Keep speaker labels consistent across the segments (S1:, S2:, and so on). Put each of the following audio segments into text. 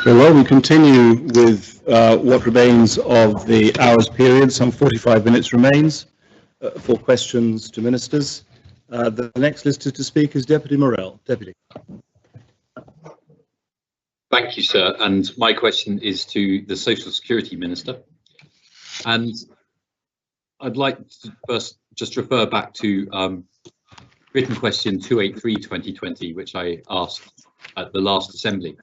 S1: Very well, we continue with what remains of the hours period. Some 45 minutes remains for questions to ministers. The next listed to speak is Deputy Morell. Deputy.
S2: Thank you, sir. And my question is to the Social Security Minister. And I'd like to first just refer back to written question 283/2020, which I asked at the last Assembly.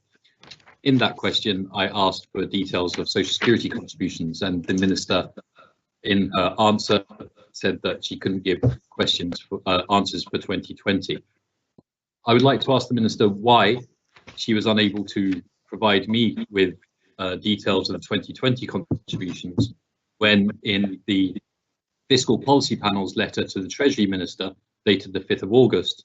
S2: In that question, I asked for details of Social Security contributions, and the Minister, in her answer, said that she couldn't give answers for 2020. I would like to ask the Minister why she was unable to provide me with details of the 2020 contributions when in the Fiscal Policy Panel's letter to the Treasury Minister, dated the 5th of August,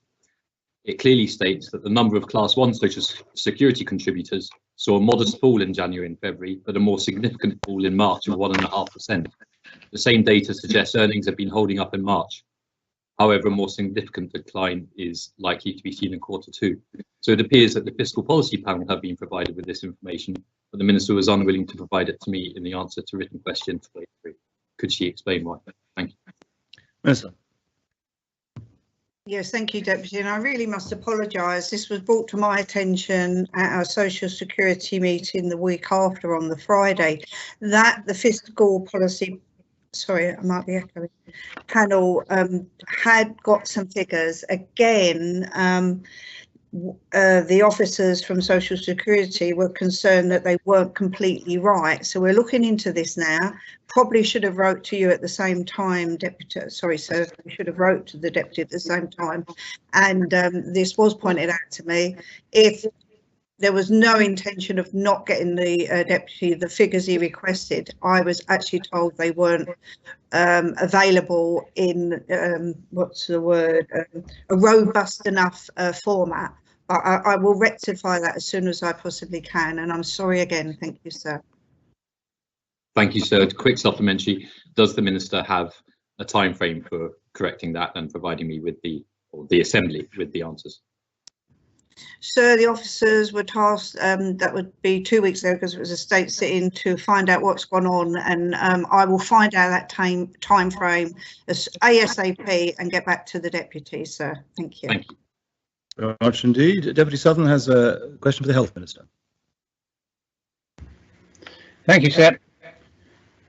S2: it clearly states that the number of Class 1 Social Security contributors saw a modest fall in January and February, but a more significant fall in March of 1.5%. The same data suggests earnings have been holding up in March. However, a more significant decline is likely to be seen in Q2. So it appears that the Fiscal Policy Panel have been provided with this information, but the Minister was unwilling to provide it to me in the answer to written question 23. Could she explain why? Thank you.
S1: Minister.
S3: Yes, thank you, Deputy. And I really must apologise. This was brought to my attention at our Social Security meeting the week after on the Friday, that the Fiscal Policy, sorry, I might be echoing, panel had got some figures. Again, the officers from Social Security were concerned that they weren't completely right. So we're looking into this now. Probably should have wrote to you at the same time, Deputy. Sorry, sir. We should have wrote to the Deputy at the same time. And this was pointed out to me. If there was no intention of not getting the Deputy the figures he requested, I was actually told they weren't available in, what's the word, a robust enough format. I will rectify that as soon as I possibly can, and I'm sorry again. Thank you, sir.
S2: Thank you, sir. Quick supplementary. Does the Minister have a time frame for correcting that and providing me with the Assembly with the answers?
S3: Sir, the officers were tasked, that would be 2 weeks ago because it was a state sitting, to find out what's gone on, and I will find out that time frame as ASAP and get back to the Deputy, sir. Thank you.
S2: Thank you.
S1: Very much indeed. Deputy Sutherland has a question for the Health Minister.
S4: Thank you, sir.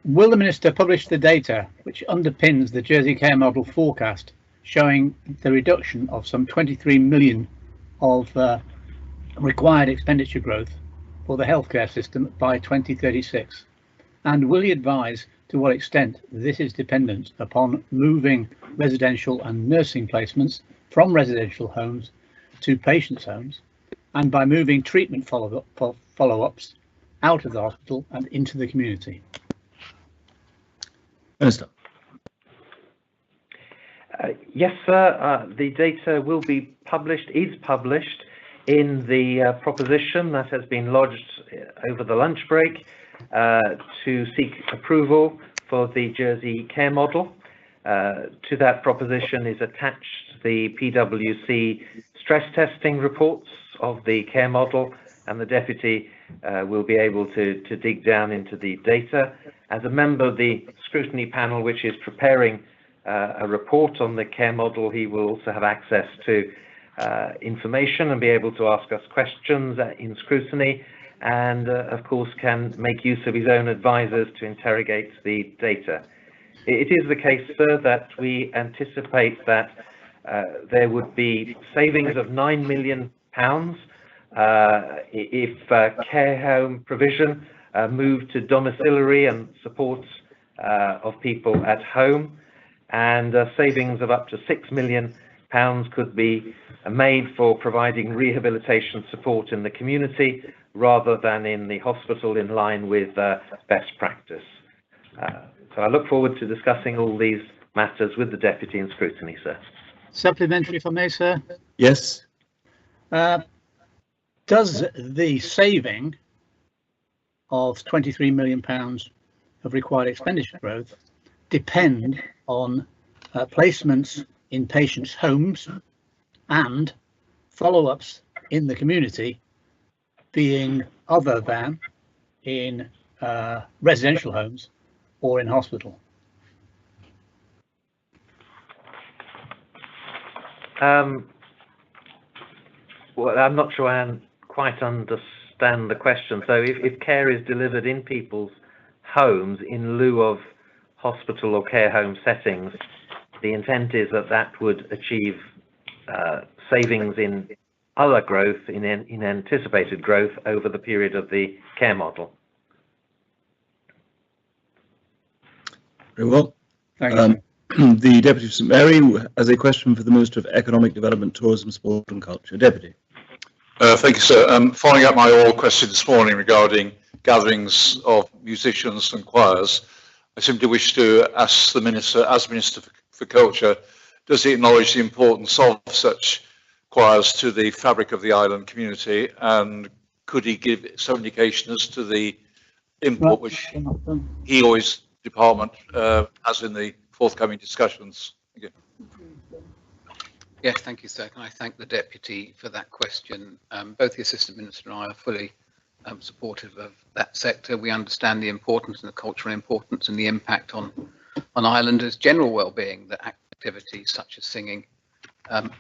S4: Will the Minister publish the data which underpins the Jersey Care Model forecast showing the reduction of some 23 million of required expenditure growth for the healthcare system by 2036? And will he advise to what extent this is dependent upon moving residential and nursing placements from residential homes to patients' homes, and by moving treatment follow-ups out of the hospital and into the community?
S1: Minister.
S5: Yes, sir. The data will be published, is published in the proposition that has been lodged over the lunch break to seek approval for the Jersey Care Model. To that proposition is attached the PwC stress testing reports of the care model, and the Deputy will be able to dig down into the data. As a member of the scrutiny panel, which is preparing a report on the care model, he will also have access to information and be able to ask us questions in scrutiny, and of course can make use of his own advisors to interrogate the data. It is the case, sir, that we anticipate that there would be savings of £9 million if care home provision moved to domiciliary and supports of people at home, and savings of up to £6 million could be made for providing rehabilitation support in the community rather than in the hospital, in line with best practice. So I look forward to discussing all these matters with the Deputy in scrutiny, sir.
S4: Supplementary, if I may, sir.
S1: Yes.
S4: Does the saving of £23 million of required expenditure growth depend on placements in patients' homes and follow-ups in the community being other than in residential homes or in hospital?
S5: Well, I'm not sure I quite understand the question. So if care is delivered in people's homes in lieu of hospital or care home settings, the intent is that that would achieve savings in other growth, in anticipated growth over the period of the care model.
S1: Very well.
S4: Thank you.
S1: The Deputy of St Mary has a question for the Minister of Economic Development, Tourism, Sport and Culture. Deputy.
S6: Thank you, sir. Following up my oral question this morning regarding gatherings of musicians and choirs, I simply wish to ask the Minister, as Minister for Culture, does he acknowledge the importance of such choirs to the fabric of the island community, and could he give some indication as to the input which he or his department has in the forthcoming discussions? Thank you.
S7: Yes, thank you, sir. Can I thank the Deputy for that question? Both the Assistant Minister and I are fully supportive of that sector. We understand the importance and the cultural importance and the impact on islanders' general well-being that activities such as singing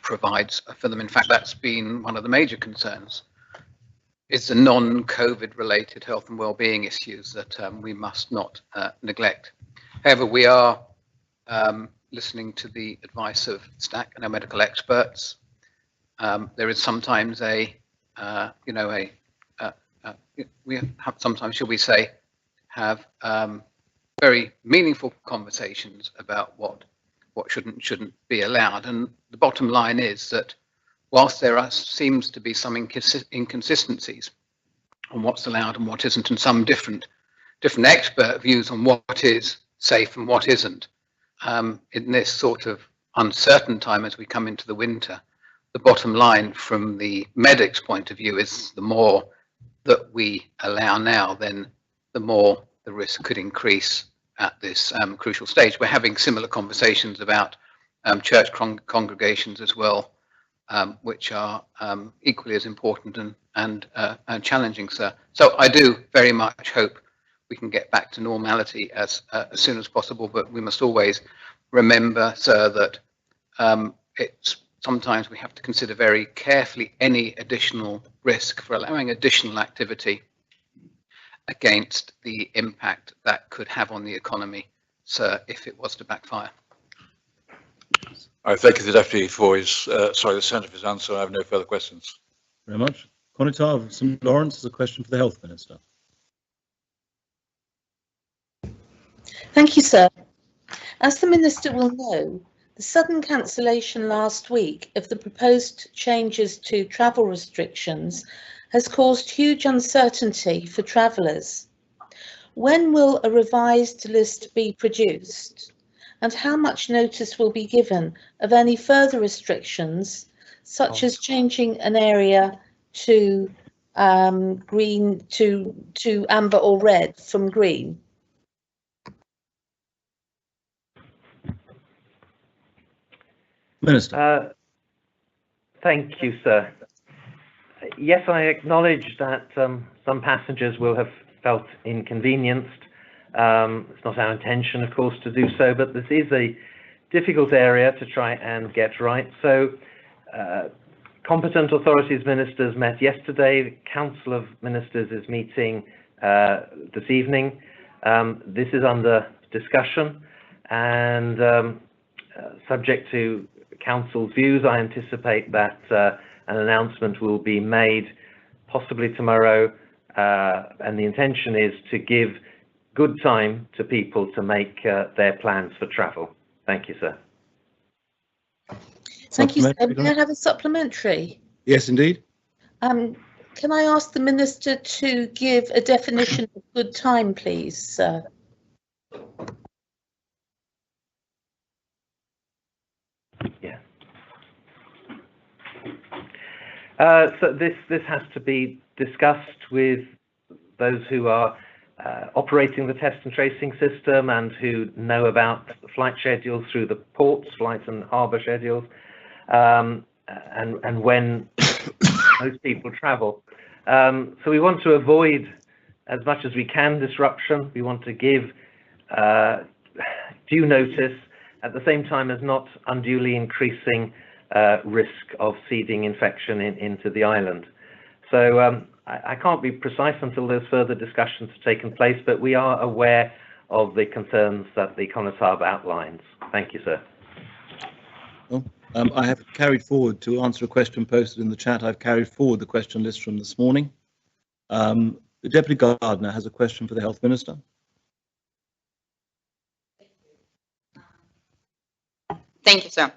S7: provides for them. In fact, that's been one of the major concerns, is the non-COVID related health and well-being issues that we must not neglect. However, we are listening to the advice of STAC and our medical experts. There is sometimes we have sometimes, shall we say, have very meaningful conversations about what shouldn't be allowed. And the bottom line is that whilst there seems to be some inconsistencies on what's allowed and what isn't, and some different expert views on what is safe and what isn't, in this sort of uncertain time as we come into the winter, the bottom line from the medic's point of view is the more that we allow now, then the more the risk could increase at this crucial stage. We're having similar conversations about church congregations as well, which are equally as important and challenging, sir. So I do very much hope we can get back to normality as soon as possible, but we must always remember, sir, that sometimes we have to consider very carefully any additional risk for allowing additional activity against the impact that could have on the economy, sir, if it was to backfire.
S6: I thank you, the Deputy, for his, the centre of his answer. I have no further questions.
S1: Very much. Conita of St Lawrence has a question for the Health Minister.
S8: Thank you, sir. As the Minister will know, the sudden cancellation last week of the proposed changes to travel restrictions has caused huge uncertainty for travellers. When will a revised list be produced? And how much notice will be given of any further restrictions, such as changing an area to green to amber or red from green?
S1: Minister.
S5: Thank you, sir. Yes, I acknowledge that some passengers will have felt inconvenienced. It's not our intention, of course, to do so, but this is a difficult area to try and get right. So competent authorities ministers met yesterday. The Council of Ministers is meeting this evening. This is under discussion, and subject to Council's views, I anticipate that an announcement will be made possibly tomorrow, and the intention is to give good time to people to make their plans for travel. Thank you, sir.
S8: Thank you, sir. Can I have a supplementary?
S1: Yes, indeed.
S8: Can I ask the Minister to give a definition of good time, please, sir?
S5: Yeah. So this has to be discussed with those who are operating the test and tracing system and who know about flight schedules through the ports, flights and harbour schedules, and when most people travel. So we want to avoid, as much as we can, disruption. We want to give due notice at the same time as not unduly increasing risk of seeding infection into the island. So I can't be precise until there's further discussions have taken place, but we are aware of the concerns that the Conasab outlines. Thank you, sir.
S1: Well, I have carried forward, to answer a question posted in the chat, I've carried forward the question list from this morning. The Deputy Gardner has a question for the Health Minister.
S9: Thank you, sir.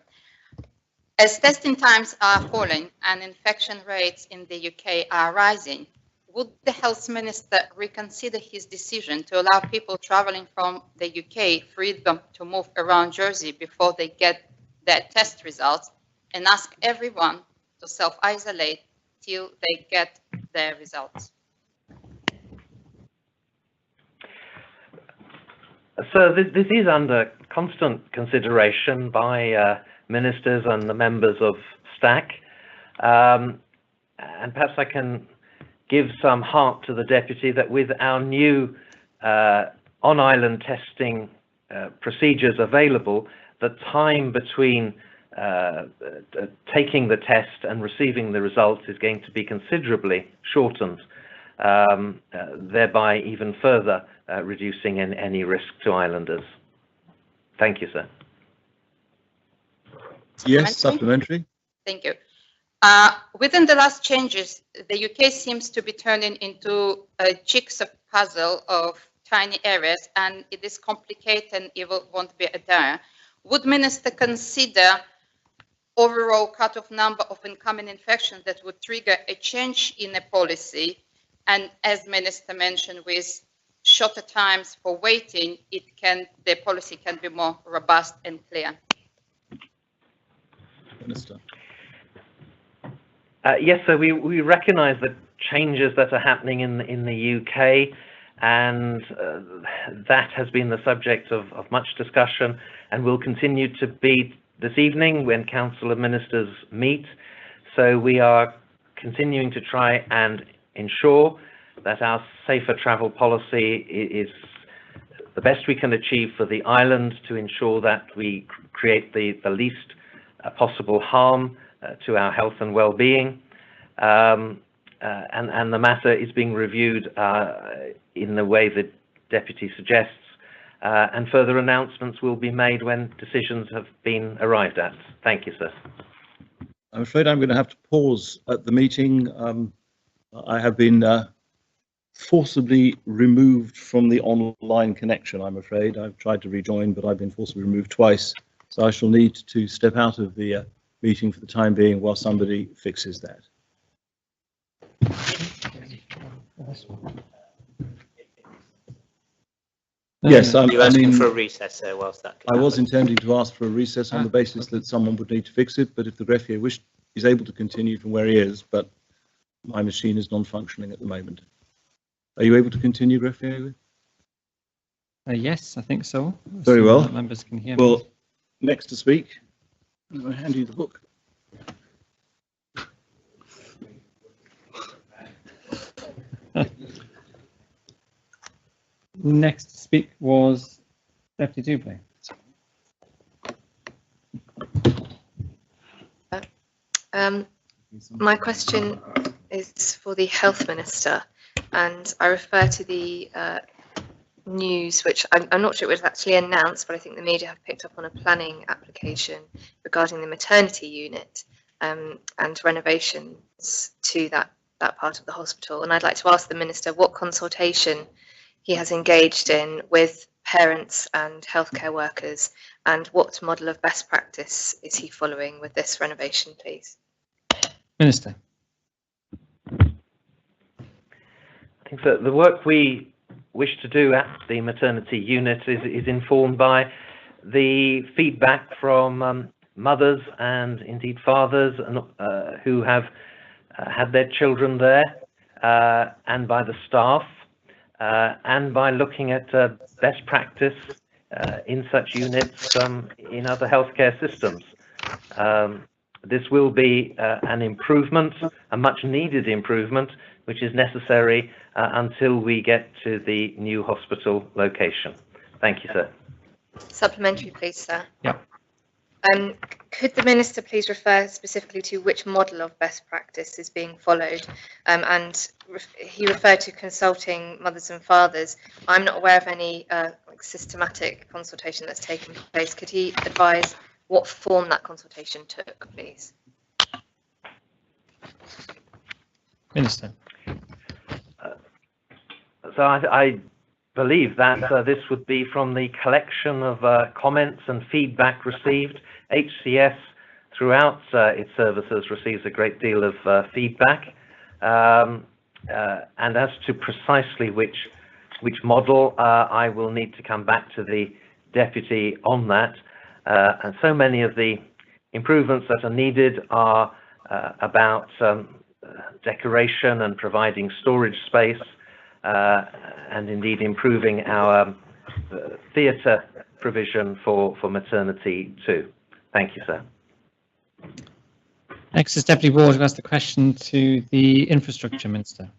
S9: As testing times are falling and infection rates in the UK are rising, would the Health Minister reconsider his decision to allow people travelling from the UK freedom to move around Jersey before they get their test results, and ask everyone to self-isolate till they get their results?
S5: So this is under constant consideration by ministers and the members of STAC, and perhaps I can give some heart to the Deputy that with our new on-island testing procedures available, the time between taking the test and receiving the results is going to be considerably shortened, thereby even further reducing any risk to islanders. Thank you, sir.
S1: Yes, supplementary.
S9: Thank you. Within the last changes, the UK seems to be turning into a jigsaw puzzle of tiny areas, and it is complicated and it won't be there. Would Minister consider overall cut-off number of incoming infections that would trigger a change in a policy? And as Minister mentioned, with shorter times for waiting, the policy can be more robust and clear.
S1: Minister.
S5: Yes, so we recognise the changes that are happening in the UK, and that has been the subject of much discussion and will continue to be this evening when Council of Ministers meet. So we are continuing to try and ensure that our safer travel policy is the best we can achieve for the island, to ensure that we create the least possible harm to our health and well-being, and the matter is being reviewed in the way the Deputy suggests, and further announcements will be made when decisions have been arrived at. Thank you, sir.
S1: I'm afraid I'm going to have to pause at the meeting. I have been forcibly removed from the online connection, I'm afraid. I've tried to rejoin, but I've been forcibly removed twice. So I shall need to step out of the meeting for the time being while somebody fixes that. Yes,
S10: Are you asking for a recess there whilst that can
S1: I was
S10: happen?
S1: intending to ask for a recess on the basis that someone would need to fix it, but if the greffier is able to continue from where he is, but my machine is non-functioning at the moment. Are you able to continue, greffier?
S11: Yes, I think so.
S1: Very well.
S11: Members can hear me.
S1: Well, next to speak, I'm going to hand you the book.
S11: Next to speak was Deputy Dubé.
S12: My question is for the Health Minister, and I refer to the news, which I'm not sure it was actually announced, but I think the media have picked up on a planning application regarding the maternity unit and renovations to that part of the hospital. And I'd like to ask the Minister what consultation he has engaged in with parents and healthcare workers, and what model of best practice is he following with this renovation, please?
S11: Minister.
S5: I think that the work we wish to do at the maternity unit is informed by the feedback from mothers and indeed fathers who have had their children there, and by the staff, and by looking at best practice in such units in other healthcare systems. This will be an improvement, a much needed improvement which is necessary until we get to the new hospital location. Thank you, sir.
S12: Supplementary, please, sir.
S11: Yeah.
S12: Could the Minister please refer specifically to which model of best practice is being followed? He referred to consulting mothers and fathers. I'm not aware of any systematic consultation that's taken place. Could he advise what form that consultation took, please?
S11: Minister.
S5: So I believe that this would be from the collection of comments and feedback received. HCS throughout its services receives a great deal of feedback, and as to precisely which model, I will need to come back to the Deputy on that. And so many of the improvements that are needed are about decoration and providing storage space, and indeed improving our theatre provision for maternity too. Thank you, sir.
S11: Next is Deputy Ward, who asked the question to the Infrastructure Minister.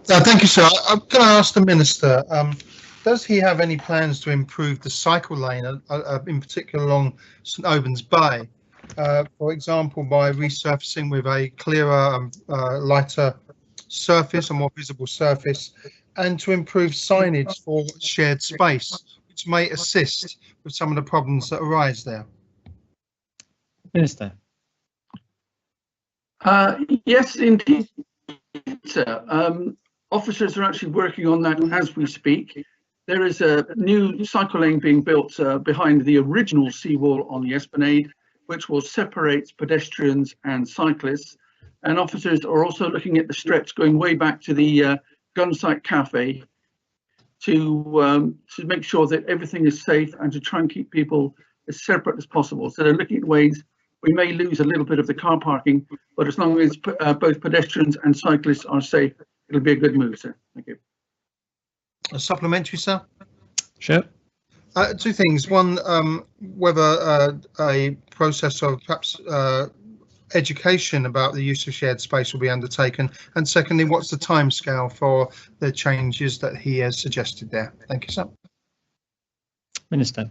S13: Thank you, sir. I'm going to ask the Minister, does he have any plans to improve the cycle lane, in particular along St Albans Bay, for example, by resurfacing with a clearer, lighter surface, a more visible surface, and to improve signage for shared space, which may assist with some of the problems that arise there?
S11: Minister.
S14: Yes, indeed, sir. Officers are actually working on that as we speak. There is a new cycle lane being built behind the original seawall on the Esplanade, which will separate pedestrians and cyclists. And officers are also looking at the stretch going way back to the Gunsight Cafe to make sure that everything is safe and to try and keep people as separate as possible. So they're looking at ways we may lose a little bit of the car parking, but as long as both pedestrians and cyclists are safe, it'll be a good move, sir. Thank you.
S13: A supplementary, sir?
S11: Sure.
S13: Two things. One, whether a process of perhaps education about the use of shared space will be undertaken, and secondly, what's the timescale for the changes that he has suggested there? Thank you, sir.
S11: Minister.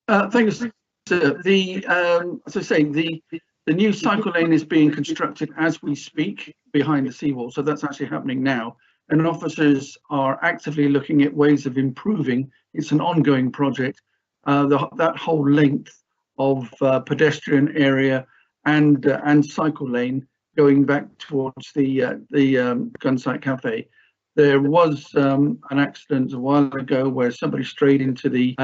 S14: Thank you, sir. As I say, the new cycle lane is being constructed as we speak behind the seawall, so that's actually happening now. And officers are actively looking at ways of improving. It's an ongoing project. That whole length of pedestrian area and cycle lane going back towards the Gunsight Cafe. There was an accident a while ago where somebody strayed into the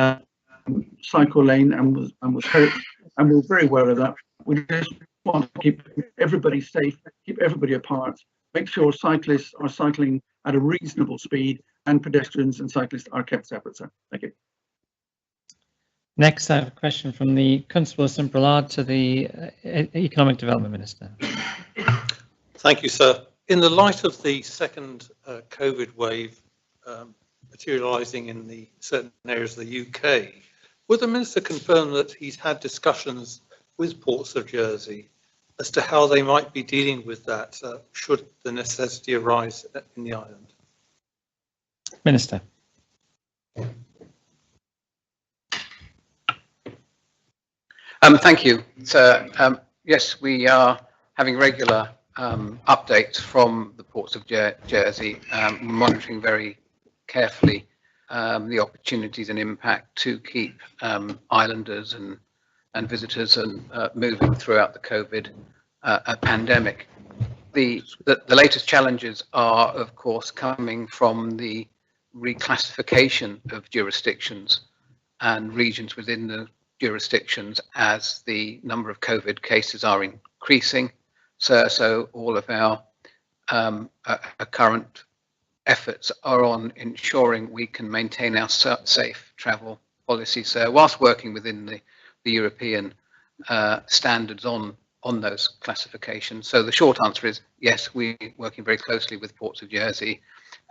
S14: cycle lane and was hurt, and we're very aware of that. We just want to keep everybody safe, keep everybody apart, make sure cyclists are cycling at a reasonable speed and pedestrians and cyclists are kept separate, sir. Thank you.
S11: Next, I have a question from the Constable St Brelard to the Economic Development Minister.
S15: Thank you, sir. In the light of the second COVID wave materialising in the certain areas of the UK, would the Minister confirm that he's had discussions with Ports of Jersey as to how they might be dealing with that should the necessity arise in the island?
S11: Minister.
S7: Thank you, sir. Yes, we are having regular updates from the Ports of Jersey, monitoring very carefully the opportunities and impact to keep islanders and visitors moving throughout the COVID pandemic. The latest challenges are, of course, coming from the reclassification of jurisdictions and regions within the jurisdictions as the number of COVID cases are increasing. So all of our current efforts are on ensuring we can maintain our safe travel policy, so whilst working within the European standards on those classifications. So the short answer is yes, we're working very closely with Ports of Jersey,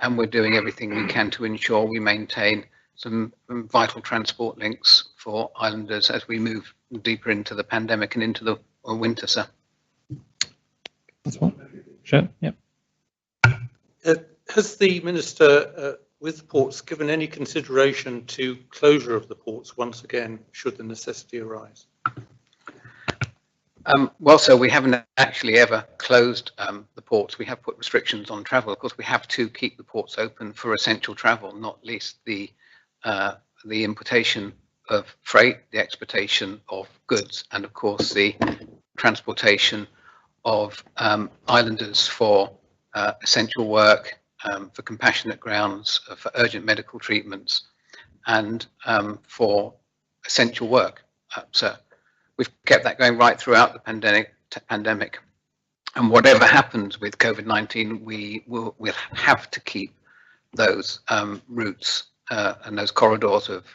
S7: and we're doing everything we can to ensure we maintain some vital transport links for islanders as we move deeper into the pandemic and into the winter, sir.
S11: That's one. Sure. Yep.
S15: Has the Minister with the ports given any consideration to closure of the ports once again, should the necessity arise?
S7: Well, so we haven't actually ever closed the ports. We have put restrictions on travel. Of course, we have to keep the ports open for essential travel, not least the importation of freight, the exportation of goods, and of course the transportation of islanders for essential work, for compassionate grounds, for urgent medical treatments, and for essential work. So we've kept that going right throughout the pandemic. And whatever happens with COVID-19, we'll have to keep those routes and those corridors of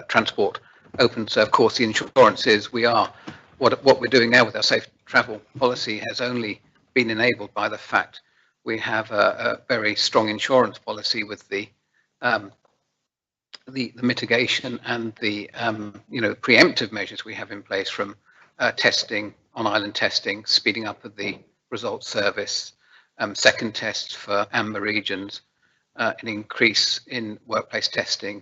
S7: transport open. So of course the insurance is what we're doing now with our safe travel policy has only been enabled by the fact we have a very strong insurance policy with the mitigation and the preemptive measures we have in place, from testing, on-island testing, speeding up of the results service, second tests for amber regions, an increase in workplace testing,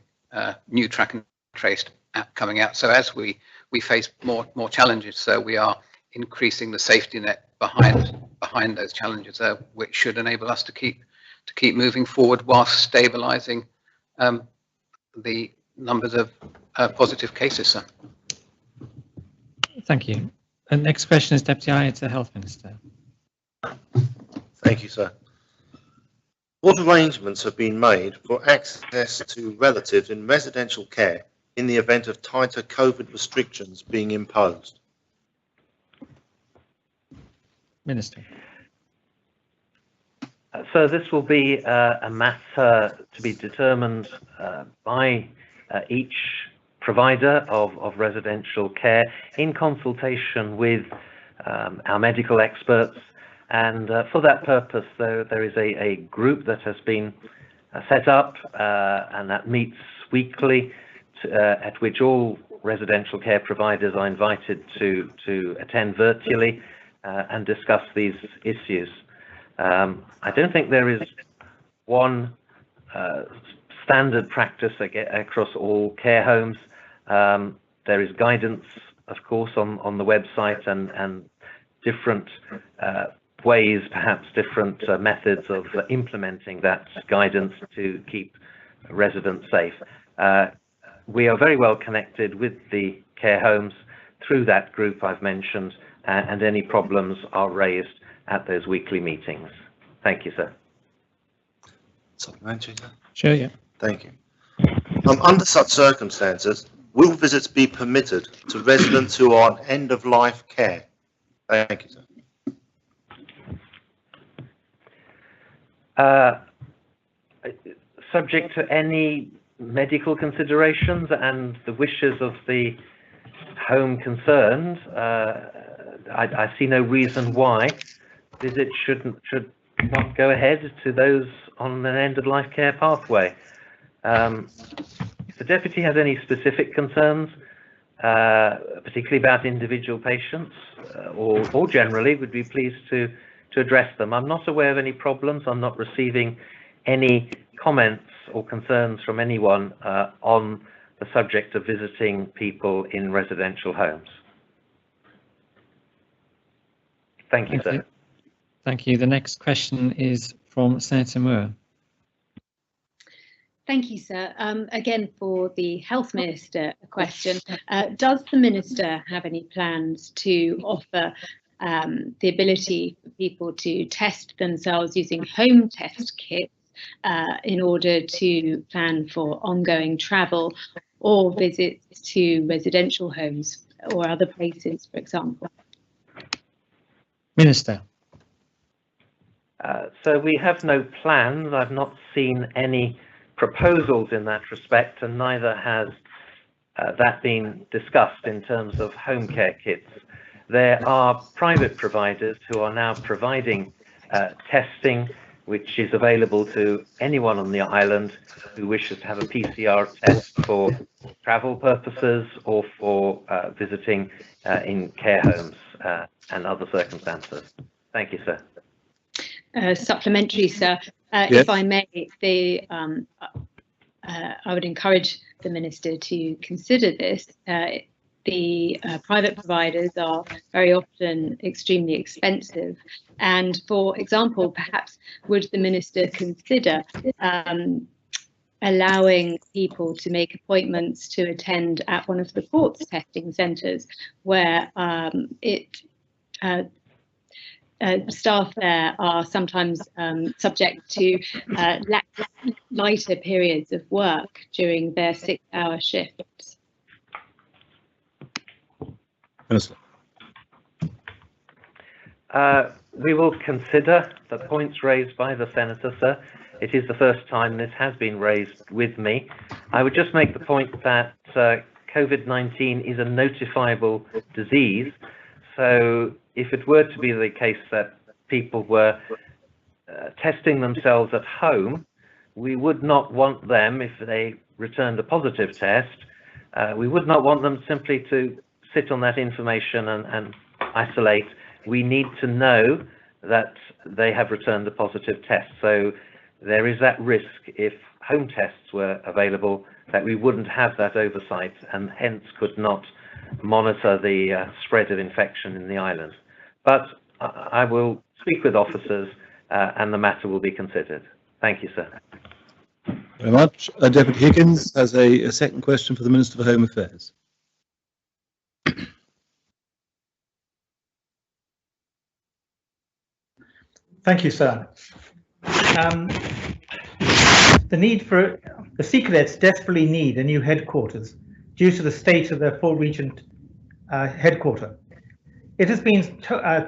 S7: new track and trace app coming out. So as we face more challenges, so we are increasing the safety net behind those challenges, which should enable us to keep moving forward whilst stabilizing the numbers of positive cases, sir.
S11: Thank you. The next question is Deputy Eye to the Health Minister.
S16: Thank you, sir. What arrangements have been made for access to relatives in residential care in the event of tighter COVID restrictions being imposed?
S11: Minister.
S5: So this will be a matter to be determined by each provider of residential care in consultation with our medical experts. And for that purpose, there is a group that has been set up and that meets weekly, at which all residential care providers are invited to attend virtually and discuss these issues. I don't think there is one standard practice across all care homes. There is guidance, of course, on the website and different ways, perhaps different methods of implementing that guidance to keep residents safe. We are very well connected with the care homes through that group I've mentioned, and any problems are raised at those weekly meetings. Thank you, sir.
S16: Supplementary, sir?
S11: Sure, yeah.
S16: Thank you. Under such circumstances, will visits be permitted to residents who are on end-of-life care? Thank you, sir.
S5: Subject to any medical considerations and the wishes of the home concerned, I see no reason why visits should not go ahead to those on an end-of-life care pathway. If the Deputy has any specific concerns, particularly about individual patients, or generally, would be pleased to address them. I'm not aware of any problems. I'm not receiving any comments or concerns from anyone on the subject of visiting people in residential homes. Thank you, sir.
S11: Thank you. The next question is from Senator Moore.
S17: Thank you, sir. Again, for the Health Minister, a question. Does the Minister have any plans to offer the ability for people to test themselves using home test kits in order to plan for ongoing travel or visits to residential homes or other places, for example?
S11: Minister.
S5: So we have no plans. I've not seen any proposals in that respect, and neither has that been discussed in terms of home care kits. There are private providers who are now providing testing, which is available to anyone on the island who wishes to have a PCR test for travel purposes or for visiting in care homes and other circumstances. Thank you, sir.
S17: Supplementary, sir. If I may, I would encourage the Minister to consider this. The private providers are very often extremely expensive. And for example, perhaps would the Minister consider allowing people to make appointments to attend at one of the ports testing centres where staff there are sometimes subject to lighter periods of work during their 6-hour shifts.
S5: We will consider the points raised by the Senator, sir. It is the first time this has been raised with me. I would just make the point that COVID-19 is a notifiable disease. So if it were to be the case that people were testing themselves at home, we would not want them, if they returned a positive test, we would not want them simply to sit on that information and isolate. We need to know that they have returned a positive test. So there is that risk if home tests were available that we wouldn't have that oversight and hence could not monitor the spread of infection in the island. But I will speak with officers and the matter will be considered. Thank you, sir.
S1: Very much. Deputy Higgins has a second question for the Minister for Home Affairs.
S18: Thank you, sir. The Sea Cadets desperately need a new headquarters due to the state of their full region headquarter. It has been, I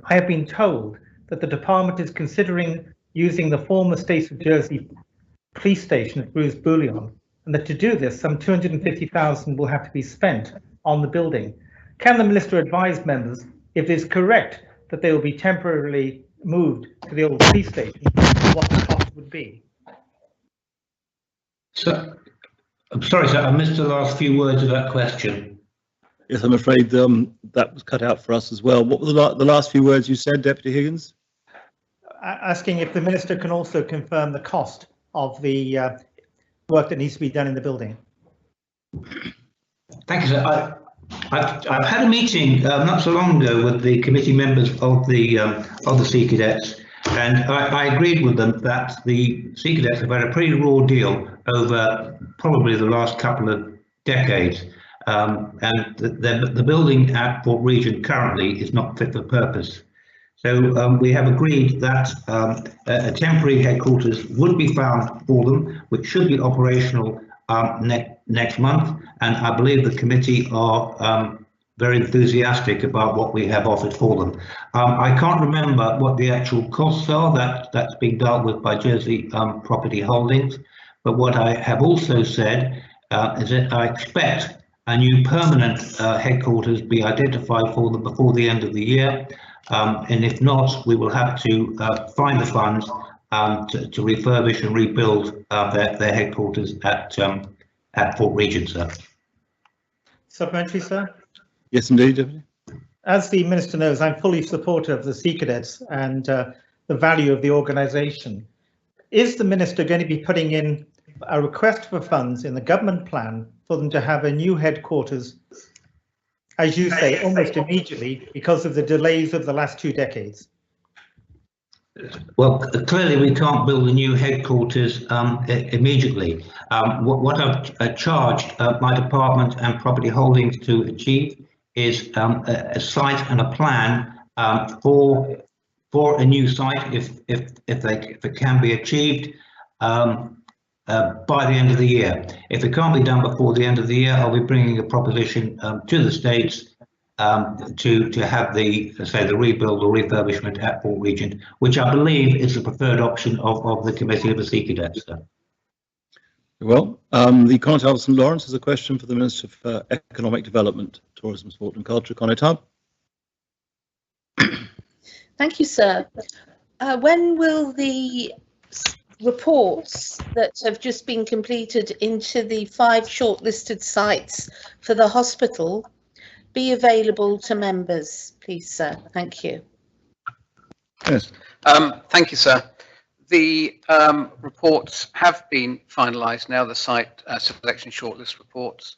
S18: have been told that the department is considering using the former State of Jersey police station at Bruce Bullion, and that to do this, some 250,000 will have to be spent on the building. Can the Minister advise members if it is correct that they will be temporarily moved to the old police station, what the cost would be?
S19: So, I'm sorry, sir, I missed the last few words of that question.
S1: Yes, I'm afraid that was cut out for us as well. What were the last few words you said, Deputy Higgins?
S18: Asking if the Minister can also confirm the cost of the work that needs to be done in the building.
S19: Thank you, sir. I've had a meeting not so long ago with the committee members of the Sea Cadets, and I agreed with them that the Sea Cadets have had a pretty raw deal over probably the last couple of decades, and the building at Fort Regent currently is not fit for purpose. So we have agreed that a temporary headquarters would be found for them, which should be operational next month, and I believe the committee are very enthusiastic about what we have offered for them. I can't remember what the actual costs are. That's being dealt with by Jersey Property Holdings, but what I have also said is that I expect a new permanent headquarters be identified for them before the end of the year, and if not, we will have to find the funds to refurbish and rebuild their headquarters at Fort Regent, sir.
S18: Supplementary, sir?
S1: Yes, indeed, Deputy.
S18: As the Minister knows, I'm fully supportive of the Sea Cadets and the value of the organisation. Is the Minister going to be putting in a request for funds in the government plan for them to have a new headquarters, as you say, almost immediately because of the delays of the last 2 decades?
S19: Well, clearly we can't build a new headquarters immediately. What I've charged my department and Property Holdings to achieve is a site and a plan for a new site if it can be achieved by the end of the year. If it can't be done before the end of the year, I'll be bringing a proposition to the States to have the rebuild or refurbishment at Fort Regent, which I believe is the preferred option of the Committee of the Sea Cadets.
S1: Well, the Constable of St Lawrence has a question for the Minister for Economic Development, Tourism, Sport and Culture. Connie.
S8: Thank you, sir. When will the reports that have just been completed into the 5 shortlisted sites for the hospital be available to members, please, sir? Thank you.
S1: Yes.
S7: Thank you, sir. The reports have been finalised now, the site selection shortlist reports,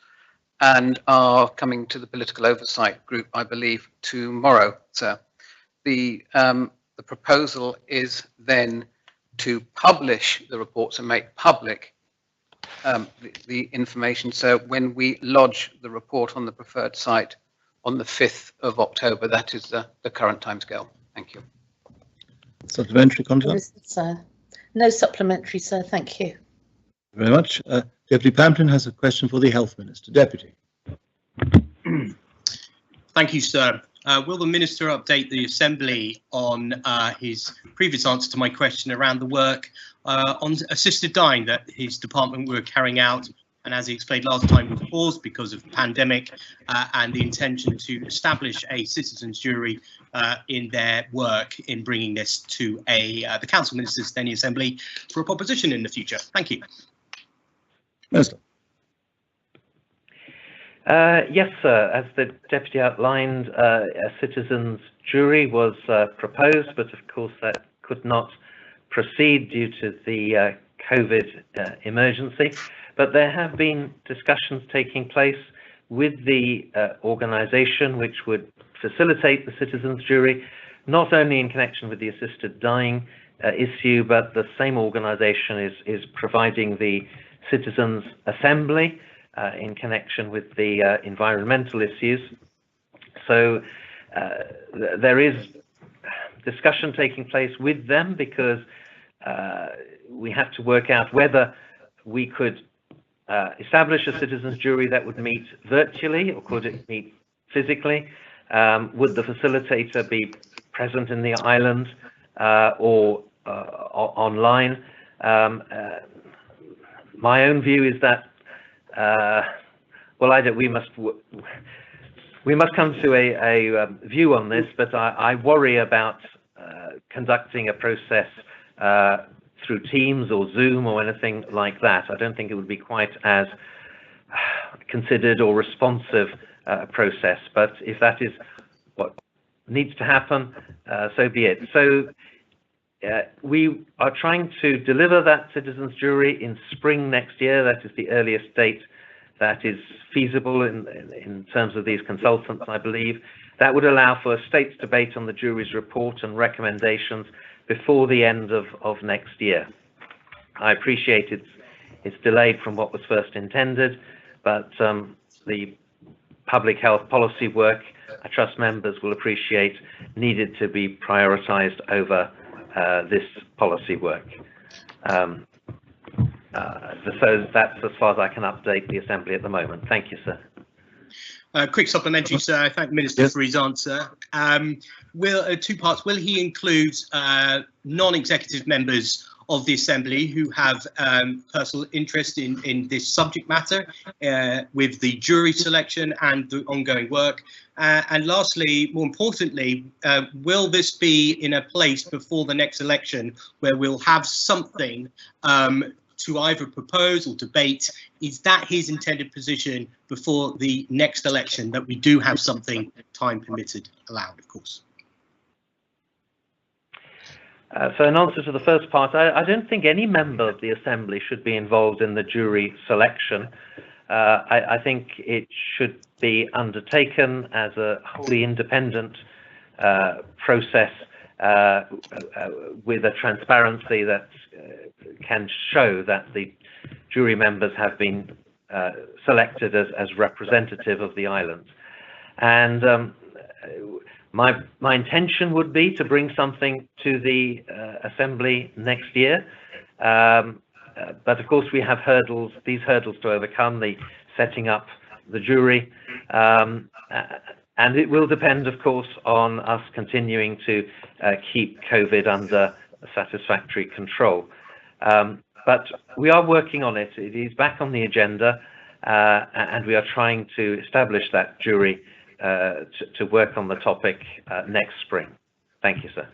S7: and are coming to the political oversight group, I believe, tomorrow. So the proposal is then to publish the reports and make public the information. So when we lodge the report on the preferred site on the 5th of October, that is the current timescale. Thank you.
S1: Supplementary content?
S8: Sir. No supplementary, sir. Thank you.
S1: Very much. Deputy Pamplin has a question for the Health Minister. Deputy.
S20: Thank you, sir. Will the Minister update the Assembly on his previous answer to my question around the work on assisted dying that his department were carrying out, and as he explained last time, was paused because of the pandemic, and the intention to establish a citizens' jury in their work in bringing this to the Council Ministers, then the Assembly, for a proposition in the future? Thank you.
S1: Minister.
S5: Yes, sir. As the Deputy outlined, a citizens' jury was proposed, but of course that could not proceed due to the COVID emergency. But there have been discussions taking place with the organisation which would facilitate the citizens' jury, not only in connection with the assisted dying issue, but the same organisation is providing the citizens' assembly in connection with the environmental issues. So there is discussion taking place with them, because we have to work out whether we could establish a citizens' jury that would meet virtually, or could it meet physically? Would the facilitator be present in the island or online? My own view is that we must come to a view on this, but I worry about conducting a process through Teams or Zoom or anything like that. I don't think it would be quite as considered or responsive process, but if that is what needs to happen, so be it. So we are trying to deliver that citizens' jury in spring next year. That is the earliest date that is feasible in terms of these consultants, I believe. That would allow for a state's debate on the jury's report and recommendations before the end of next year. I appreciate it's delayed from what was first intended, but the public health policy work, I trust members will appreciate, needed to be prioritised over this policy work. So that's as far as I can update the Assembly at the moment. Thank you, sir.
S20: Quick supplementary, sir. I thank the Minister for his answer. Two parts. Will he include non-executive members of the Assembly who have personal interest in this subject matter with the jury selection and the ongoing work? And lastly, more importantly, will this be in a place before the next election where we'll have something to either propose or debate? Is that his intended position before the next election, that we do have something, time permitted, allowed, of course?
S5: So in answer to the first part, I don't think any member of the Assembly should be involved in the jury selection. I think it should be undertaken as a wholly independent process with a transparency that can show that the jury members have been selected as representative of the island. And my intention would be to bring something to the Assembly next year. But of course we have these hurdles to overcome, the setting up the jury. And it will depend, of course, on us continuing to keep COVID under satisfactory control. But we are working on it. It is back on the agenda, and we are trying to establish that jury to work on the topic next spring. Thank you, sir.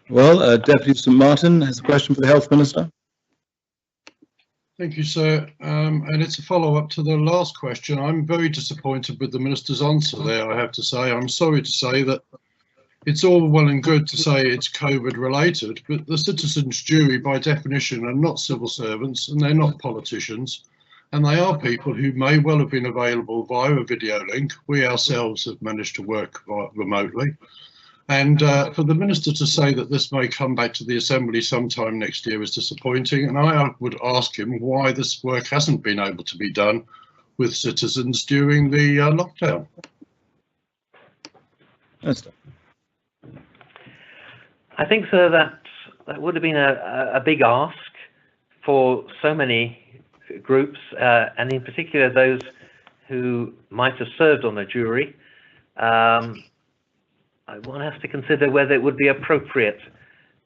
S1: Well, Deputy St Martin has a question for the Health Minister.
S21: Thank you, sir. And it's a follow-up to the last question. I'm very disappointed with the Minister's answer there, I have to say. I'm sorry to say that it's all well and good to say it's COVID related, but the citizens' jury by definition are not civil servants and they're not politicians, and they are people who may well have been available via a video link. We ourselves have managed to work remotely. And for the Minister to say that this may come back to the Assembly sometime next year is disappointing, and I would ask him why this work hasn't been able to be done with citizens during the lockdown.
S1: Minister.
S5: I think, sir, that would have been a big ask for so many groups, and in particular those who might have served on the jury. One has to consider whether it would be appropriate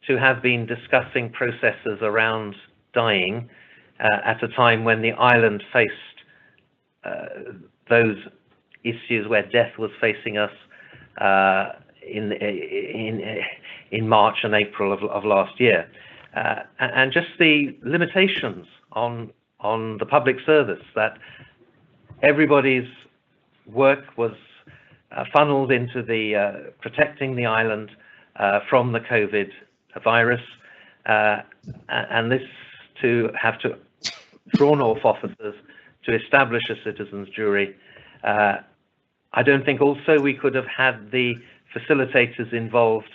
S5: to have been discussing processes around dying at a time when the island faced those issues where death was facing us in March and April of last year, and just the limitations on the public service, that everybody's work was funneled into the protecting the island from the COVID virus, and this to have to drawn off officers to establish a citizens' jury. I don't think also we could have had the facilitators involved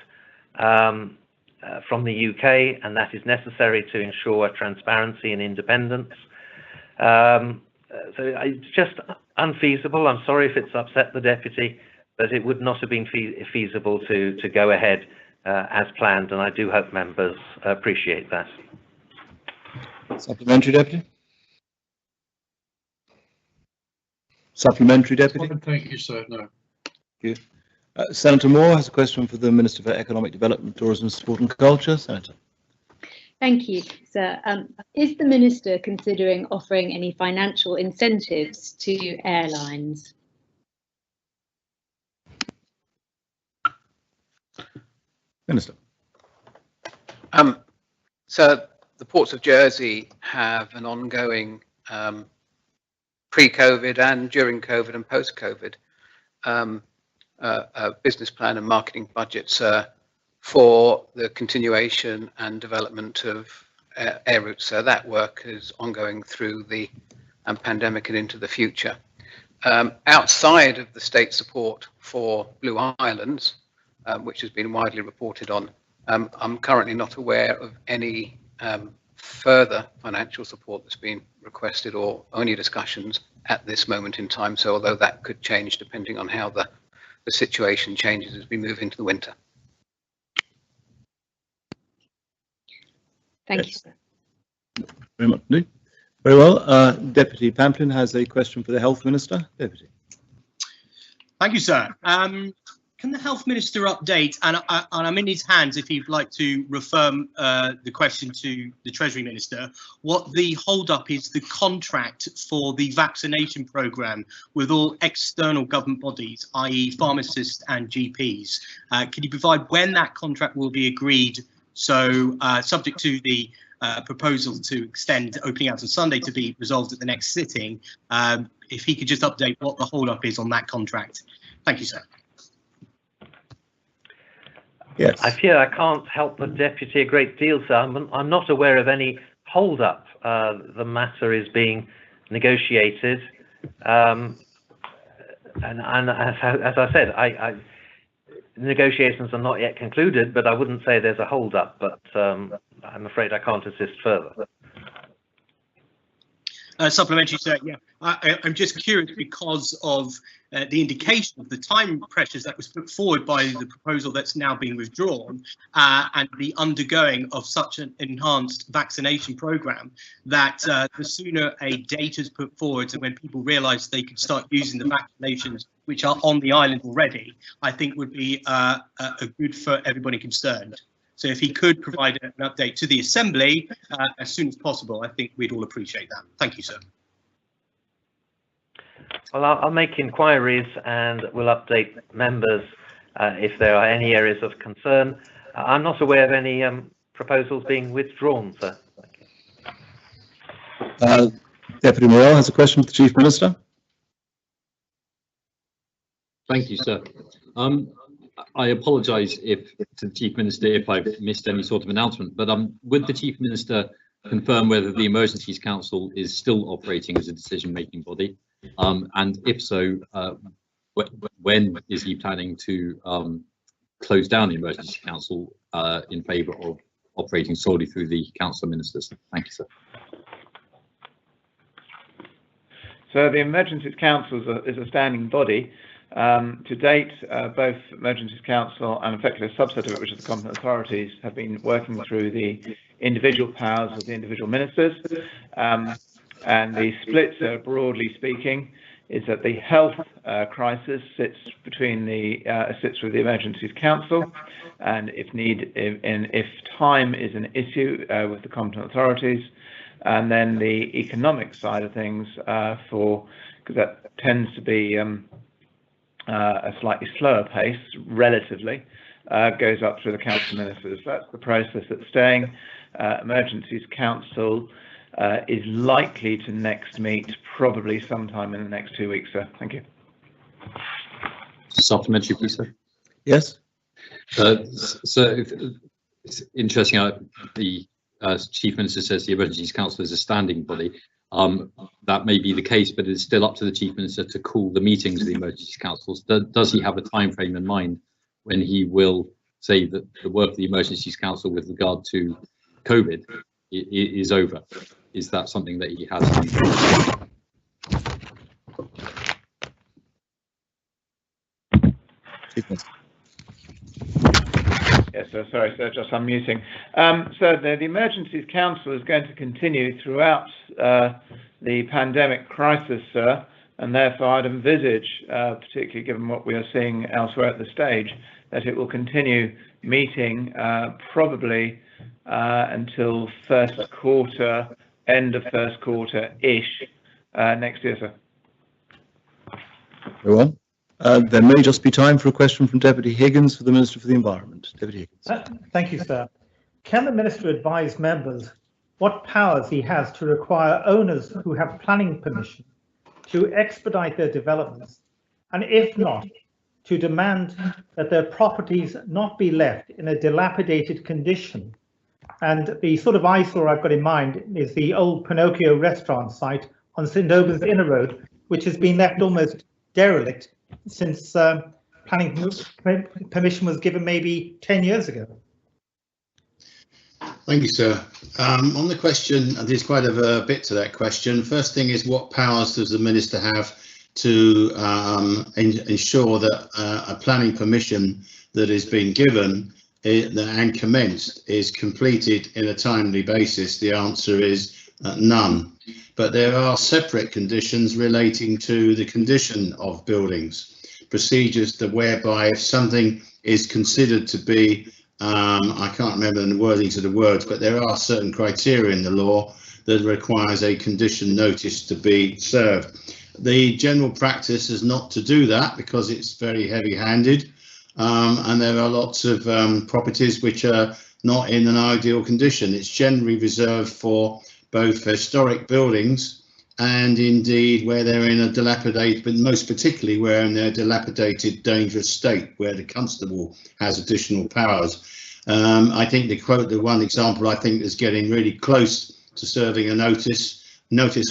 S5: from the UK, and that is necessary to ensure transparency and independence. So it's just unfeasible. I'm sorry if it's upset the Deputy, but it would not have been feasible to go ahead as planned, and I do hope members appreciate that.
S1: Supplementary, Deputy? Supplementary, Deputy?
S21: Thank you, sir. No.
S1: Thank you. Senator Moore has a question for the Minister for Economic Development, Tourism, Sport and Culture. Senator.
S17: Thank you, sir. Is the Minister considering offering any financial incentives to airlines?
S1: Minister.
S7: So the ports of Jersey have an ongoing pre-COVID and during COVID and post-COVID business plan and marketing budgets for the continuation and development of air routes. So that work is ongoing through the pandemic and into the future. Outside of the state support for Blue Islands, which has been widely reported on, I'm currently not aware of any further financial support that's been requested or only discussions at this moment in time. So although that could change depending on how the situation changes as we move into the winter.
S17: Thank
S1: you. Very much indeed. Very well. Deputy Pamplin has a question for the Health Minister. Deputy.
S20: Thank you, sir. Can the Health Minister update, and I'm in his hands if he'd like to refer the question to the Treasury Minister, what the hold-up is the contract for the vaccination programme with all external government bodies, i.e. pharmacists and GPs. Can you provide when that contract will be agreed? So subject to the proposal to extend opening hours on Sunday to be resolved at the next sitting, if he could just update what the hold-up is on that contract. Thank you, sir.
S1: Yes.
S5: I fear I can't help the Deputy a great deal, sir. I'm not aware of any hold-up. The matter is being negotiated. And as I said, negotiations are not yet concluded, but I wouldn't say there's a hold-up, but I'm afraid I can't assist further.
S20: Supplementary, sir. Yeah, I'm just curious because of the indication of the time pressures that was put forward by the proposal that's now been withdrawn and the undergoing of such an enhanced vaccination programme, that the sooner a date is put forward and when people realise they could start using the vaccinations which are on the island already, I think would be a good for everybody concerned. So if he could provide an update to the Assembly as soon as possible, I think we'd all appreciate that. Thank you, sir.
S5: Well, I'll make inquiries and we'll update members if there are any areas of concern. I'm not aware of any proposals being withdrawn, sir. Thank you.
S1: Deputy Morell has a question for the Chief Minister.
S2: Thank you, sir. I apologise to the Chief Minister if I've missed any sort of announcement, but would the Chief Minister confirm whether the Emergencies Council is still operating as a decision-making body? And if so, when is he planning to close down the Emergency Council in favour of operating solely through the Council of Ministers? Thank you, sir.
S3: So the Emergencies Council is a standing body. To date, both Emergencies Council and effectively a subset of it, which is the competent authorities, have been working through the individual powers of the individual ministers. And the splits, broadly speaking, is that the health crisis sits with the Emergencies Council, and if time is an issue with the competent authorities, and then the economic side of things, because that tends to be a slightly slower pace, relatively, goes up through the Council of Ministers. That's the process that's staying. Emergencies Council is likely to next meet probably sometime in the next 2 weeks, sir. Thank you.
S2: Supplementary, please, sir.
S1: Yes.
S2: So it's interesting how the Chief Minister says the Emergencies Council is a standing body. That may be the case, but it's still up to the Chief Minister to call the meetings of the Emergencies Councils. Does he have a time frame in mind when he will say that the work of the Emergencies Council with regard to COVID is over? Is that something that he has?
S3: Yes, sir. Sorry, sir. Just unmuting. So the Emergencies Council is going to continue throughout the pandemic crisis, sir, and therefore I'd envisage, particularly given what we are seeing elsewhere at the stage, that it will continue meeting probably until first quarter, end of first quarter-ish next year, sir.
S1: Very well. There may just be time for a question from Deputy Higgins for the Minister for the Environment. Deputy Higgins.
S18: Thank you, sir. Can the Minister advise members what powers he has to require owners who have planning permission to expedite their developments, and if not, to demand that their properties not be left in a dilapidated condition? And the sort of eyesore I've got in mind is the old Pinocchio restaurant site on St. Albans Inner Road, which has been left almost derelict since planning permission was given maybe 10 years ago.
S22: Thank you, sir. On the question, there's quite a bit to that question. First thing is, what powers does the Minister have to ensure that a planning permission that is being given and commenced is completed in a timely basis? The answer is none. But there are separate conditions relating to the condition of buildings, procedures whereby if something is considered to be, I can't remember the wordings of the words, but there are certain criteria in the law that requires a condition notice to be served. The general practice is not to do that because it's very heavy-handed, and there are lots of properties which are not in an ideal condition. It's generally reserved for both historic buildings and indeed where they're in a dilapidated, but most particularly where in their dilapidated, dangerous state, where the constable has additional powers. I think the one example I think is getting really close to serving a notice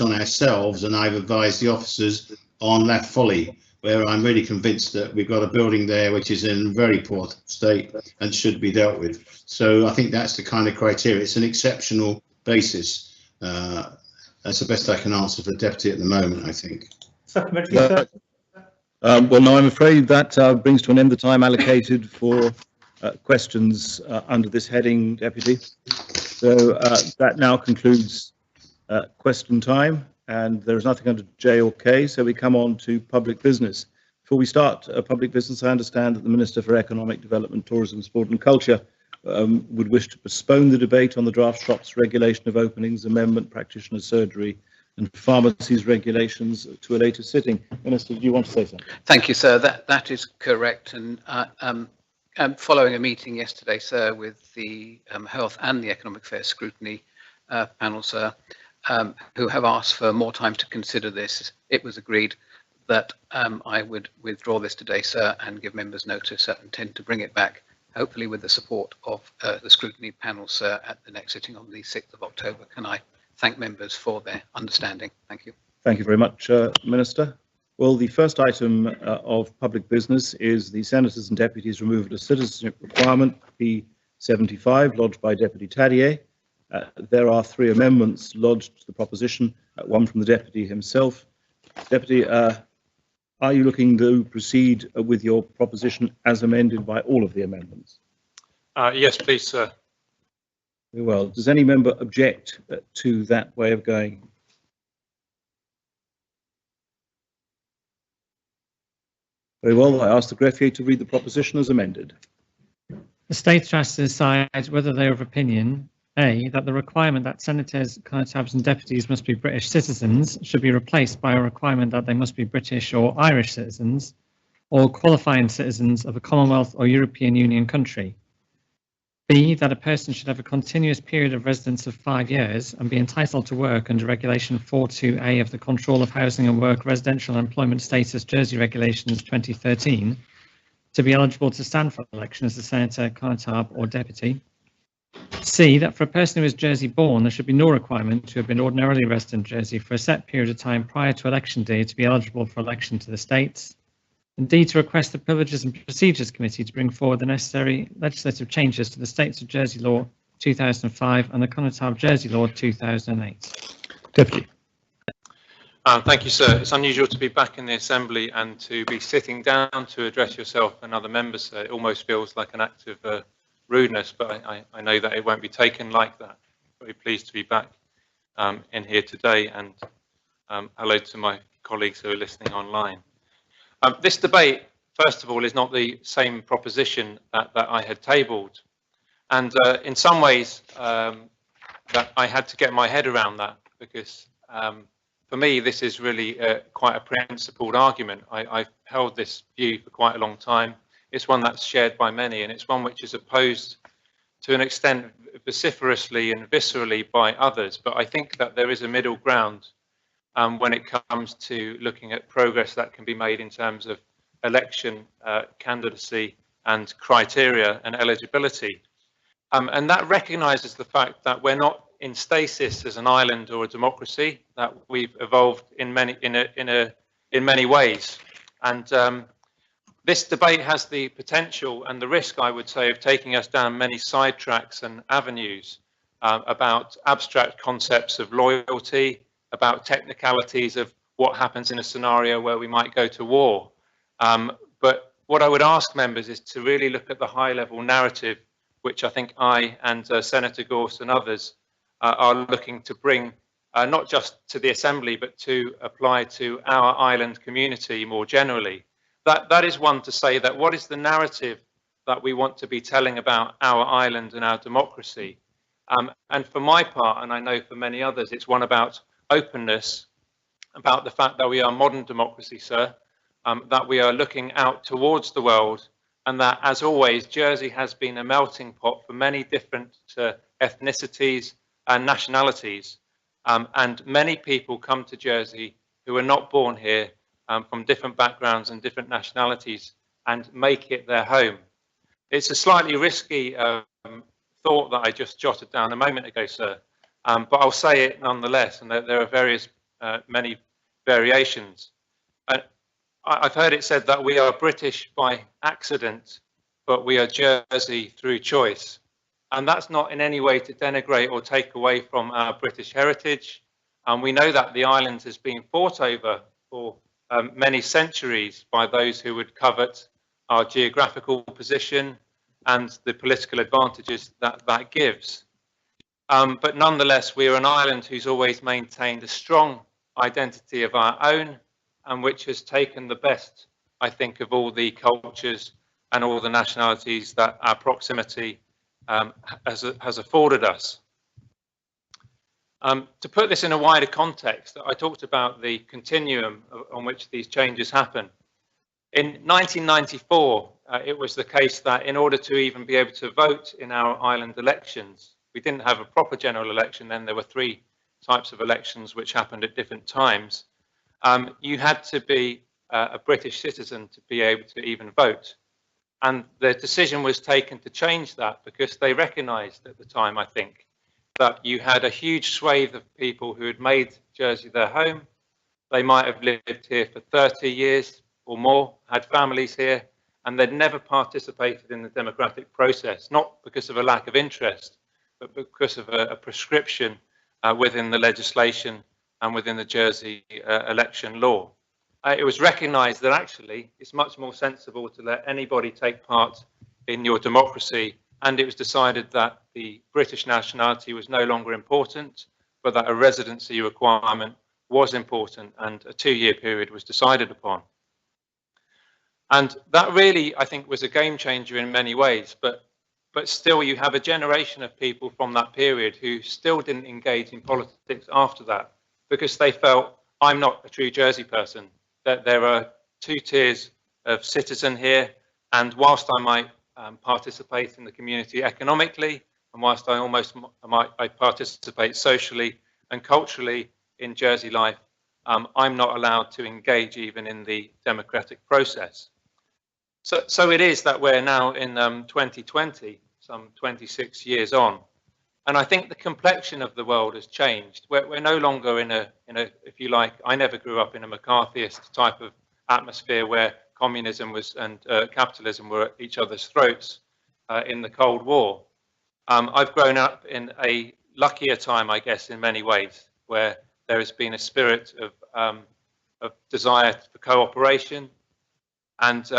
S22: on ourselves, and I've advised the officers on La Folly, where I'm really convinced that we've got a building there which is in a very poor state and should be dealt with. So I think that's the kind of criteria. It's an exceptional basis. That's the best I can answer for the Deputy at the moment, I think.
S18: Supplementary, sir.
S1: Well, no, I'm afraid that brings to an end the time allocated for questions under this heading, Deputy. So that now concludes question time, and there is nothing under J or K, so we come on to public business. Before we start public business, I understand that the Minister for Economic Development, Tourism, Sport and Culture would wish to postpone the debate on the draft shops regulation of openings, amendment, practitioner surgery and pharmacies regulations to a later sitting. Minister, do you want to say something?
S7: Thank you, sir. That is correct. And following a meeting yesterday, sir, with the Health and the Economic Affairs Scrutiny panel, sir, who have asked for more time to consider this, it was agreed that I would withdraw this today, sir, and give members notice and intend to bring it back, hopefully with the support of the scrutiny panel, sir, at the next sitting on the 6th of October. Can I thank members for their understanding? Thank you.
S1: Thank you very much, Minister. Well, the first item of public business is the Senators and Deputies removal of citizenship requirement, P75, lodged by Deputy Tadier. There are 3 amendments lodged to the proposition, one from the Deputy himself. Deputy, are you looking to proceed with your proposition as amended by all of the amendments?
S15: Yes, please, sir.
S1: Very well. Does any member object to that way of going? Very well. I ask the greffier to read the proposition as amended.
S11: The States are asked to decide whether they are of opinion, A, that the requirement that senators, constables and deputies must be British citizens should be replaced by a requirement that they must be British or Irish citizens, or qualifying citizens of a Commonwealth or European Union country. B, that a person should have a continuous period of residence of 5 years and be entitled to work under Regulation 42A of the Control of Housing and Work Residential Employment Status Jersey Regulations 2013 to be eligible to stand for election as a senator, constable or deputy. C, that for a person who is Jersey born, there should be no requirement to have been ordinarily resident in Jersey for a set period of time prior to election day to be eligible for election to the States. And D, to request the Privileges and Procedures Committee to bring forward the necessary legislative changes to the States of Jersey Law 2005 and the Constable Jersey Law 2008.
S1: Deputy.
S15: Thank you, sir. It's unusual to be back in the Assembly and to be sitting down to address yourself and other members. It almost feels like an act of rudeness, but I know that it won't be taken like that. Very pleased to be back in here today, and hello to my colleagues who are listening online. This debate, first of all, is not the same proposition that I had tabled, and in some ways that I had to get my head around that, because for me this is really quite a principled argument. I've held this view for quite a long time. It's one that's shared by many, and it's one which is opposed to an extent vociferously and viscerally by others. But I think that there is a middle ground when it comes to looking at progress that can be made in terms of election candidacy and criteria and eligibility. And that recognises the fact that we're not in stasis as an island or a democracy, that we've evolved in many ways. And this debate has the potential and the risk, I would say, of taking us down many sidetracks and avenues about abstract concepts of loyalty, about technicalities of what happens in a scenario where we might go to war. But what I would ask members is to really look at the high-level narrative, which I think I and Senator Gorse and others are looking to bring, not just to the Assembly, but to apply to our island community more generally. That is one to say that what is the narrative that we want to be telling about our island and our democracy? And for my part, and I know for many others, it's one about openness, about the fact that we are modern democracy, sir, that we are looking out towards the world, and that, as always, Jersey has been a melting pot for many different ethnicities and nationalities. And many people come to Jersey who are not born here, from different backgrounds and different nationalities, and make it their home. It's a slightly risky thought that I just jotted down a moment ago, sir, but I'll say it nonetheless, and there are many variations. I've heard it said that we are British by accident, but we are Jersey through choice. And that's not in any way to denigrate or take away from our British heritage. And we know that the island has been fought over for many centuries by those who would covet our geographical position and the political advantages that gives. But nonetheless, we are an island who's always maintained a strong identity of our own, and which has taken the best, I think, of all the cultures and all the nationalities that our proximity has afforded us. To put this in a wider context, I talked about the continuum on which these changes happen. In 1994, it was the case that in order to even be able to vote in our island elections, we didn't have a proper general election then. There were 3 types of elections which happened at different times. You had to be a British citizen to be able to even vote. And the decision was taken to change that because they recognised at the time, I think, that you had a huge swathe of people who had made Jersey their home. They might have lived here for 30 years or more, had families here, and they'd never participated in the democratic process, not because of a lack of interest, but because of a prescription within the legislation and within the Jersey election law. It was recognised that actually it's much more sensible to let anybody take part in your democracy, and it was decided that the British nationality was no longer important, but that a residency requirement was important, and a 2-year period was decided upon. And that really, I think, was a game changer in many ways, but still you have a generation of people from that period who still didn't engage in politics after that, because they felt, I'm not a true Jersey person, that there are 2 tiers of citizen here, and whilst I might participate in the community economically, and whilst I participate socially and culturally in Jersey life, I'm not allowed to engage even in the democratic process. So it is that we're now in 2020, some 26 years on, and I think the complexion of the world has changed. We're no longer in a, if you like, I never grew up in a McCarthyist type of atmosphere where communism was and capitalism were at each other's throats in the Cold War. I've grown up in a luckier time, I guess, in many ways, where there has been a spirit of desire for cooperation. And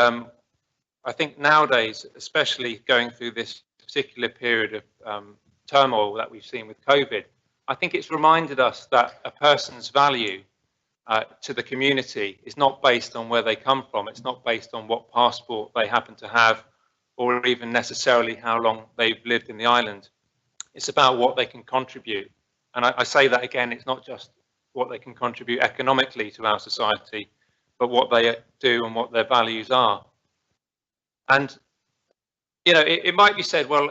S15: I think nowadays, especially going through this particular period of turmoil that we've seen with COVID, I think it's reminded us that a person's value to the community is not based on where they come from. It's not based on what passport they happen to have, or even necessarily how long they've lived in the island. It's about what they can contribute. And I say that again, it's not just what they can contribute economically to our society, but what they do and what their values are. And, you know, it might be said, well,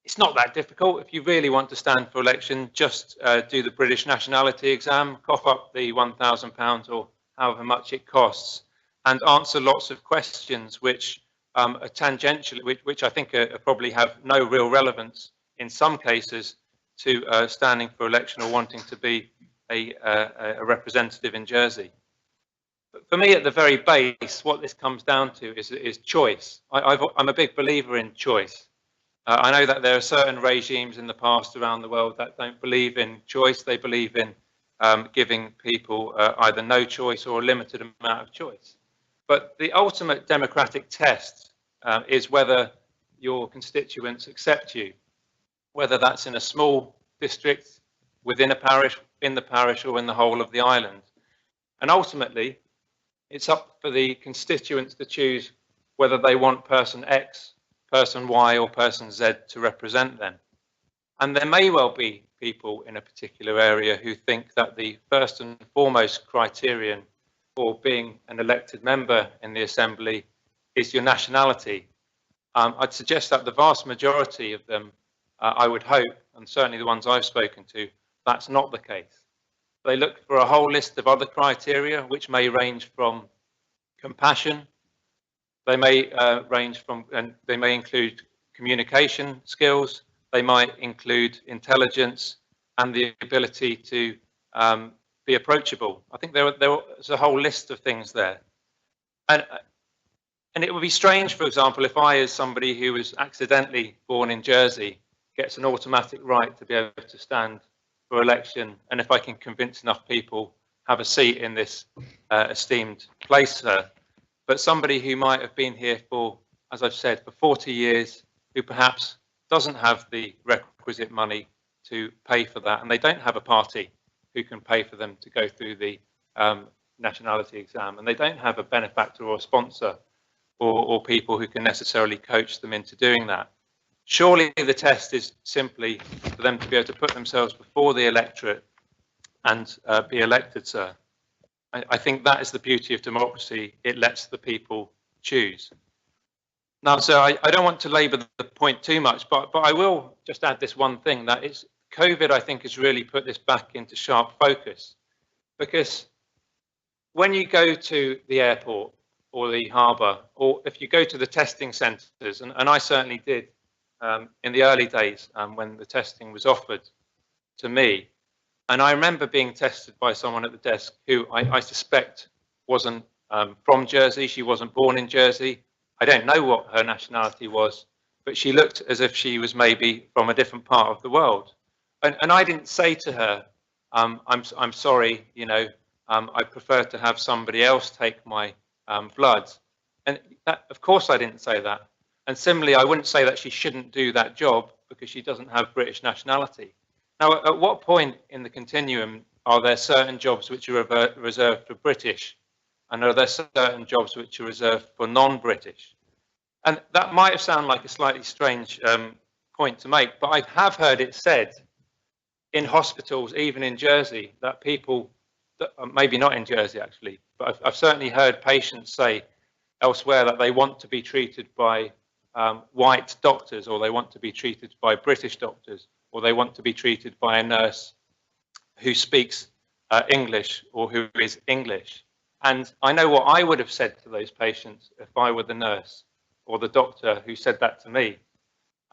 S15: it's not that difficult. If you really want to stand for election, just do the British nationality exam, cough up the £1,000 or however much it costs, and answer lots of questions which are tangential, which I think probably have no real relevance in some cases to standing for election or wanting to be a representative in Jersey. But for me, at the very base, what this comes down to is choice. I'm a big believer in choice. I know that there are certain regimes in the past around the world that don't believe in choice. They believe in giving people either no choice or a limited amount of choice. But the ultimate democratic test is whether your constituents accept you, whether that's in a small district, within a parish, in the parish, or in the whole of the island. And ultimately, it's up for the constituents to choose whether they want person X, person Y, or person Z to represent them. And there may well be people in a particular area who think that the first and foremost criterion for being an elected member in the Assembly is your nationality. I'd suggest that the vast majority of them, I would hope, and certainly the ones I've spoken to, that's not the case. They look for a whole list of other criteria, which may range from compassion. They may range from, and they may include communication skills. They might include intelligence and the ability to be approachable. I think there's a whole list of things there. And it would be strange, for example, if I, as somebody who was accidentally born in Jersey, gets an automatic right to be able to stand for election, and if I can convince enough people have a seat in this esteemed place, but somebody who might have been here for, as I've said, for 40 years, who perhaps doesn't have the requisite money to pay for that, and they don't have a party who can pay for them to go through the nationality exam, and they don't have a benefactor or a sponsor or people who can necessarily coach them into doing that. Surely the test is simply for them to be able to put themselves before the electorate and be elected, sir. I think that is the beauty of democracy. It lets the people choose. Now, sir, I don't want to labour the point too much, but I will just add this one thing, that it's COVID, I think, has really put this back into sharp focus, because
S4: when you go to the airport or the harbour, or if you go to the testing centres, and I certainly did in the early days when the testing was offered to me, and I remember being tested by someone at the desk who I suspect wasn't from Jersey. She wasn't born in Jersey. I don't know what her nationality was, but she looked as if she was maybe from a different part of the world. And I didn't say to her, I'm sorry, you know, I prefer to have somebody else take my blood. And that, of course I didn't say that. And similarly, I wouldn't say that she shouldn't do that job because she doesn't have British nationality. Now, at what point in the continuum are there certain jobs which are reserved for British, and are there certain jobs which are reserved for non-British? And that might have sounded like a slightly strange point to make, but I have heard it said in hospitals, even in Jersey, that people, maybe not in Jersey actually, but I've certainly heard patients say elsewhere that they want to be treated by white doctors, or they want to be treated by British doctors, or they want to be treated by a nurse who speaks English or who is English. And I know what I would have said to those patients if I were the nurse or the doctor who said that to me.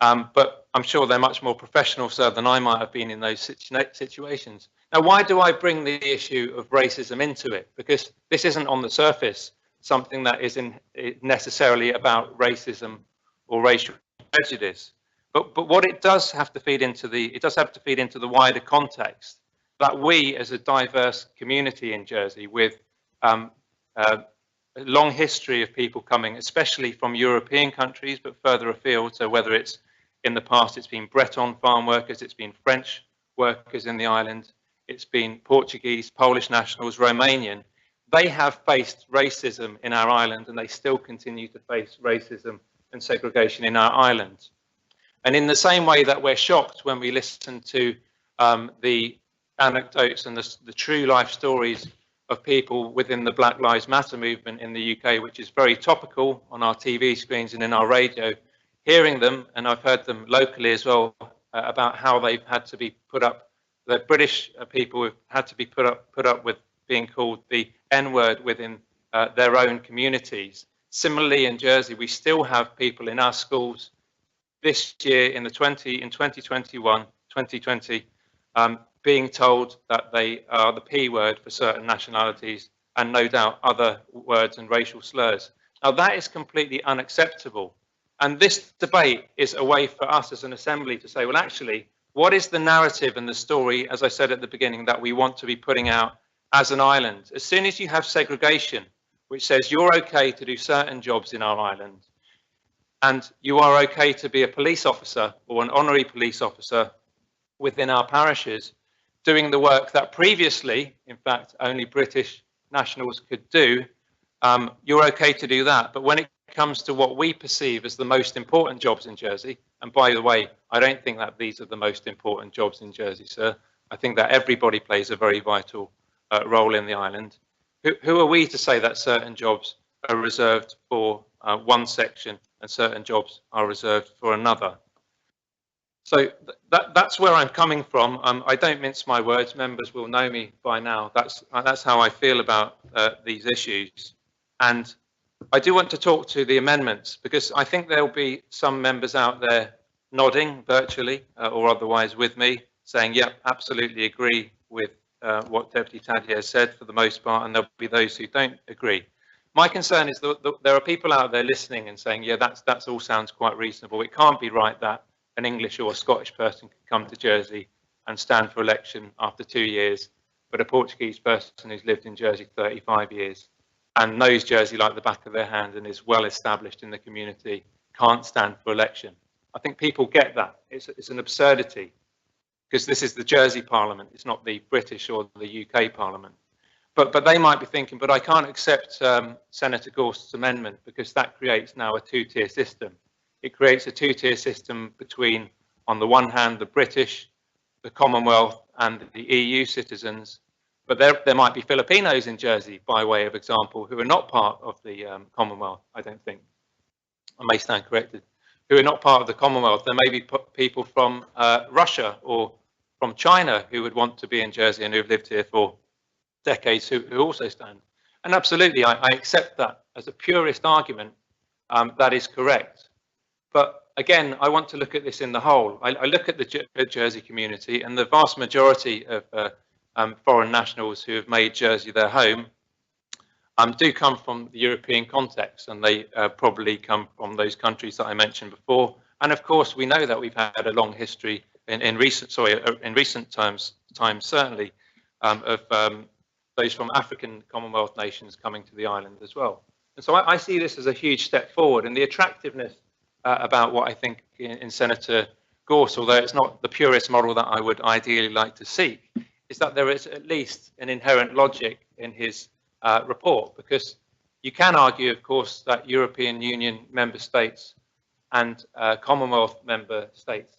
S4: But I'm sure they're much more professional, sir, than I might have been in those situations. Now, why do I bring the issue of racism into it? Because this isn't on the surface something that isn't necessarily about racism or racial prejudice. But what it does have to feed into the wider context that we, as a diverse community in Jersey, with a long history of people coming, especially from European countries, but further afield. So whether it's in the past, it's been Breton farm workers, it's been French workers in the island, it's been Portuguese, Polish nationals, Romanian. They have faced racism in our island, and they still continue to face racism and segregation in our island. And in the same way that we're shocked when we listen to the anecdotes and the true life stories of people within the Black Lives Matter movement in the UK, which is very topical on our TV screens and in our radio, hearing them, and I've heard them locally as well, about how they've had to be put up, the British people have had to be put up with being called the N-word within their own communities. Similarly, in Jersey, we still have people in our schools this year in 2020, being told that they are the P word for certain nationalities, and no doubt other words and racial slurs. Now, that is completely unacceptable. And this debate is a way for us as an assembly to say, well, actually, what is the narrative and the story, as I said at the beginning, that we want to be putting out as an island? As soon as you have segregation, which says you're okay to do certain jobs in our island, and you are okay to be a police officer or an honorary police officer within our parishes, doing the work that previously, in fact, only British nationals could do, you're okay to do that. But when it comes to what we perceive as the most important jobs in Jersey, and by the way, I don't think that these are the most important jobs in Jersey, sir. I think that everybody plays a very vital role in the island. Who are we to say that certain jobs are reserved for one section and certain jobs are reserved for another? So that's where I'm coming from. I don't mince my words. Members will know me by now. That's how I feel about these issues. And I do want to talk to the amendments, because I think there'll be some members out there nodding virtually or otherwise with me, saying, yep, absolutely agree with what Deputy Tadhia has said for the most part, and there'll be those who don't agree. My concern is that there are people out there listening and saying, yeah, that's all sounds quite reasonable. It can't be right that an English or a Scottish person can come to Jersey and stand for election after 2 years, but a Portuguese person who's lived in Jersey 35 years and knows Jersey like the back of their hand and is well established in the community can't stand for election. I think people get that. It's an absurdity, because this is the Jersey Parliament. It's not the British or the UK Parliament. But they might be thinking, but I can't accept Senator Gorst's amendment because that creates now a two-tier system. It creates a two-tier system between, on the one hand, the British, the Commonwealth and the EU citizens. But there might be Filipinos in Jersey, by way of example, who are not part of the Commonwealth, I don't think. I may stand corrected. Who are not part of the Commonwealth. There may be people from Russia or from China who would want to be in Jersey and who have lived here for decades who also stand. And absolutely, I accept that as a purist argument, that is correct. But again, I want to look at this in the whole. I look at the Jersey community, and the vast majority of foreign nationals who have made Jersey their home do come from the European context, and they probably come from those countries that I mentioned before. And of course, we know that we've had a long history in recent times certainly, of those from African Commonwealth nations coming to the island as well. And so I see this as a huge step forward, and the attractiveness about what I think in Senator Gorse, although it's not the purest model that I would ideally like to seek, is that there is at least an inherent logic in his report, because you can argue, of course, that European Union member states and Commonwealth member states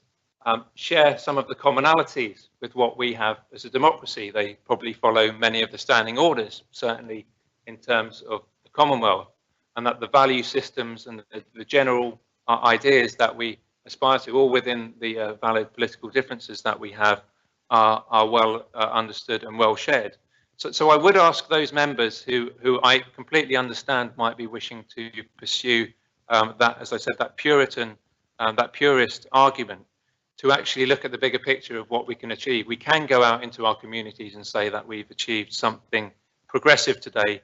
S4: share some of the commonalities with what we have as a democracy. They probably follow many of the standing orders, certainly in terms of the Commonwealth, and that the value systems and the general ideas that we aspire to, all within the valid political differences that we have, are well understood and well shared. So I would ask those members who I completely understand might be wishing to pursue that, as I said, that purist argument, to actually look at the bigger picture of what we can achieve. We can go out into our communities and say that we've achieved something progressive today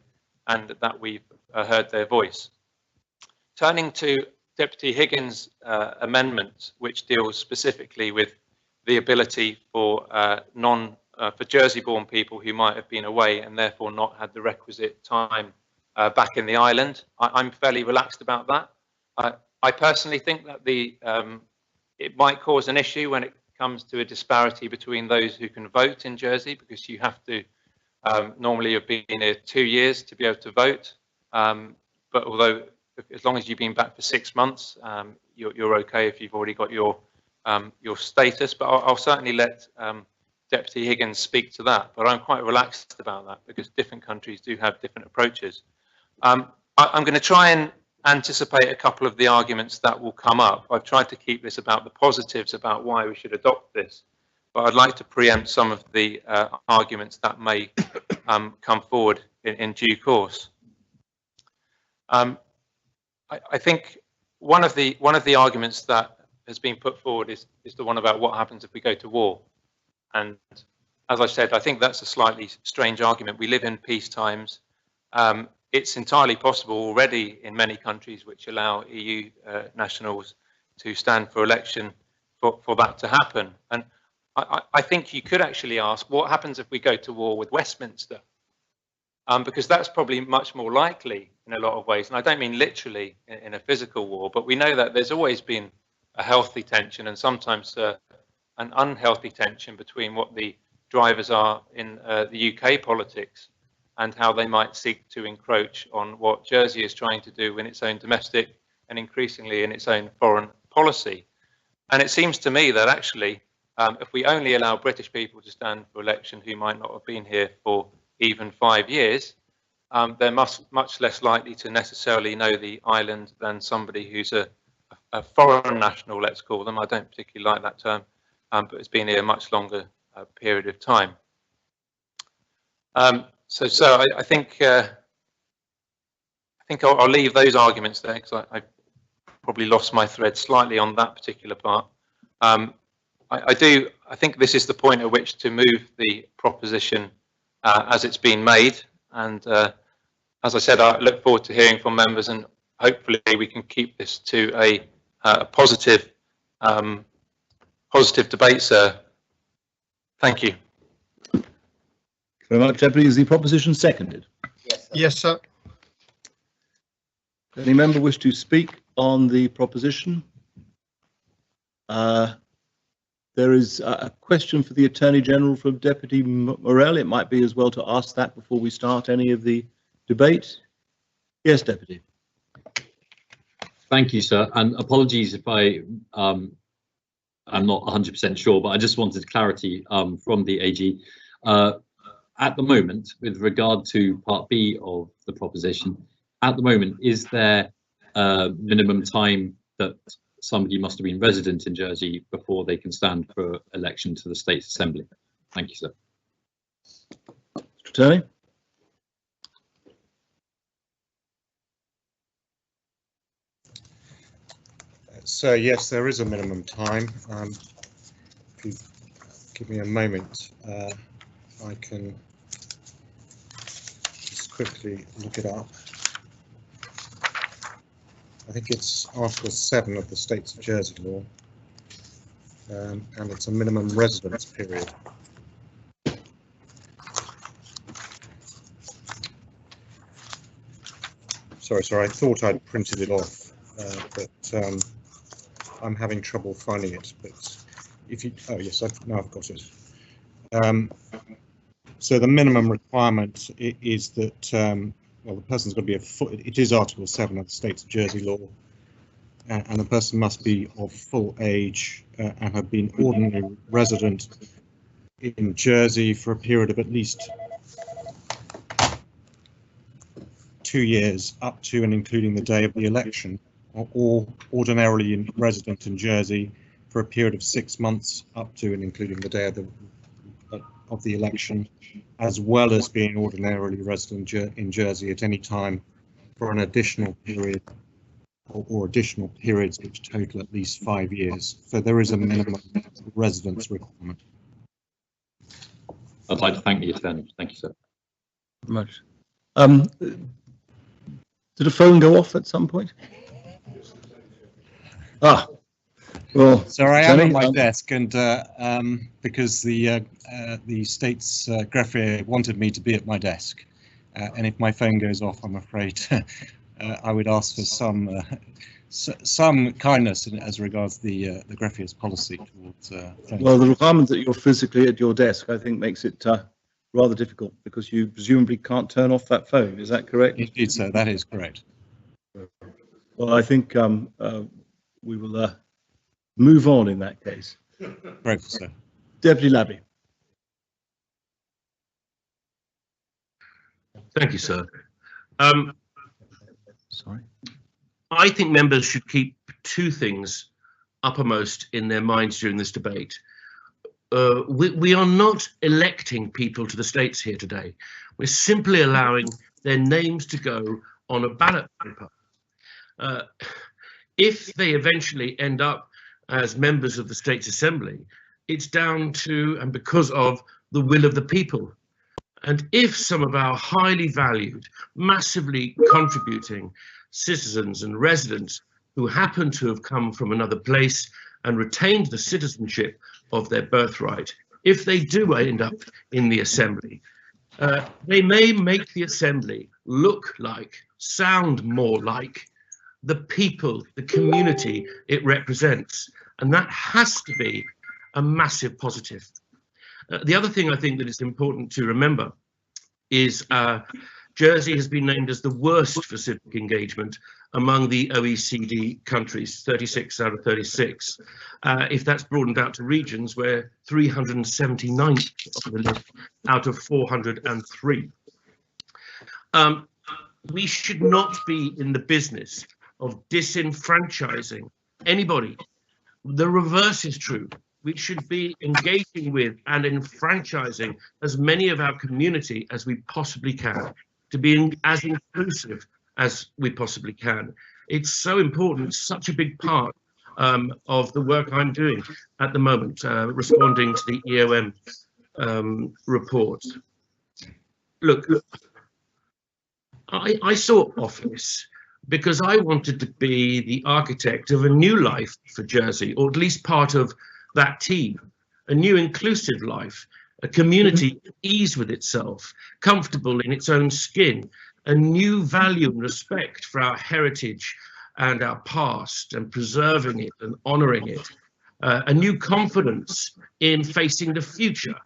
S4: and that we've heard their voice. Turning to Deputy Higgins' amendment, which deals specifically with the ability for for Jersey-born people who might have been away and therefore not had the requisite time back in the island, I'm fairly relaxed about that. I personally think that it might cause an issue when it comes to a disparity between those who can vote in Jersey, because you have to normally have been here 2 years to be able to vote. But although, as long as you've been back for 6 months, you're okay if you've already got your status. But I'll certainly let Deputy Higgins speak to that. But I'm quite relaxed about that, because different countries do have different approaches. I'm going to try and anticipate a couple of the arguments that will come up. I've tried to keep this about the positives about why we should adopt this, but I'd like to preempt some of the arguments that may come forward in due course. I think one of the arguments that has been put forward is the one about what happens if we go to war. And as I said, I think that's a slightly strange argument. We live in peace times. It's entirely possible already in many countries which allow EU nationals to stand for election for that to happen. And I think you could actually ask, what happens if we go to war with Westminster? Because that's probably much more likely in a lot of ways. And I don't mean literally in a physical war, but we know that there's always been a healthy tension and sometimes an unhealthy tension between what the drivers are in the UK politics and how they might seek to encroach on what Jersey is trying to do in its own domestic and increasingly in its own foreign policy. And it seems to me that actually, if we only allow British people to stand for election who might not have been here for even 5 years, they're much less likely to necessarily know the island than somebody who's a foreign national, let's call them. I don't particularly like that term, but it's been here a much longer period of time. So I think I'll leave those arguments there, because I probably lost my thread slightly on that particular part. I think this is the point at which to move the proposition as it's been made, and as I said, I look forward to hearing from members, and hopefully we can keep this to a positive debate, sir. Thank you.
S1: Very much, Deputy. Is the proposition seconded?
S10: Yes, sir.
S13: Yes, sir.
S1: Any member wish to speak on the proposition? There is a question for the Attorney General from Deputy Morell. It might be as well to ask that before we start any of the debate. Yes, Deputy.
S2: Thank you, sir. And apologies if I'm not 100% sure, but I just wanted clarity from the AG. At the moment, with regard to Part B of the proposition, at the moment, is there a minimum time that somebody must have been resident in Jersey before they can stand for election to the States Assembly? Thank you, sir.
S1: Mr. Attorney?
S6: So yes, there is a minimum time. If you give me a moment, I can just quickly look it up. I think it's Article 7 of the States of Jersey law, and it's a minimum residence period. Sorry, I thought I'd printed it off, but I'm having trouble finding it. But if you, oh yes, now I've got it. So the minimum requirement is that well, the person's got to be it is Article 7 of the States of Jersey law, and the person must be of full age and have been ordinary resident in Jersey for a period of at least 2 years up to and including the day of the election, or ordinarily resident in Jersey for a period of 6 months up to and including the day of the election, as well as being ordinarily resident in Jersey at any time for an additional period or additional periods which total at least 5 years. So there is a minimum residence requirement.
S2: I'd like to thank the attorney. Thank you, sir.
S1: Much. Did a phone go off at some point? Ah, well,
S6: sorry, I'm at my desk, and because the state's greffier wanted me to be at my desk, and if my phone goes off, I'm afraid I would ask for some kindness as regards the greffier's policy towards.
S1: Well, the requirement that you're physically at your desk, I think, makes it rather difficult because you presumably can't turn off that phone. Is that correct?
S6: Indeed, sir. That is correct.
S1: Well, I think we will move on in that case.
S6: Right, sir.
S1: Deputy Labby.
S9: Thank you, sir.
S1: Sorry.
S9: I think members should keep two things uppermost in their minds during this debate. We are not electing people to the states here today. We're simply allowing their names to go on a ballot paper. If they eventually end up as members of the States Assembly, it's down to and because of the will of the people. And if some of our highly valued, massively contributing citizens and residents who happen to have come from another place and retained the citizenship of their birthright, if they do end up in the Assembly, they may make the Assembly look like, sound more like the people, the community it represents. And that has to be a massive positive. The other thing I think that is important to remember is Jersey has been named as the worst for civic engagement among the OECD countries, 36 out of 36. If that's broadened out to regions, we're 379th on the list out of 403. We should not be in the business of disenfranchising anybody. The reverse is true. We should be engaging with and enfranchising as many of our community as we possibly can, to be as inclusive as we possibly can. It's so important, such a big part of the work I'm doing at the moment, responding to the EOM report. Look, I sought office because I wanted to be the architect of a new life for Jersey, or at least part of that team, a new inclusive life, a community at ease with itself, comfortable in its own skin, a new value and respect for our heritage and our past and preserving it and honouring it, a new confidence in facing the future,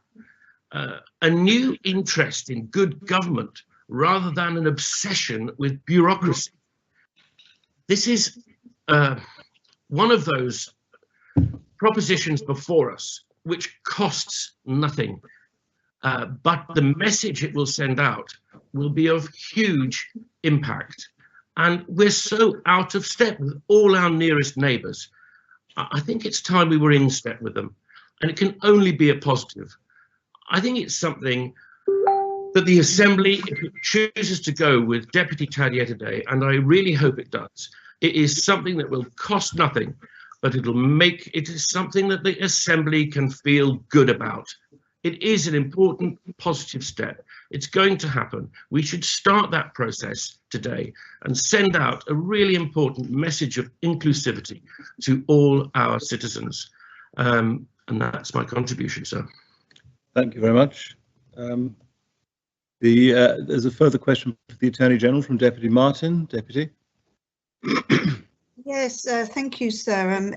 S9: a new interest in good government rather than an obsession with bureaucracy. This is one of those propositions before us which costs nothing, but the message it will send out will be of huge impact. And we're so out of step with all our nearest neighbours. I think it's time we were in step with them, and it can only be a positive. I think it's something that the Assembly, if it chooses to go with Deputy Taglietta today, and I really hope it does, it is something that will cost nothing, but it is something that the Assembly can feel good about. It is an important positive step. It's going to happen. We should start that process today and send out a really important message of inclusivity to all our citizens. And that's my contribution, sir.
S1: Thank you very much. There's a further question for the Attorney General from Deputy Martin. Deputy.
S12: Yes, thank you, sir.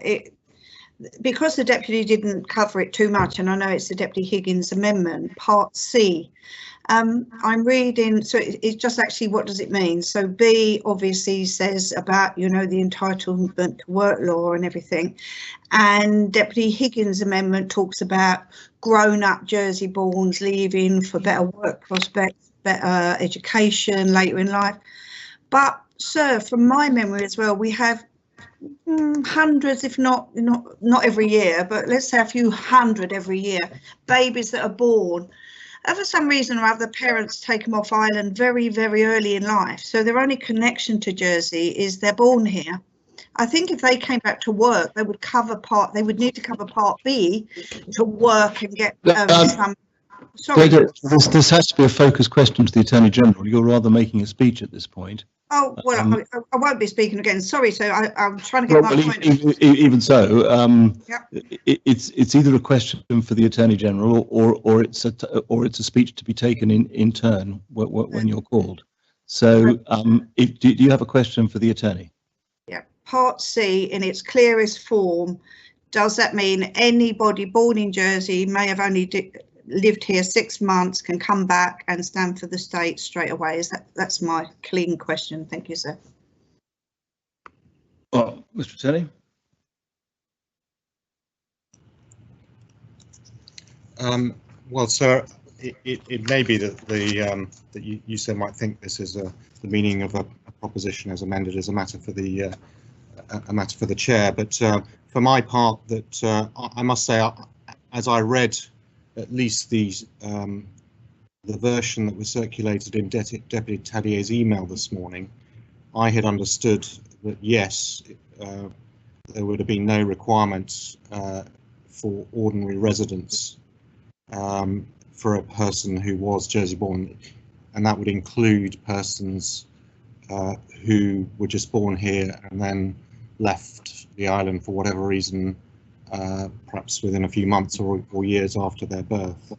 S12: Because the Deputy didn't cover it too much, and I know it's the Deputy Higgins Amendment, Part C. I'm reading, so it's just actually what does it mean? So B obviously says about, you know, the entitlement to work law and everything. And Deputy Higgins Amendment talks about grown-up Jersey-borns leaving for better work prospects, better education later in life. But, sir, from my memory as well, we have hundreds, if not every year, but let's say a few hundred every year, babies that are born. For some reason or other, parents take them off island very, very early in life. So their only connection to Jersey is they're born here. I think if they came back to work, they would need to cover Part B to work and get some. Sorry.
S1: This has to be a focused question to the Attorney General. You're rather making a speech at this point.
S12: Oh, well, I won't be speaking again. Sorry, so I'm trying to get my point.
S1: Even so,
S12: Yep.
S1: it's either a question for the Attorney General or it's a speech to be taken in turn when you're called. So, do you have a question for the Attorney?
S12: Yeah, Part C in its clearest form. Does that mean anybody born in Jersey may have only lived here 6 months, can come back and stand for the state straight away? That's my clean question. Thank you, sir.
S1: Oh, Mr. Attorney.
S6: Well, sir, it may be that that you sir might think this is the meaning of a proposition as amended as a matter for the chair, but for my part, that I must say, as I read at least the version that was circulated in Deputy Tadier's email this morning, I had understood that yes, there would have been no requirements for ordinary residence for a person who was Jersey born, and that would include persons who were just born here and then left the island for whatever reason, perhaps within a few months or years after their birth.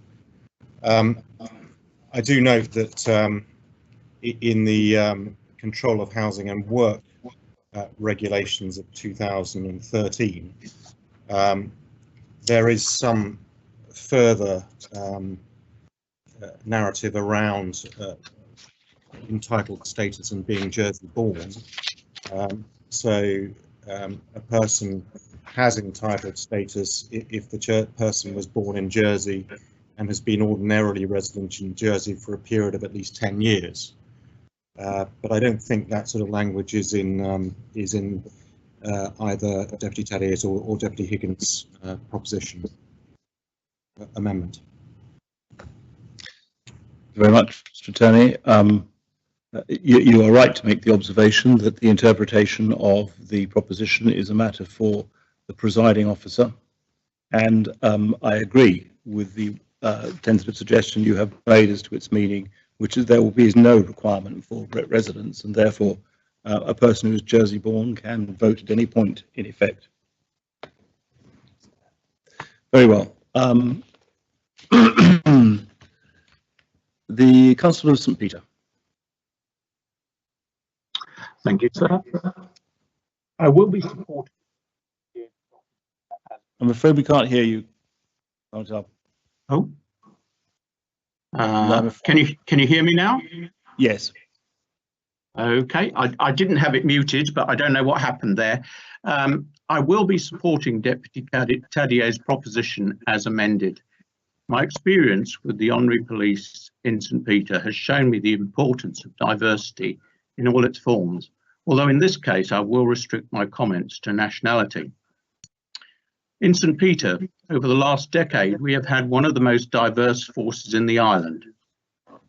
S6: I do note that in the Control of Housing and Work regulations of 2013, there is some further narrative around entitled status and being Jersey born. So a person has entitled status if the person was born in Jersey and has been ordinarily resident in Jersey for a period of at least 10 years. But I don't think that sort of language is in either Deputy Tadier's or Deputy Higgins' proposition amendment.
S1: Thank you very much, Mr. Attorney. You are right to make the observation that the interpretation of the proposition is a matter for the presiding officer, and I agree with the tentative suggestion you have made as to its meaning, which is there will be no requirement for residence, and therefore a person who is Jersey born can vote at any point in effect. Very well. The Constable of St. Peter.
S14: Thank you, sir. I will be supporting.
S1: I'm afraid we can't hear you.
S14: Oh. Can you hear me now?
S1: Yes.
S14: Okay. I didn't have it muted, but I don't know what happened there. I will be supporting Deputy Tadier's proposition as amended. My experience with the Honorary Police in St. Peter has shown me the importance of diversity in all its forms, although in this case I will restrict my comments to nationality. In St. Peter, over the last decade, we have had one of the most diverse forces in the island.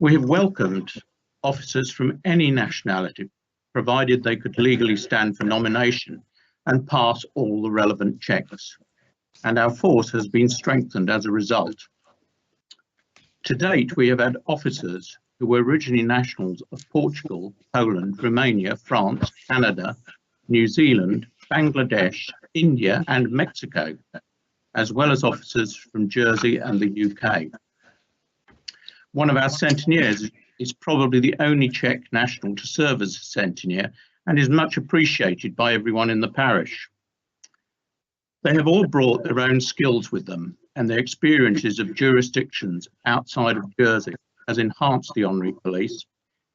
S14: We have welcomed officers from any nationality, provided they could legally stand for nomination, and pass all the relevant checks. And our force has been strengthened as a result. To date, we have had officers who were originally nationals of Portugal, Poland, Romania, France, Canada, New Zealand, Bangladesh, India and Mexico, as well as officers from Jersey and the UK. One of our centeniers is probably the only Czech national to serve as a centenier and is much appreciated by everyone in the parish. They have all brought their own skills with them, and their experiences of jurisdictions outside of Jersey has enhanced the Honorary Police.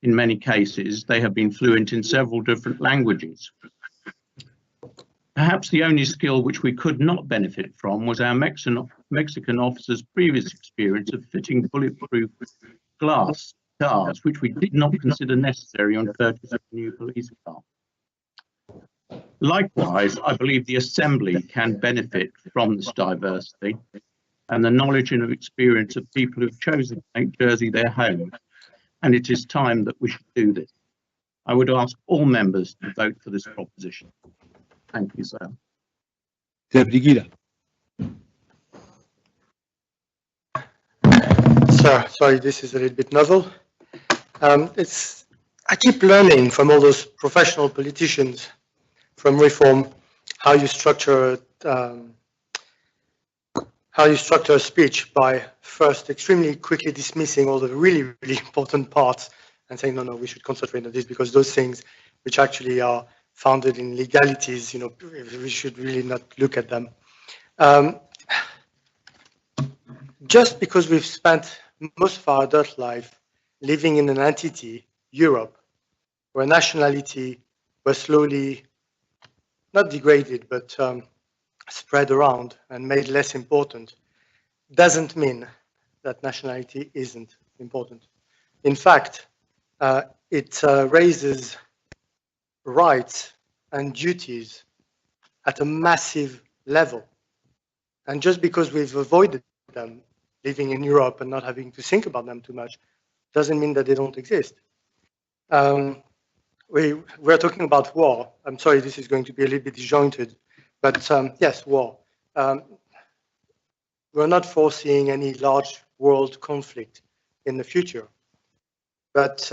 S14: In many cases, they have been fluent in several different languages. Perhaps the only skill which we could not benefit from was our Mexican officers' previous experience of fitting bulletproof glass cars, which we did not consider necessary on purchase of a new police car. Likewise, I believe the Assembly can benefit from this diversity and the knowledge and experience of people who've chosen to make Jersey their home, and it is time that we should do this. I would ask all members to vote for this proposition. Thank you, sir.
S1: Deputy Guida.
S16: Sir, sorry, this is a little bit novel. I keep learning from all those professional politicians from Reform how you structure a speech by first extremely quickly dismissing all the really important parts and saying, no, we should concentrate on this because those things which actually are founded in legalities, we should really not look at them. Just because we've spent most of our adult life living in an entity, Europe, where nationality was slowly not degraded, but spread around and made less important, doesn't mean that nationality isn't important. In fact, it raises rights and duties at a massive level. And just because we've avoided them, living in Europe and not having to think about them too much, doesn't mean that they don't exist. We're talking about war. I'm sorry, this is going to be a little bit disjointed, but yes, war. We're not foreseeing any large world conflict in the future. But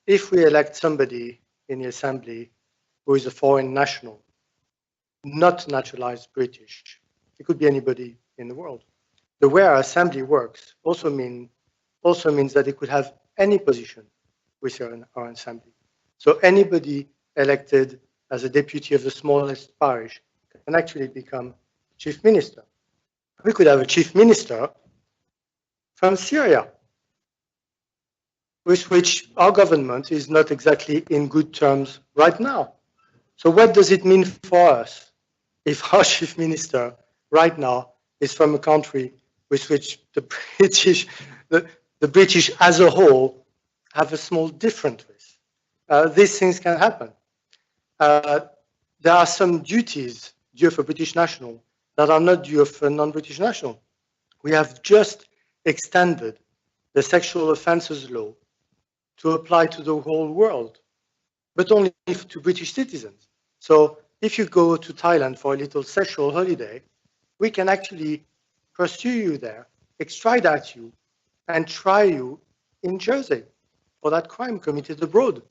S16: if we elect somebody in the Assembly who is a foreign national, not naturalized British, it could be anybody in the world. The way our Assembly works also means that it could have any position within our Assembly. So anybody elected as a deputy of the smallest parish can actually become chief minister. We could have a chief minister from Syria, with which our government is not exactly in good terms right now. So what does it mean for us if our chief minister right now is from a country with which the British as a whole have a small difference with? These things can happen. There are some duties due of a British national that are not due of a non-British national. We have just extended the sexual offences law to apply to the whole world, but only to British citizens. So if you go to Thailand for a little sexual holiday, we can actually pursue you there, extradite you, and try you in Jersey for that crime committed abroad,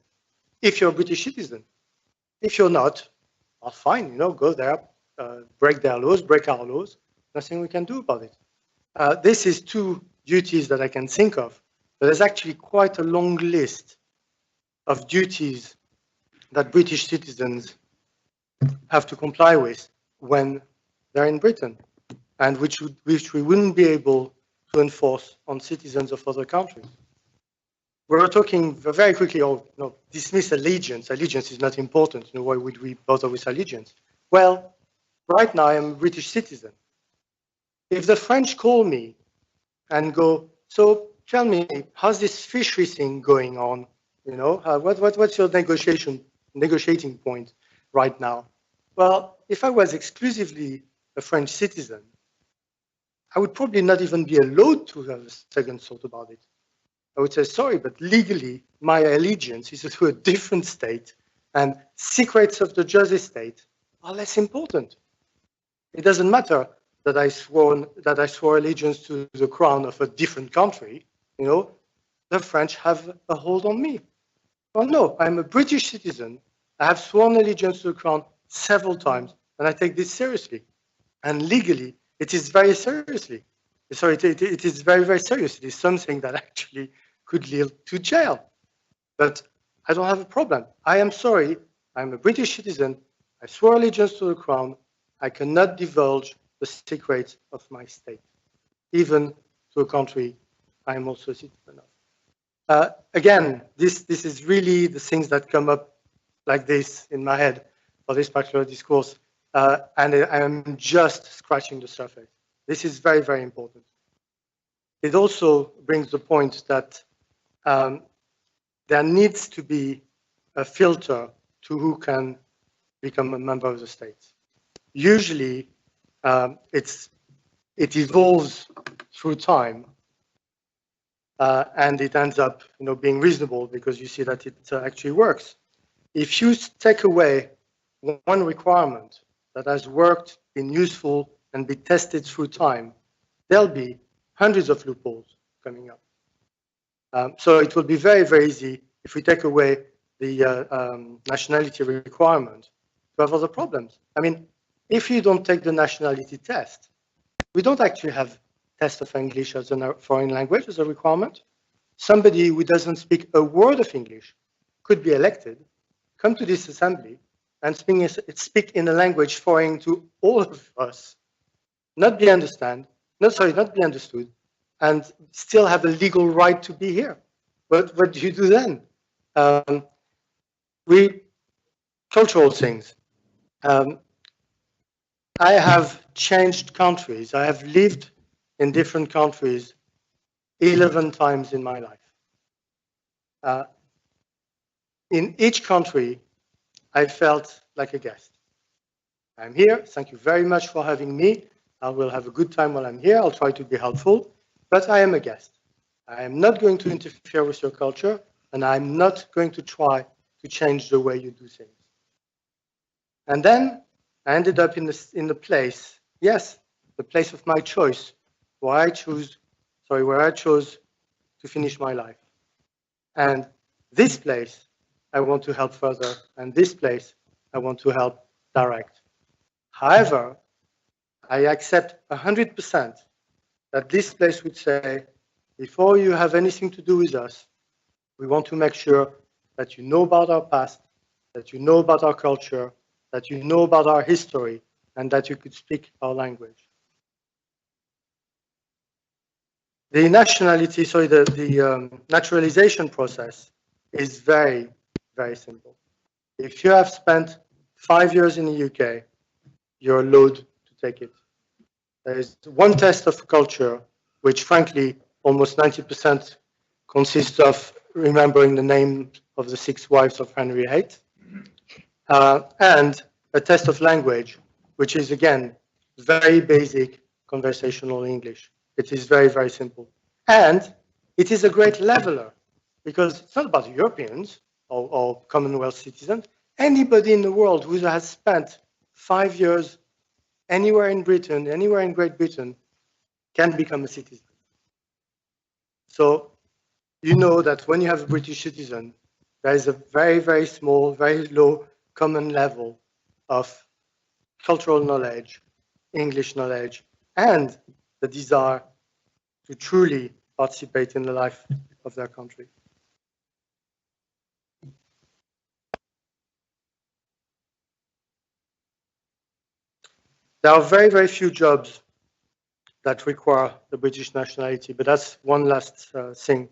S16: if you're a British citizen. If you're not, well, fine, go there, break their laws, break our laws, nothing we can do about it. This is two duties that I can think of, but there's actually quite a long list of duties that British citizens have to comply with when they're in Britain, and which we wouldn't be able to enforce on citizens of other countries. We're talking very quickly, dismiss allegiance. Allegiance is not important. Why would we bother with allegiance? Well, right now I'm a British citizen. If the French call me and go, so tell me, how's this fishery thing going on? What's your negotiating point right now? Well, if I was exclusively a French citizen, I would probably not even be allowed to have a second thought about it. I would say, sorry, but legally, my allegiance is to a different state, and secrets of the Jersey state are less important. It doesn't matter that I swore allegiance to the crown of a different country. You know, the French have a hold on me. Well, no, I'm a British citizen. I have sworn allegiance to the crown several times, and I take this seriously. And legally, it is very seriously. Sorry, it is very, very serious. It is something that actually could lead to jail. But I don't have a problem. I am sorry. I'm a British citizen. I swore allegiance to the crown. I cannot divulge the secrets of my state, even to a country I am also a citizen of. Again, this is really the things that come up like this in my head for this particular discourse, and I am just scratching the surface. This is very, very important. It also brings the point that there needs to be a filter to who can become a member of the state. Usually, it evolves through time, and it ends up, being reasonable because you see that it actually works. If you take away one requirement that has worked, been useful, and be tested through time, there'll be hundreds of loopholes coming up. So it will be very, very easy if we take away the nationality requirement to have other problems. I mean, if you don't take the nationality test, we don't actually have test of English as a foreign language as a requirement. Somebody who doesn't speak a word of English could be elected, come to this assembly, and speak in a language foreign to all of us, not be understood, and still have a legal right to be here. What do you do then? Cultural things. I have changed countries. I have lived in different countries 11 times in my life. In each country, I felt like a guest. I'm here. Thank you very much for having me. I will have a good time while I'm here. I'll try to be helpful, but I am a guest. I am not going to interfere with your culture, and I'm not going to try to change the way you do things. And then I ended up in the place, yes, the place of my choice, where I chose to finish my life. And this place I want to help further, and this place I want to help direct. However, I accept 100% that this place would say, before you have anything to do with us, we want to make sure that you know about our past, that you know about our culture, that you know about our history, and that you could speak our language. The naturalization process is very, very simple. If you have spent 5 years in the UK, you're allowed to take it. There is one test of culture, which frankly, almost 90% consists of remembering the name of the 6 wives of Henry VIII, and a test of language, which is again, very basic conversational English. It is very, very simple. And it is a great leveler, because it's not about Europeans or Commonwealth citizens. Anybody in the world who has spent 5 years anywhere in Britain, anywhere in Great Britain, can become a citizen. So you know that when you have a British citizen, there is a very, very small, very low common level of cultural knowledge, English knowledge, and the desire to truly participate in the life of their country. There are very, very few jobs that require the British nationality, but that's one last thing.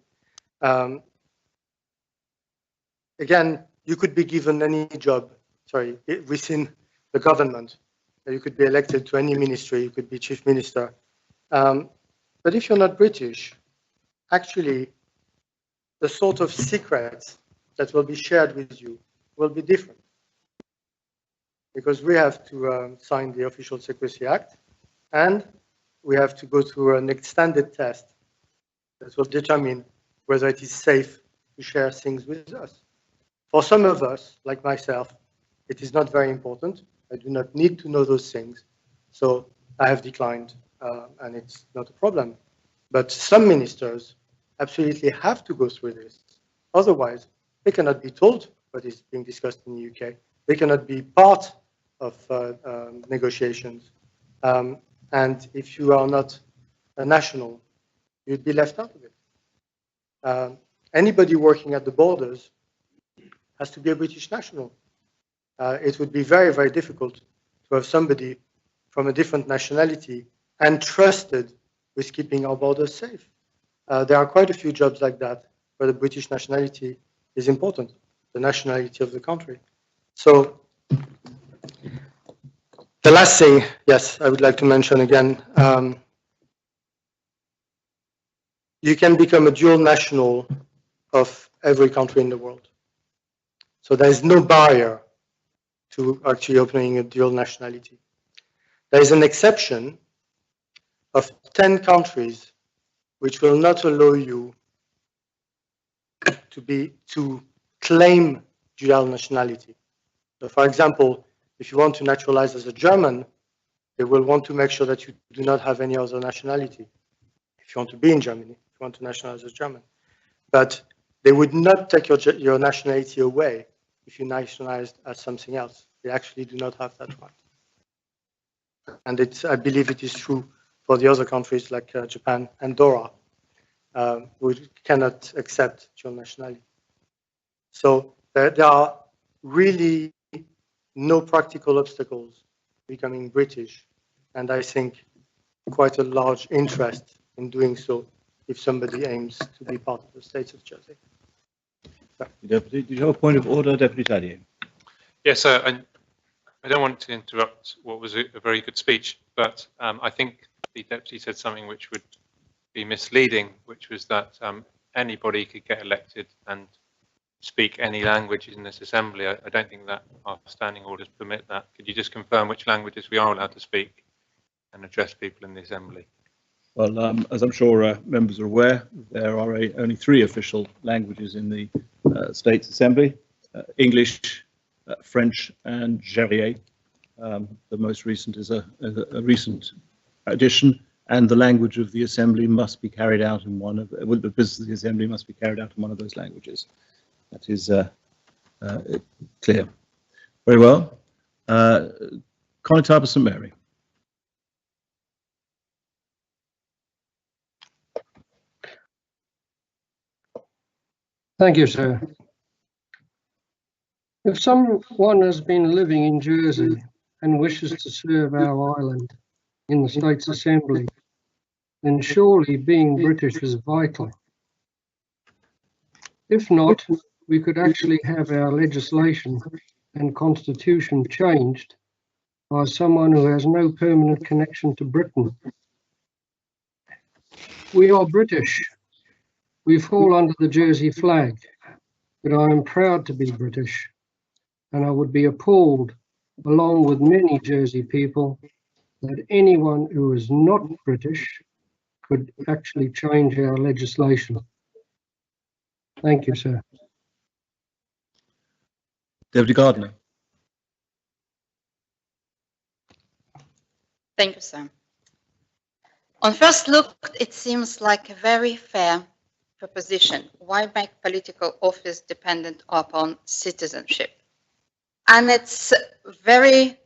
S16: Again, you could be given any job, within the government. You could be elected to any ministry, you could be chief minister. But if you're not British, actually, the sort of secrets that will be shared with you will be different. Because we have to sign the Official Secrecy Act, and we have to go through an extended test that will determine whether it is safe to share things with us. For some of us, like myself, it is not very important, I do not need to know those things. So I have declined, and it's not a problem. But some ministers absolutely have to go through this. Otherwise, they cannot be told what is being discussed in the UK. They cannot be part of negotiations. And if you are not a national, you'd be left out of it. Anybody working at the borders has to be a British national. It would be very, very difficult to have somebody from a different nationality entrusted with keeping our borders safe. There are quite a few jobs like that where the British nationality is important, the nationality of the country. So the last thing, yes, I would like to mention again, you can become a dual national of every country in the world. So there is no barrier to actually opening a dual nationality. There is an exception of 10 countries which will not allow you to claim dual nationality. So for example, if you want to naturalize as a German, they will want to make sure that you do not have any other nationality. If you want to be in Germany, if you want to nationalize as German. But they would not take your nationality away if you nationalized as something else. They actually do not have that right. And I believe it is true for the other countries like Japan and Andorra, who cannot accept dual nationality. So there are really no practical obstacles becoming British, and I think quite a large interest in doing so if somebody aims to be part of the States of Jersey.
S1: Deputy, did you have a point of order, Deputy Tadier?
S4: Yes, sir. I don't want to interrupt what was a very good speech, but I think the Deputy said something which would be misleading, which was that anybody could get elected and speak any language in this assembly. I don't think that our standing orders permit that. Could you just confirm which languages we are allowed to speak and address people in the assembly?
S1: Well, as I'm sure members are aware, there are only 3 official languages in the States Assembly: English, French, and Jarier. The most recent is a recent addition, and the language of the Assembly must be carried out in one of the business of the Assembly must be carried out in one of those languages. That is clear. Very well. Conor St Mary.
S8: Thank you, sir. If someone has been living in Jersey and wishes to serve our island in the States Assembly, then surely being British is vital. If not, we could actually have our legislation and constitution changed by someone who has no permanent connection to Britain. We are British. We fall under the Jersey flag, but I am proud to be British, and I would be appalled, along with many Jersey people, that anyone who is not British could actually change our legislation. Thank you, sir.
S1: Deputy Gardner.
S19: Thank you, sir. On first look, it seems like a very fair proposition. Why make political office dependent upon citizenship? And it's very,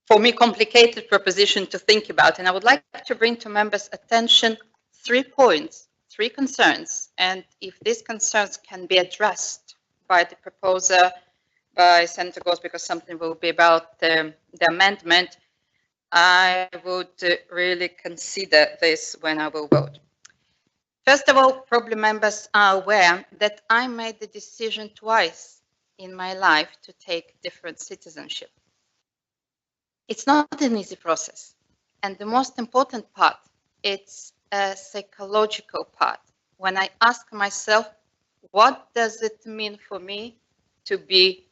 S19: for me, complicated proposition to think about. And I would like to bring to members' attention 3 points, 3 concerns. And if these concerns can be addressed by the proposer, by Senator Goss, because something will be about the amendment, I would really consider this when I will vote. First of all, probably members are aware that I made the decision twice in my life to take different citizenship. It's not an easy process. And the most important part, it's a psychological part. When I ask myself, what does it mean for me to be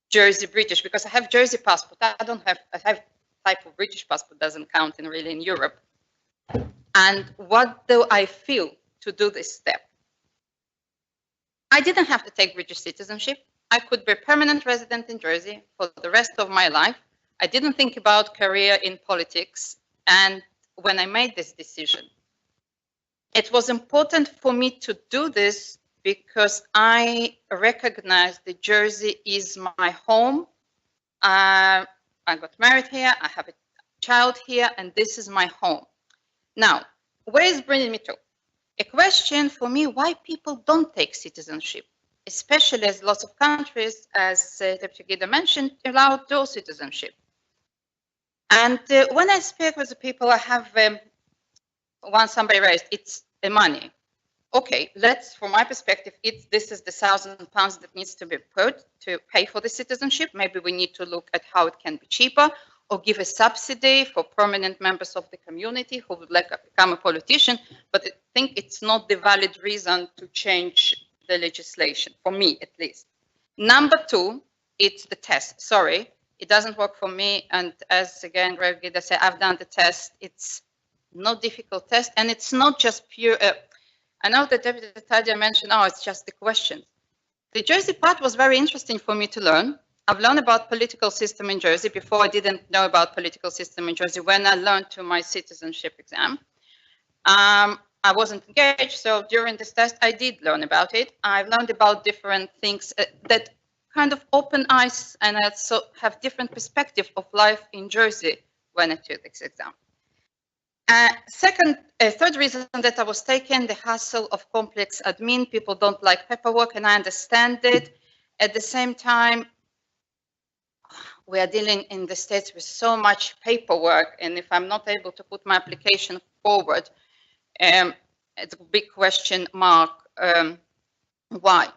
S19: Jersey British? Because I have Jersey passport. I have type of British passport, doesn't count in Europe. And what do I feel to do this step? I didn't have to take British citizenship. I could be a permanent resident in Jersey for the rest of my life. I didn't think about career in politics. And when I made this decision, it was important for me to do this because I recognize that Jersey is my home. I got married here, I have a child here, and this is my home. Now, where is bringing me to? A question for me, why people don't take citizenship, especially as lots of countries, as Deputy Gida mentioned, allow dual citizenship. And when I speak with the people, I have one somebody raised, it's the money. Okay, let's, from my perspective, this is the £1,000 that needs to be put to pay for the citizenship. Maybe we need to look at how it can be cheaper, or give a subsidy for permanent members of the community who would like to become a politician. But I think it's not the valid reason to change the legislation, for me at least. Number two, it's the test. Sorry, it doesn't work for me. And as again, Greg Gida said, I've done the test. It's not difficult test, and it's not just pure. I know that Deputy Tadia mentioned, oh, it's just the questions. The Jersey part was very interesting for me to learn. I've learned about political system in Jersey before. I didn't know about political system in Jersey when I learned to my citizenship exam. I wasn't engaged, so during this test, I did learn about it. I've learned about different things that kind of open eyes, and I also have different perspective of life in Jersey when I took this exam. Third reason that I was taken, the hassle of complex admin. People don't like paperwork, and I understand it. At the same time, we are dealing in the States with so much paperwork, and if I'm not able to put my application forward, it's a big question mark. Why?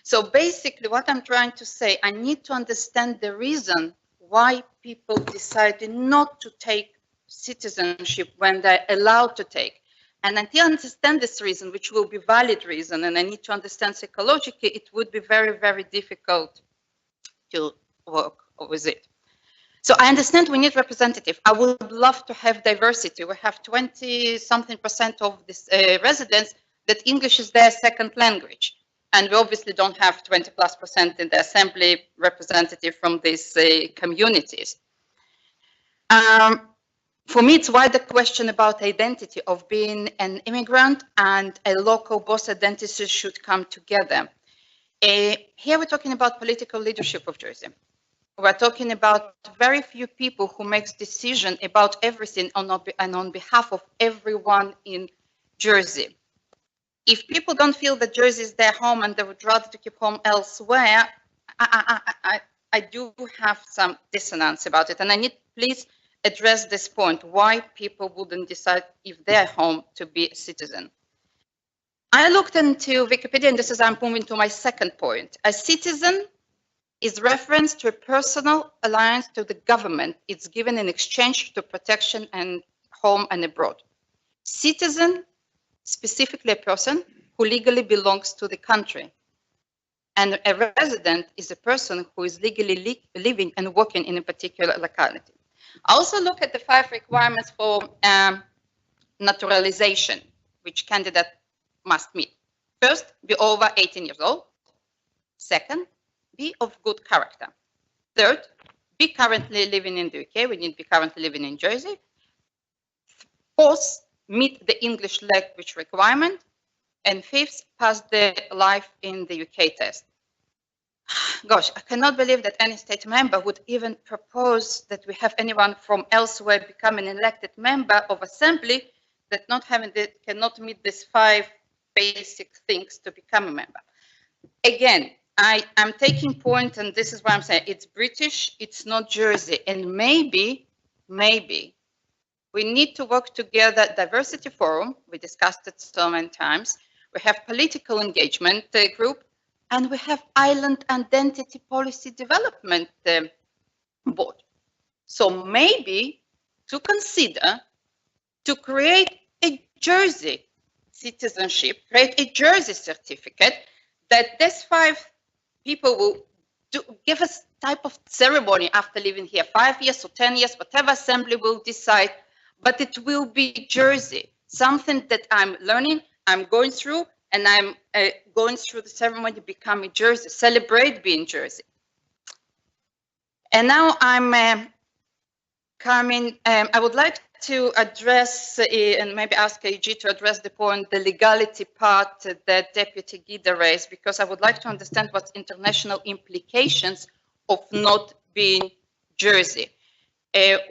S19: So basically, what I'm trying to say, I need to understand the reason why people decided not to take citizenship when they're allowed to take. And until I understand this reason, which will be valid reason, and I need to understand psychologically, it would be very, very difficult to work with it. So I understand we need representative. I would love to have diversity. We have 20-something% of this residents that English is their second language. And we obviously don't have 20+% in the assembly representative from these communities. For me, it's why the question about identity of being an immigrant and a local boss identity should come together. Here we're talking about political leadership of Jersey. We're talking about very few people who makes decision about everything on behalf of everyone in Jersey. If people don't feel that Jersey is their home and they would rather to keep home elsewhere, I do have some dissonance about it, and I need please address this point, why people wouldn't decide if they're home to be a citizen. I looked into Wikipedia, and this is, I'm moving to my second point. A citizen is reference to a personal alliance to the government. It's given in exchange to protection and home and abroad. Citizen, specifically a person who legally belongs to the country. And a resident is a person who is legally living and working in a particular locality. I also look at the 5 requirements for naturalization, which candidate must meet. First, be over 18 years old. Second, be of good character. Third, be currently living in the UK. We need to be currently living in Jersey. Fourth, meet the English language requirement. And fifth, pass the life in the UK test. Gosh, I cannot believe that any state member would even propose that we have anyone from elsewhere become an elected member of assembly that cannot meet these 5 basic things to become a member. Again, I'm taking point, and this is why I'm saying it's British, it's not Jersey, and maybe we need to work together. Diversity Forum, we discussed it so many times. We have political engagement group, and we have Island Identity Policy Development Board. So maybe to consider to create a Jersey citizenship, create a Jersey certificate that these 5 people will give us type of ceremony after living here 5 years or 10 years, whatever assembly will decide, but it will be Jersey, something that I'm learning, I'm going through, and I'm going through the ceremony, becoming Jersey, celebrate being Jersey. And now I'm coming, I would like to address and maybe ask AG to address the point, the legality part that Deputy Guida raised, because I would like to understand what's international implications of not being Jersey.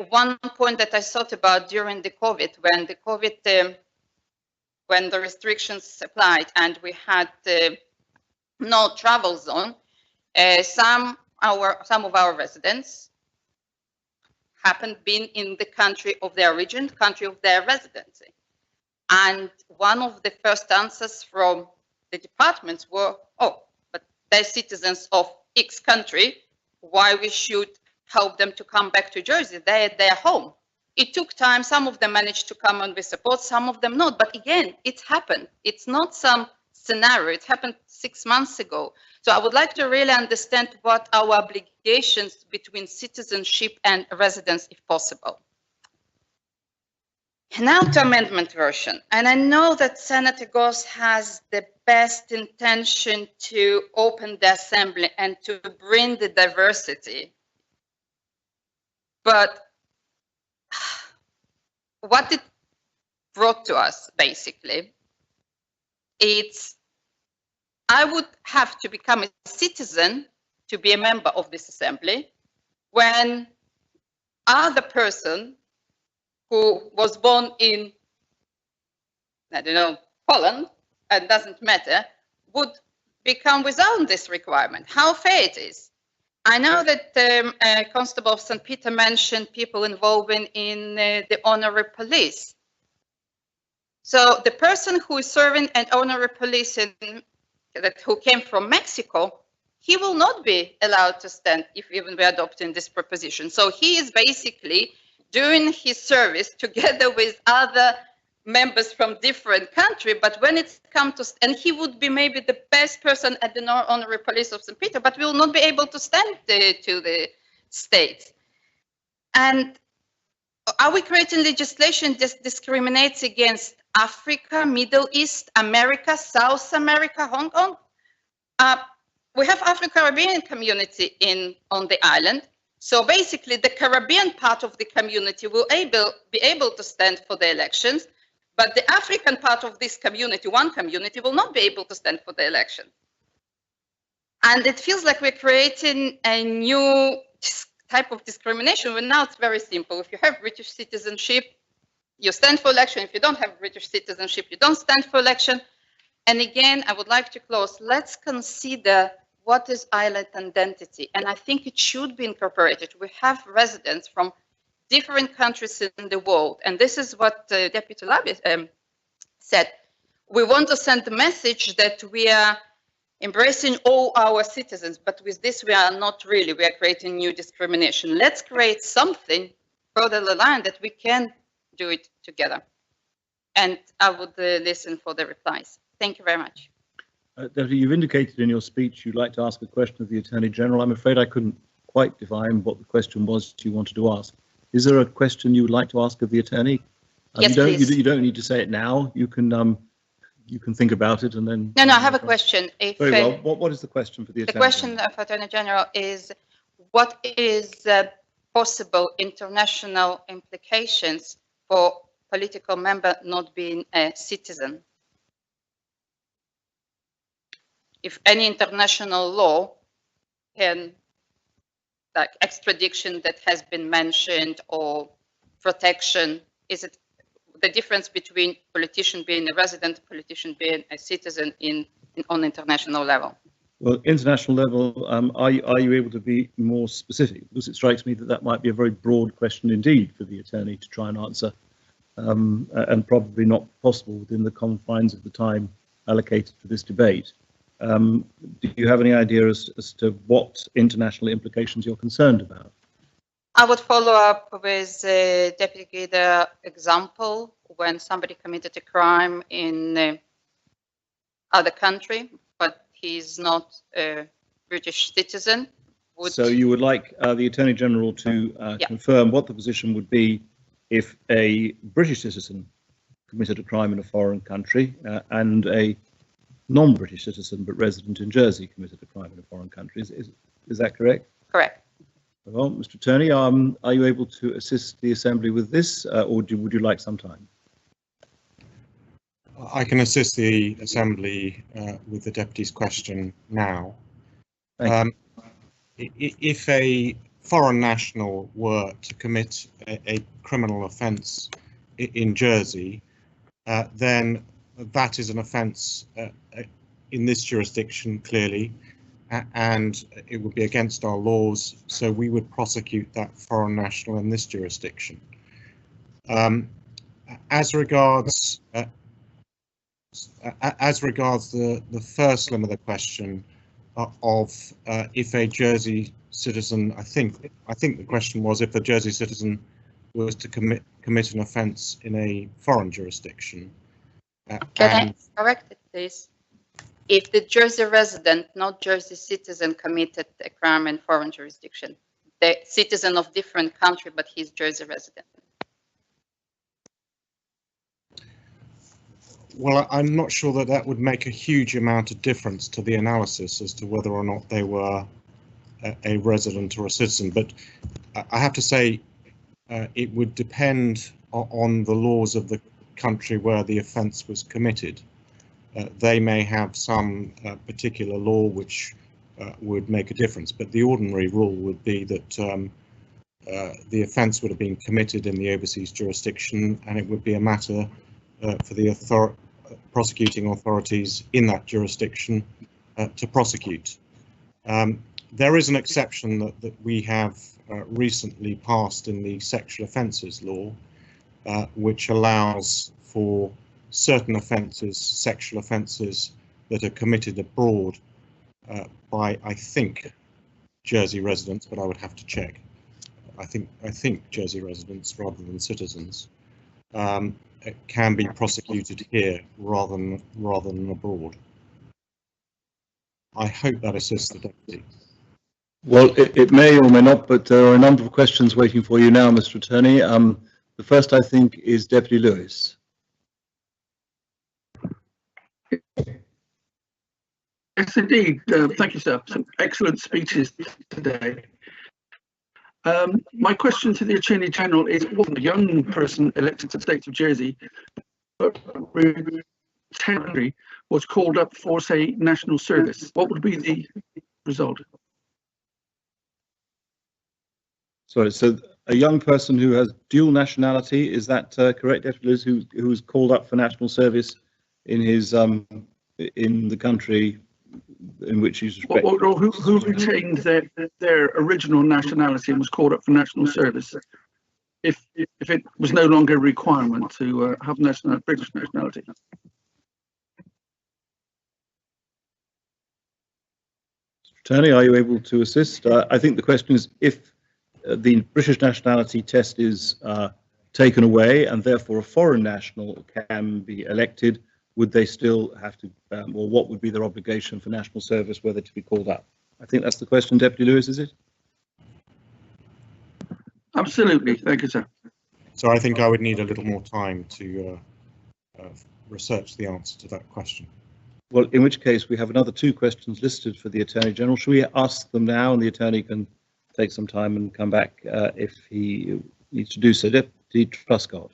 S19: One point that I thought about during the COVID, when the restrictions applied and we had no travel zone, some of our residents haven't been in the country of their origin, country of their residency. And one of the first answers from the departments were, oh, but they're citizens of X country, why we should help them to come back to Jersey, they're at their home. It took time, some of them managed to come on with support, some of them not, but again, it happened. It's not some scenario, it happened 6 months ago. So I would like to really understand what our obligations between citizenship and residence, if possible. Now to amendment version. And I know that Senator Goss has the best intention to open the assembly and to bring the diversity. But what it brought to us, basically, it's I would have to become a citizen to be a member of this assembly when other person who was born in, I don't know, Poland, and doesn't matter, would become without this requirement. How fair it is. I know that Constable of St. Peter mentioned people involving in the honorary police. So the person who is serving an honorary police who came from Mexico, he will not be allowed to stand if even we're adopting this proposition. So he is basically doing his service together with other members from different countries, but when it's come to, and he would be maybe the best person at the honorary police of St. Peter, but will not be able to stand to the States. And are we creating legislation that discriminates against Africa, Middle East, America, South America, Hong Kong? We have Afro-Caribbean community on the island. So basically the Caribbean part of the community will be able to stand for the elections, but the African part of this community, one community, will not be able to stand for the election. And it feels like we're creating a new type of discrimination, when now it's very simple. If you have British citizenship, you stand for election. If you don't have British citizenship, you don't stand for election. And again, I would like to close. Let's consider what is island identity. And I think it should be incorporated. We have residents from different countries in the world. And this is what Deputy Labi said. We want to send the message that we are embracing all our citizens, but with this, we are not really. We are creating new discrimination. Let's create something further aligned that we can do it together. And I would listen for the replies. Thank you very much.
S1: Deputy, you've indicated in your speech you'd like to ask a question of the Attorney General. I'm afraid I couldn't quite define what the question was you wanted to ask. Is there a question you would like to ask of the Attorney?
S19: Yes, please.
S1: You don't need to say it now. You can think about it and then.
S19: No, I have a question.
S1: Very well. What is the question for the Attorney General?
S19: The question of Attorney General is, what is possible international implications for political member not being a citizen? If any international law can, like extradition that has been mentioned or protection, is it the difference between politician being a resident, politician being a citizen on international level?
S1: Well, international level, are you able to be more specific? Because it strikes me that that might be a very broad question indeed for the Attorney to try and answer, and probably not possible within the confines of the time allocated for this debate. Do you have any idea as to what international implications you're concerned about?
S19: I would follow up with Deputy Guida example when somebody committed a crime in other country, but he's not a British citizen. So
S1: you would like the Attorney General to confirm what the position would be if a British citizen committed a crime in a foreign country and a non-British citizen but resident in Jersey committed a crime in a foreign country. Is that correct?
S19: Correct.
S1: Well, Mr. Attorney, are you able to assist the Assembly with this, or would you like some time?
S6: I can assist the Assembly with the Deputy's question now. If a foreign national were to commit a criminal offence in Jersey, then that is an offence in this jurisdiction, clearly, and it would be against our laws, so we would prosecute that foreign national in this jurisdiction. As regards the first limit of the question of if a Jersey citizen, I think the question was if a Jersey citizen was to commit an offence in a foreign jurisdiction.
S19: Can I correct it, please? If the Jersey resident, not Jersey citizen, committed a crime in foreign jurisdiction, the citizen of different country, but he's Jersey resident.
S6: Well, I'm not sure that that would make a huge amount of difference to the analysis as to whether or not they were a resident or a citizen. But I have to say it would depend on the laws of the country where the offence was committed. They may have some particular law which would make a difference, but the ordinary rule would be that the offence would have been committed in the overseas jurisdiction, and it would be a matter for the prosecuting authorities in that jurisdiction to prosecute. There is an exception that we have recently passed in the sexual offences law, which allows for certain offences, sexual offences that are committed abroad by, I think, Jersey residents, but I would have to check. I think Jersey residents rather than citizens can be prosecuted here rather than abroad. I hope that assists the Deputy.
S1: Well, it may or may not, but there are a number of questions waiting for you now, Mr. Attorney. The first, I think, is Deputy Lewis.
S17: Yes, indeed. Thank you, sir. Some excellent speeches today. My question to the Attorney General is, what a young person elected to the state of Jersey was called up for, say, national service? What would be the result?
S1: Sorry, so a young person who has dual nationality, is that correct, Deputy Lewis, who was called up for national service in his in the country in which he's respected?
S17: Or who retained their original nationality and was called up for national service, if it was no longer a requirement to have British nationality?
S1: Attorney, are you able to assist? I think the question is if the British nationality test is taken away and therefore a foreign national can be elected, would they still have to, or what would be their obligation for national service, whether to be called up? I think that's the question, Deputy Lewis, is it?
S17: Absolutely. Thank you, sir.
S6: So I think I would need a little more time to research the answer to that question.
S1: Well, in which case we have another 2 questions listed for the Attorney General. Shall we ask them now, and the Attorney can take some time and come back if he needs to do so? Deputy Truscott.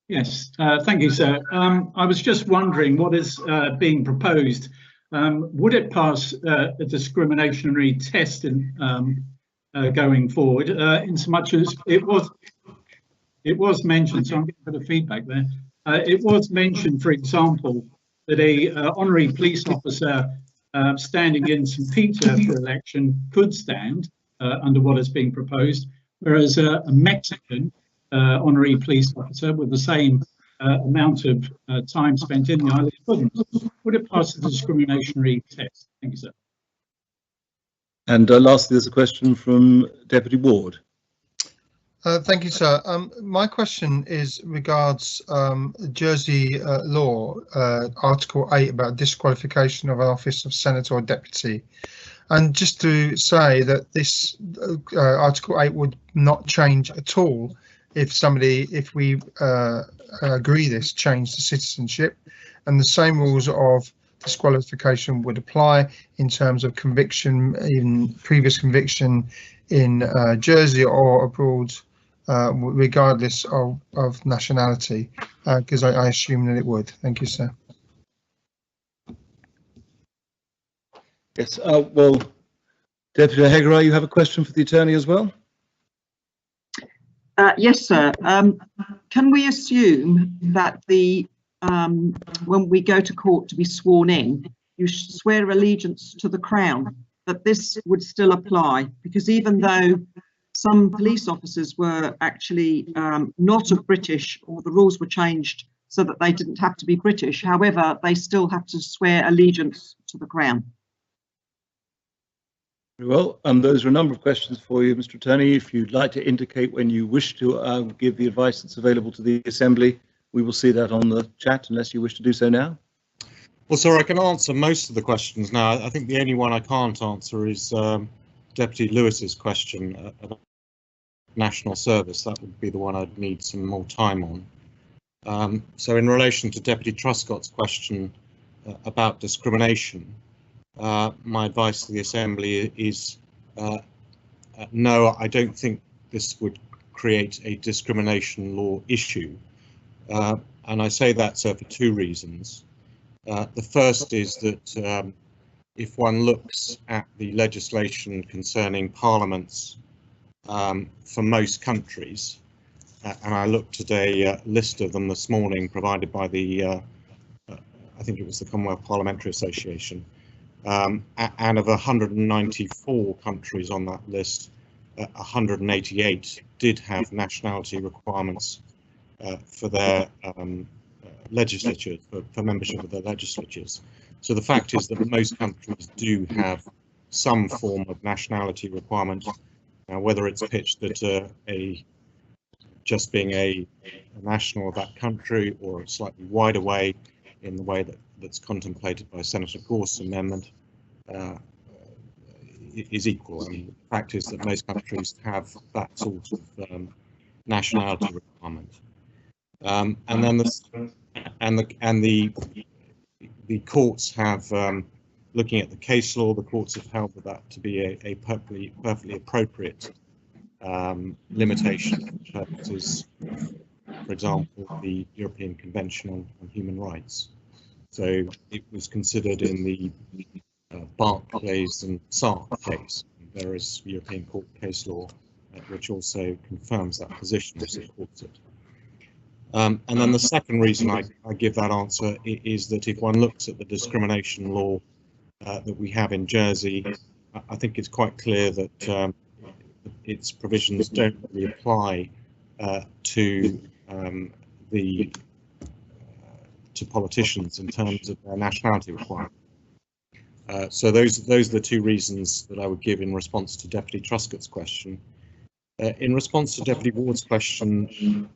S21: Yes, thank you, sir. I was just wondering what is being proposed. Would it pass a discriminatory test in, going forward, in so much as it was mentioned, so I'm getting a bit of feedback there. It was mentioned, for example, that a honorary police officer standing in St. Peter for election could stand under what is being proposed, whereas a Mexican honorary police officer with the same amount of time spent in the island couldn't. Would it pass the discriminatory test? Thank you, sir.
S1: And lastly, there's a question from Deputy Ward.
S13: Thank you, sir. My question is regards Jersey law, Article 8 about disqualification of an office of senator or deputy. And just to say that this Article 8 would not change at all if we agree this change to citizenship, and the same rules of disqualification would apply in terms of conviction, in previous conviction in Jersey or abroad, regardless of nationality, because I assume that it would. Thank you, sir.
S1: Yes, well, Deputy Hegarey, you have a question for the attorney as well?
S5: Yes, sir. Can we assume that when we go to court to be sworn in, you swear allegiance to the Crown, that this would still apply? Because even though some police officers were actually not of British, or the rules were changed so that they didn't have to be British, however, they still have to swear allegiance to the Crown.
S1: Very well, those are a number of questions for you, Mr. Attorney. If you'd like to indicate when you wish to give the advice that's available to the Assembly, we will see that on the chat, unless you wish to do so now.
S6: Well, sir, I can answer most of the questions now. I think the only one I can't answer is Deputy Lewis's question about national service. That would be the one I'd need some more time on. So in relation to Deputy Truscott's question about discrimination, my advice to the Assembly is no, I don't think this would create a discrimination law issue. And I say that, sir, for two reasons. The first is that if one looks at the legislation concerning parliaments for most countries, and I looked at a list of them this morning provided by the, I think it was the Commonwealth Parliamentary Association, and of 194 countries on that list, 188 did have nationality requirements for their legislatures, for membership of their legislatures. So the fact is that most countries do have some form of nationality requirement, whether it's pitched at just being a national of that country, or a slightly wider way in the way that's contemplated by Senator Gorse's amendment, is equal. I mean, the fact is that most countries have that sort of nationality requirement. And then the courts have, looking at the case law, the courts have held that to be a perfectly appropriate limitation for purposes, for example, the European Convention on Human Rights. So it was considered in the Barclays and Sark case. There is European Court case law which also confirms that position or supports it. And then the second reason I give that answer is that if one looks at the discrimination law that we have in Jersey, I think it's quite clear that its provisions don't really apply to politicians in terms of their nationality requirement. So those are the two reasons that I would give in response to Deputy Truscott's question. In response to Deputy Ward's question,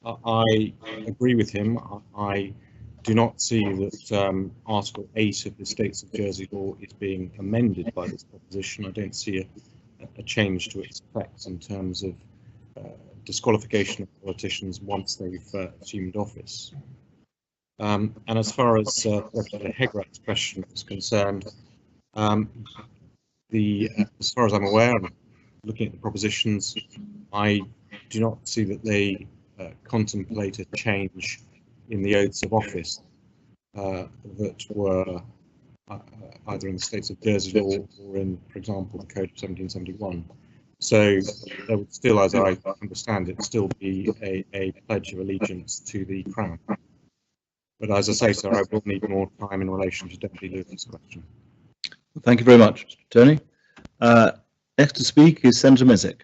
S6: I agree with him. I do not see that Article 8 of the States of Jersey law is being amended by this proposition. I don't see a change to its effects in terms of disqualification of politicians once they've assumed office. And as far as Deputy Hegarey's question is concerned, as far as I'm aware, looking at the propositions, I do not see that they contemplate a change in the oaths of office that were either in the States of Jersey law or in, for example, the Code of 1771. So there would still, as I understand it, still be a pledge of allegiance to the Crown. But as I say, sir, I will need more time in relation to Deputy Lewis's question.
S1: Thank you very much, Mr. Attorney. Next to speak is Senator Mesick.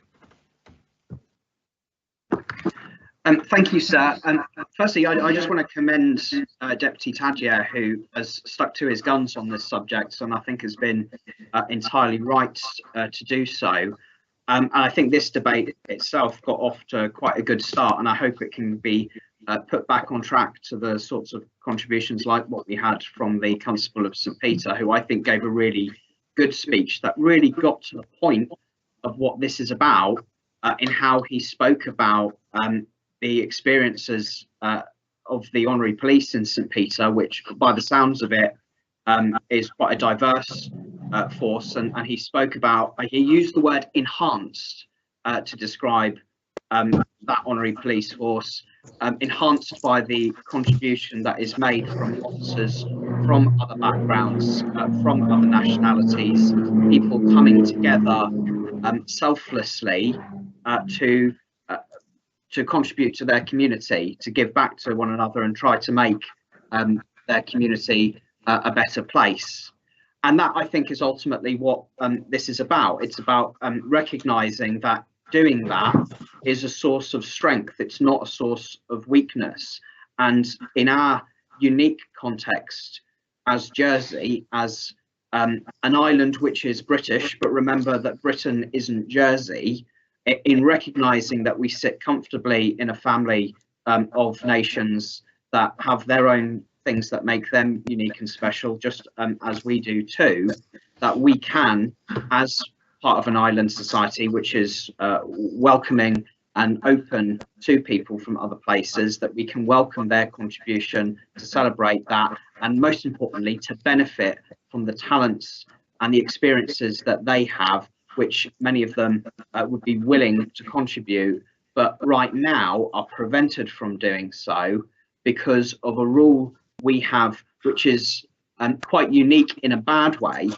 S20: Thank you, sir. Firstly, I just want to commend Deputy Tadyer, who has stuck to his guns on this subject, and I think has been entirely right to do so. And I think this debate itself got off to quite a good start, and I hope it can be put back on track to the sorts of contributions like what we had from the Constable of St. Peter, who I think gave a really good speech that really got to the point of what this is about, in how he spoke about the experiences of the Honorary Police in St. Peter, which by the sounds of it is quite a diverse force, and he spoke about, he used the word enhanced to describe that Honorary Police Force, enhanced by the contribution that is made from officers from other backgrounds, from other nationalities, people coming together selflessly to contribute to their community, to give back to one another and try to make their community a better place. And that, I think, is ultimately what this is about. It's about recognising that doing that is a source of strength. It's not a source of weakness. And in our unique context as Jersey, as an island which is British, but remember that Britain isn't Jersey, in recognising that we sit comfortably in a family of nations that have their own things that make them unique and special, just as we do too, that we can, as part of an island society which is welcoming and open to people from other places, that we can welcome their contribution, to celebrate that, and most importantly to benefit from the talents and the experiences that they have, which many of them would be willing to contribute, but right now are prevented from doing so because of a rule we have, which is quite unique in a bad way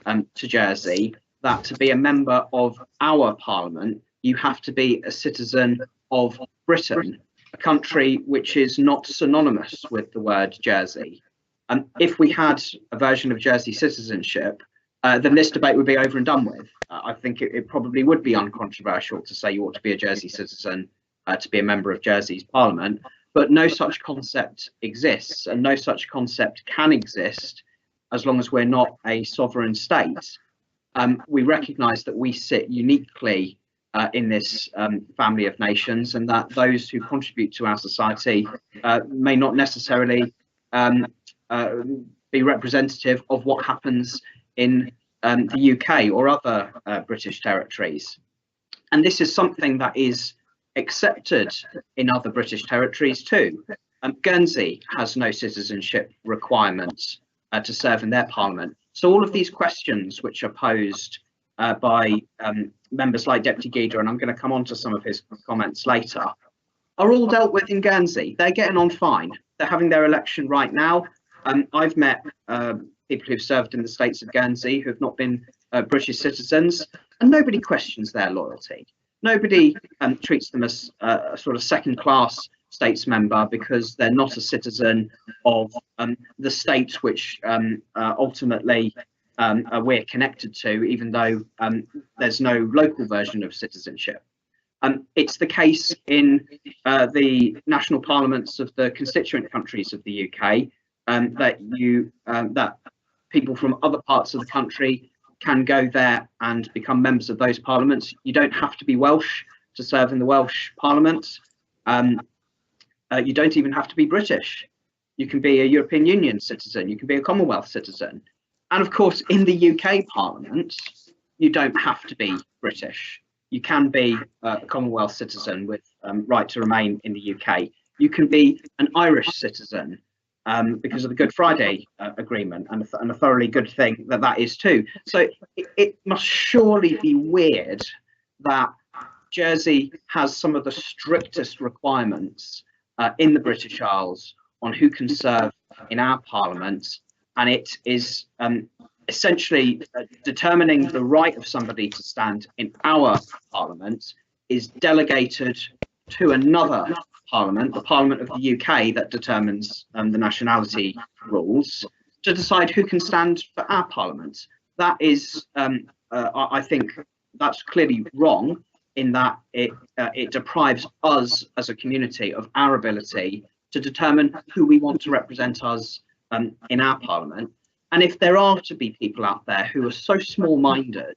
S20: to Jersey, that to be a member of our parliament, you have to be a citizen of Britain, a country which is not synonymous with the word Jersey. And if we had a version of Jersey citizenship, then this debate would be over and done with. I think it probably would be uncontroversial to say you ought to be a Jersey citizen to be a member of Jersey's parliament, but no such concept exists, and no such concept can exist as long as we're not a sovereign state. We recognise that we sit uniquely in this family of nations, and that those who contribute to our society may not necessarily be representative of what happens in the UK or other British territories. And this is something that is accepted in other British territories too. Guernsey has no citizenship requirements to serve in their parliament. So all of these questions which are posed by members like Deputy Gieder, and I'm going to come on to some of his comments later, are all dealt with in Guernsey. They're getting on fine. They're having their election right now. I've met people who've served in the States of Guernsey who have not been British citizens, and nobody questions their loyalty. Nobody treats them as a sort of second-class states member because they're not a citizen of the state which ultimately we're connected to, even though there's no local version of citizenship. It's the case in the national parliaments of the constituent countries of the UK that people from other parts of the country can go there and become members of those parliaments. You don't have to be Welsh to serve in the Welsh Parliament. You don't even have to be British. You can be a European Union citizen. You can be a Commonwealth citizen. And of course, in the UK Parliament, you don't have to be British. You can be a Commonwealth citizen with right to remain in the UK. You can be an Irish citizen because of the Good Friday Agreement, and a thoroughly good thing that is too. So it must surely be weird that Jersey has some of the strictest requirements in the British Isles on who can serve in our parliament, and it is essentially determining the right of somebody to stand in our parliament is delegated to another parliament, the Parliament of the UK, that determines the nationality rules, to decide who can stand for our parliament. That is, I think, that's clearly wrong, in that it deprives us as a community of our ability to determine who we want to represent us in our parliament. And if there are to be people out there who are so small-minded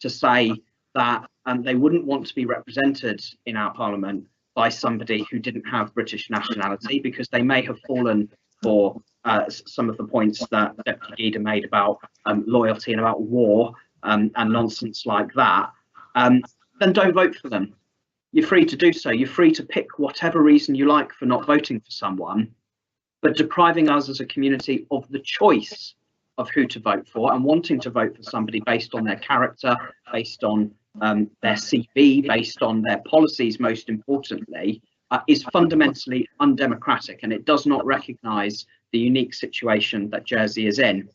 S20: to say that they wouldn't want to be represented in our parliament by somebody who didn't have British nationality, because they may have fallen for some of the points that Deputy Gieder made about loyalty and about war and nonsense like that, then don't vote for them. You're free to do so. You're free to pick whatever reason you like for not voting for someone, but depriving us as a community of the choice of who to vote for and wanting to vote for somebody based on their character, based on their CV, based on their policies, most importantly, is fundamentally undemocratic, and it does not recognise the unique situation that Jersey is in.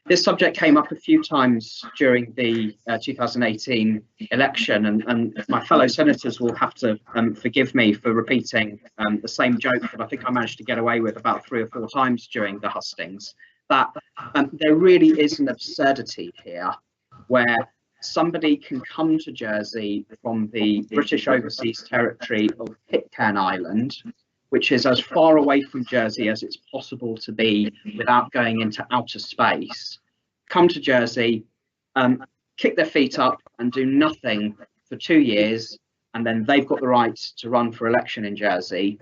S20: This subject came up a few times during the 2018 election, and my fellow senators will have to forgive me for repeating the same joke that I think I managed to get away with about 3 or 4 times during the hustings, that there really is an absurdity here where somebody can come to Jersey from the British Overseas Territory of Pitcairn Island, which is as far away from Jersey as it's possible to be without going into outer space, come to Jersey, kick their feet up and do nothing for 2 years, and then they've got the right to run for election in Jersey.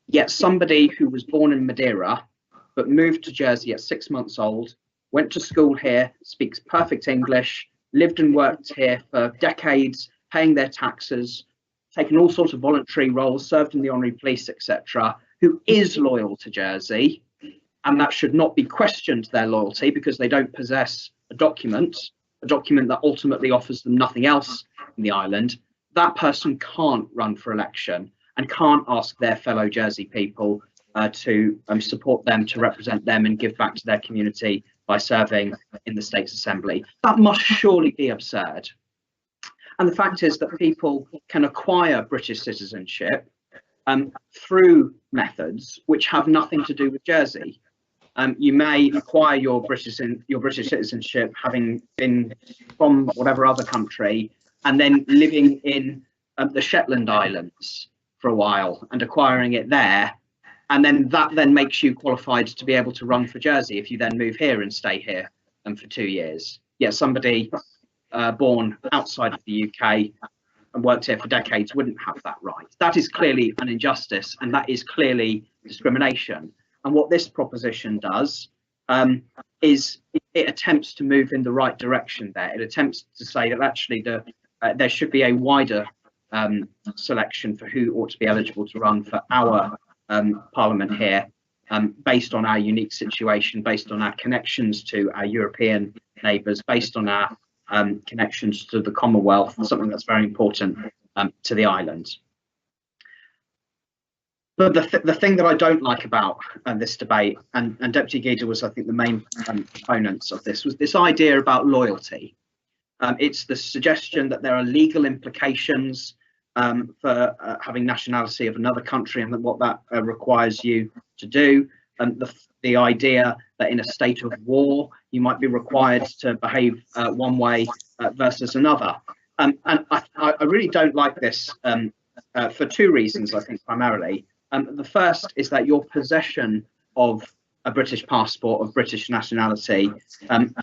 S20: Yet somebody who was born in Madeira, but moved to Jersey at 6 months old, went to school here, speaks perfect English, lived and worked here for decades, paying their taxes, taken all sorts of voluntary roles, served in the Honorary Police, etc., who is loyal to Jersey, and that should not be questioned, their loyalty, because they don't possess a document that ultimately offers them nothing else in the island. That person can't run for election and can't ask their fellow Jersey people to support them, to represent them and give back to their community by serving in the States Assembly. That must surely be absurd. And the fact is that people can acquire British citizenship through methods which have nothing to do with Jersey. You may acquire your British citizenship having been from whatever other country and then living in the Shetland Islands for a while and acquiring it there. And then that then makes you qualified to be able to run for Jersey if you then move here and stay here for 2 years. Yet somebody born outside of the UK and worked here for decades wouldn't have that right. That is clearly an injustice, and that is clearly discrimination. And what this proposition does is it attempts to move in the right direction there. It attempts to say that actually there should be a wider selection for who ought to be eligible to run for our Parliament here, based on our unique situation, based on our connections to our European neighbours, based on our connections to the Commonwealth, something that's very important to the island. But the thing that I don't like about this debate, and Deputy Guida was, I think, the main proponents of this, was this idea about loyalty. It's the suggestion that there are legal implications for having nationality of another country and what that requires you to do, and the idea that in a state of war you might be required to behave one way versus another. And I really don't like this for 2 reasons, I think, primarily. The first is that your possession of a British passport of British nationality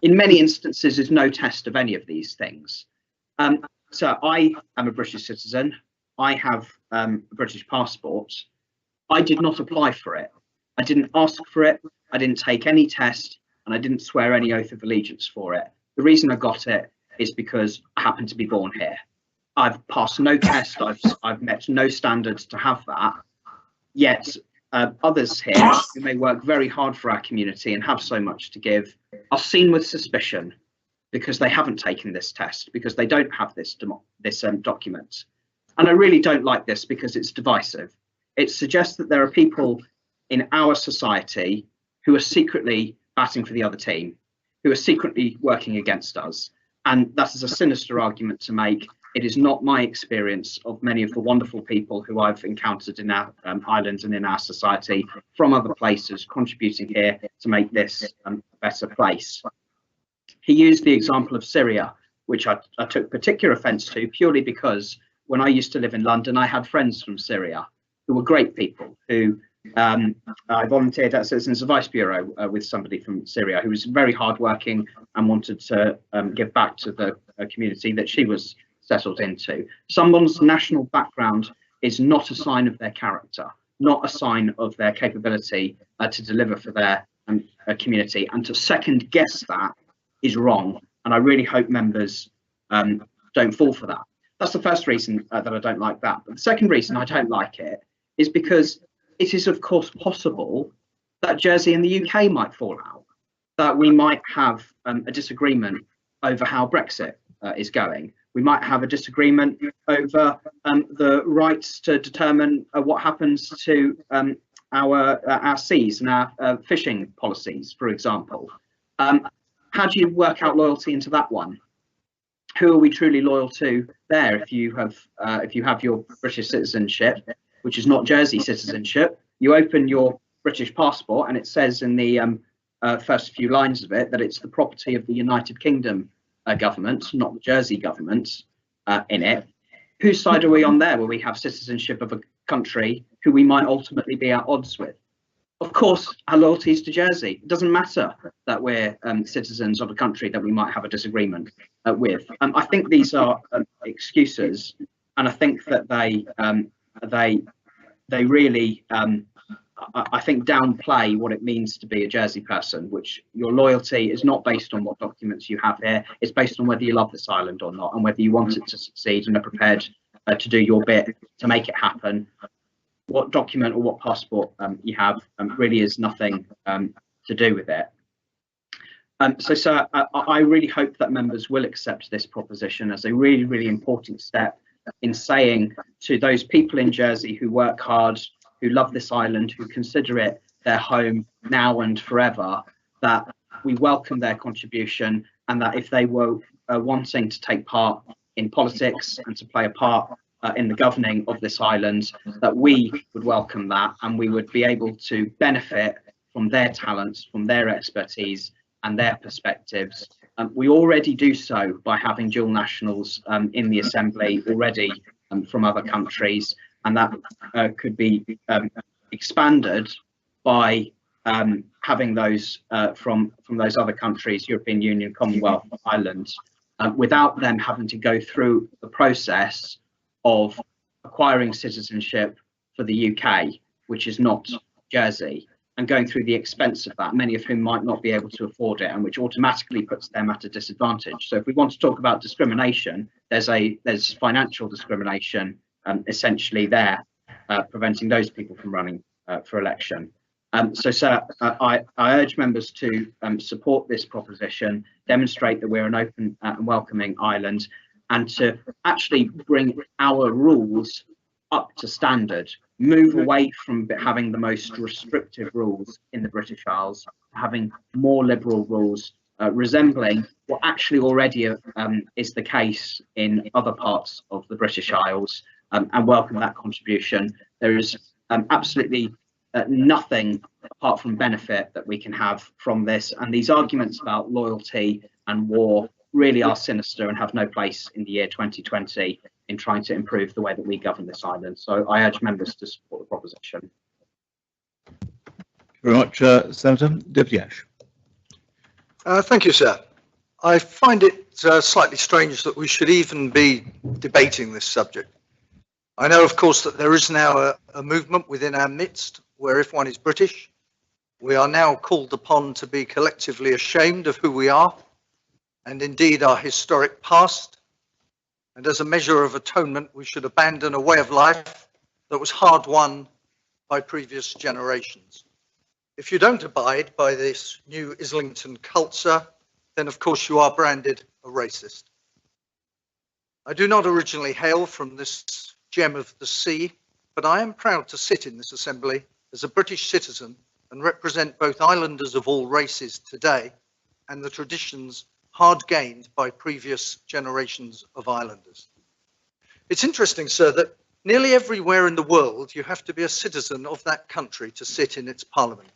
S20: in many instances is no test of any of these things. So I am a British citizen. I have a British passport. I did not apply for it. I didn't ask for it. I didn't take any test, and I didn't swear any oath of allegiance for it. The reason I got it is because I happened to be born here. I've passed no test. I've met no standards to have that. Yet others here who may work very hard for our community and have so much to give are seen with suspicion because they haven't taken this test, because they don't have this document. And I really don't like this because it's divisive. It suggests that there are people in our society who are secretly batting for the other team, who are secretly working against us. And that is a sinister argument to make. It is not my experience of many of the wonderful people who I've encountered in our islands and in our society from other places contributing here to make this a better place. He used the example of Syria, which I took particular offence to purely because when I used to live in London, I had friends from Syria who were great people who I volunteered at Citizens Advice Bureau with somebody from Syria who was very hardworking and wanted to give back to the community that she was settled into. Someone's national background is not a sign of their character, not a sign of their capability to deliver for their community, and to second guess that is wrong. And I really hope members don't fall for that. that's the first reason that I don't like that. But the second reason I don't like it is because it is, of course, possible that Jersey and the UK might fall out, that we might have a disagreement over how Brexit is going. We might have a disagreement over the rights to determine what happens to our seas and our fishing policies, for example. How do you work out loyalty into that one? Who are we truly loyal to there? If you have your British citizenship, which is not Jersey citizenship, you open your British passport and it says in the first few lines of it that it's the property of the United Kingdom government, not the Jersey government in it. Whose side are we on there, where we have citizenship of a country who we might ultimately be at odds with? Of course, our loyalty is to Jersey. It doesn't matter that we're citizens of a country that we might have a disagreement with. I think these are excuses, and I think that they really, I think, downplay what it means to be a Jersey person, which your loyalty is not based on what documents you have here. It's based on whether you love this island or not, and whether you want it to succeed and are prepared to do your bit to make it happen. What document or what passport you have really is nothing to do with it. So I really hope that members will accept this proposition as a really, really important step in saying to those people in Jersey who work hard, who love this island, who consider it their home now and forever, that we welcome their contribution, and that if they were wanting to take part in politics and to play a part in the governing of this island, that we would welcome that, and we would be able to benefit from their talents, from their expertise and their perspectives. We already do so by having dual nationals in the Assembly already from other countries, and that could be expanded by having those from those other countries, European Union, Commonwealth, Ireland, without them having to go through the process of acquiring citizenship for the UK, which is not Jersey, and going through the expense of that, many of whom might not be able to afford it, and which automatically puts them at a disadvantage. So if we want to talk about discrimination, there's financial discrimination essentially there, preventing those people from running for election. So I urge members to support this proposition, demonstrate that we're an open and welcoming island, and to actually bring our rules up to standard, move away from having the most restrictive rules in the British Isles, having more liberal rules, resembling what actually already is the case in other parts of the British Isles, and welcome that contribution. There is absolutely nothing apart from benefit that we can have from this, and these arguments about loyalty and war really are sinister and have no place in the year 2020 in trying to improve the way that we govern this island. So I urge members to support the proposition.
S1: Thank you very much, Senator. Deputy Ash.
S3: Thank you, sir. I find it slightly strange that we should even be debating this subject. I know, of course, that there is now a movement within our midst where if one is British, we are now called upon to be collectively ashamed of who we are, and indeed our historic past. And as a measure of atonement, we should abandon a way of life that was hard won by previous generations. If you don't abide by this new Islington culture, then of course you are branded a racist. I do not originally hail from this gem of the sea, but I am proud to sit in this assembly as a British citizen and represent both islanders of all races today and the traditions hard gained by previous generations of islanders. It's interesting, sir, that nearly everywhere in the world you have to be a citizen of that country to sit in its parliament.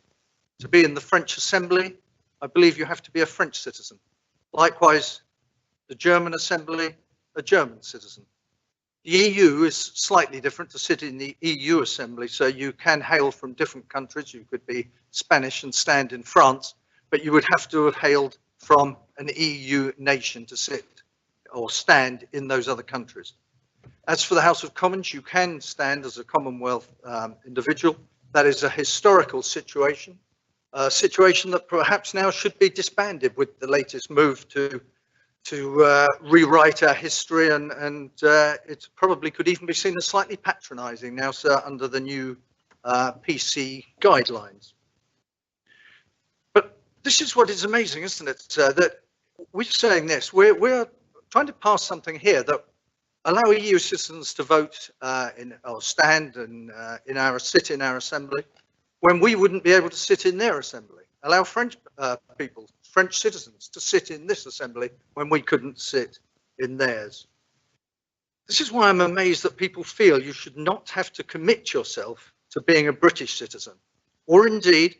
S3: To be in the French Assembly, I believe you have to be a French citizen. Likewise, the German Assembly, a German citizen. The EU is slightly different. To sit in the EU Assembly, so you can hail from different countries. You could be Spanish and stand in France, but you would have to have hailed from an EU nation to sit or stand in those other countries. As for the House of Commons, you can stand as a Commonwealth individual. That is a historical situation, a situation that perhaps now should be disbanded with the latest move to to rewrite our history, and it probably could even be seen as slightly patronising now, sir, under the new PC guidelines. But this is what is amazing, isn't it, sir, that we're saying this, we're trying to pass something here that allow EU citizens to vote or stand and sit in our assembly when we wouldn't be able to sit in their assembly. Allow French people, French citizens, to sit in this assembly when we couldn't sit in theirs. This is why I'm amazed that people feel you should not have to commit yourself to being a British citizen, or indeed,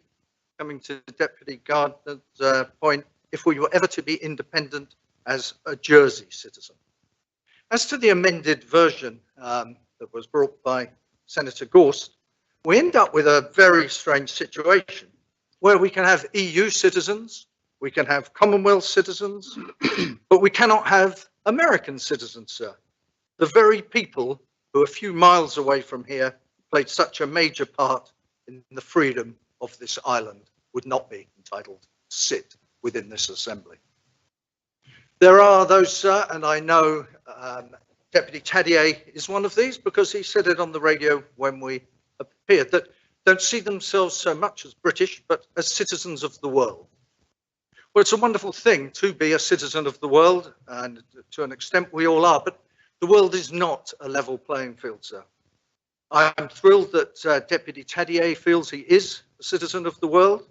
S3: coming to Deputy Gardner's point, if we were ever to be independent as a Jersey citizen. As to the amended version that was brought by Senator Gorst, we end up with a very strange situation where we can have EU citizens, we can have Commonwealth citizens, but we cannot have American citizens, sir. The very people who a few miles away from here played such a major part in the freedom of this island would not be entitled to sit within this assembly. There are those, sir, and I know Deputy Tadier is one of these because he said it on the radio when we appeared, that don't see themselves so much as British, but as citizens of the world. Well, it's a wonderful thing to be a citizen of the world, and to an extent we all are, but the world is not a level playing field, sir. I'm thrilled that Deputy Tadier feels he is a citizen of the world.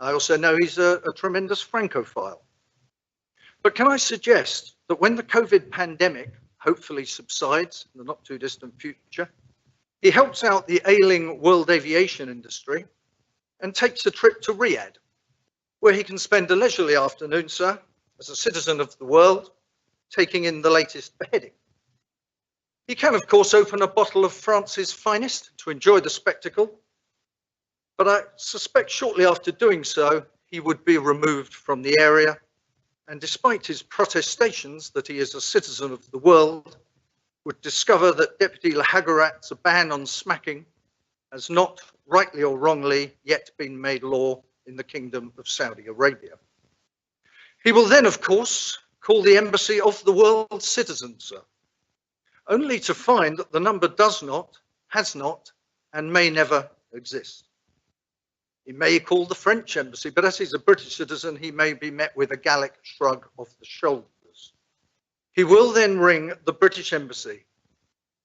S3: I also know he's a tremendous Francophile. But can I suggest that when the COVID pandemic hopefully subsides in the not too distant future, he helps out the ailing world aviation industry and takes a trip to Riyadh, where he can spend a leisurely afternoon, sir, as a citizen of the world, taking in the latest beheading. He can, of course, open a bottle of France's finest to enjoy the spectacle, but I suspect shortly after doing so, he would be removed from the area, and despite his protestations that he is a citizen of the world, would discover that Deputy Lahagarat's ban on smacking has not, rightly or wrongly, yet been made law in the Kingdom of Saudi Arabia. He will then, of course, call the embassy of the world's citizens, sir, only to find that the number does not, has not, and may never exist. He may call the French embassy, but as he's a British citizen, he may be met with a Gallic shrug of the shoulders. He will then ring the British embassy,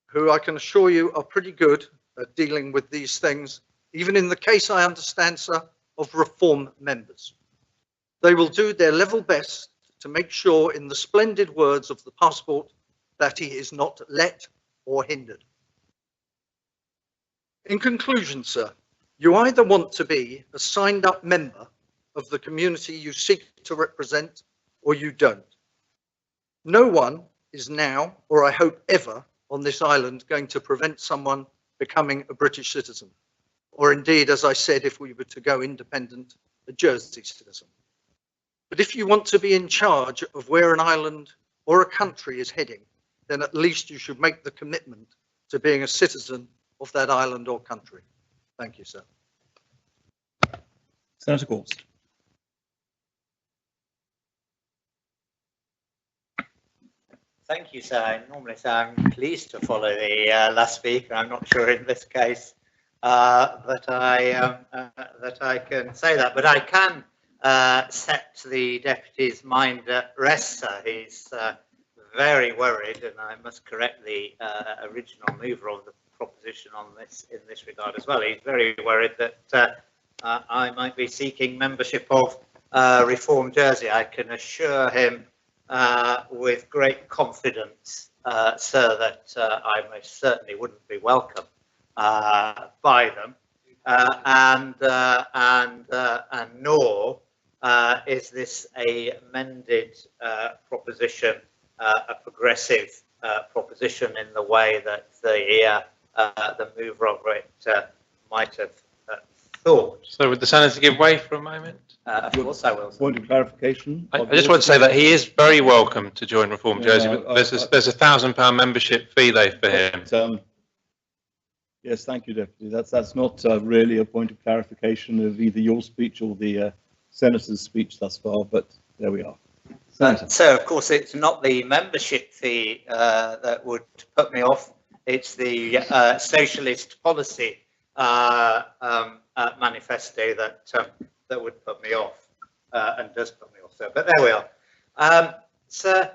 S3: who I can assure you are pretty good at dealing with these things, even in the case, I understand, sir, of reform members. They will do their level best to make sure, in the splendid words of the passport, that he is not let or hindered. In conclusion, sir, you either want to be a signed up member of the community you seek to represent, or you don't. No one is now, or I hope ever, on this island going to prevent someone becoming a British citizen, or indeed, as I said, if we were to go independent, a Jersey citizen. But if you want to be in charge of where an island or a country is heading, then at least you should make the commitment to being a citizen of that island or country. Thank you, sir.
S1: Senator Gorst.
S10: Thank you, sir. Normally, sir, I'm pleased to follow the last speaker. I'm not sure in this case that I can say that, but I can set the deputy's mind at rest, sir. He's very worried, and I must correct the original mover of the proposition on this in this regard as well. He's very worried that I might be seeking membership of Reform Jersey. I can assure him with great confidence, sir, that I most certainly wouldn't be welcome by them, and nor is this a amended proposition a progressive proposition in the way that the mover of it might have thought.
S4: So would the senator give way for a moment?
S10: Of course I will.
S1: Point of clarification.
S4: I just want to say that he is very welcome to join Reform Jersey, but there's a £1,000 membership fee there for him.
S1: Yes, thank you, Deputy. That's not really a point of clarification of either your speech or the Senator's speech thus far, but there we are.
S10: So, of course, it's not the membership fee that would put me off. It's the socialist policy manifesto that would put me off and does put me off. So, but there we are. So,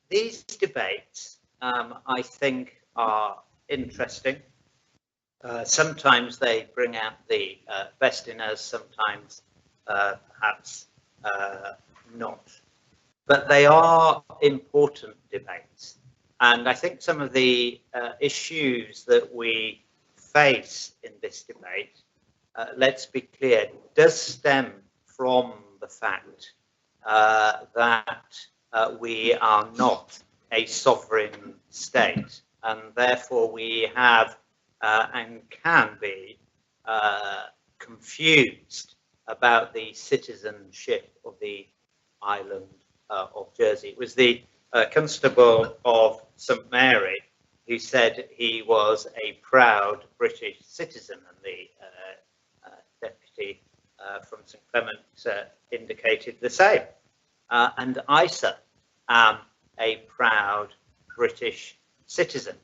S10: these debates, I think, are interesting. Sometimes they bring out the best in us, sometimes perhaps not. But they are important debates. And I think some of the issues that we face in this debate, let's be clear, does stem from the fact that we are not a sovereign state, and therefore we have and can be confused about the citizenship of the island of Jersey. It was the Constable of St Mary who said he was a proud British citizen, and the deputy from St Clement indicated the same. And I, sir, am a proud British citizen.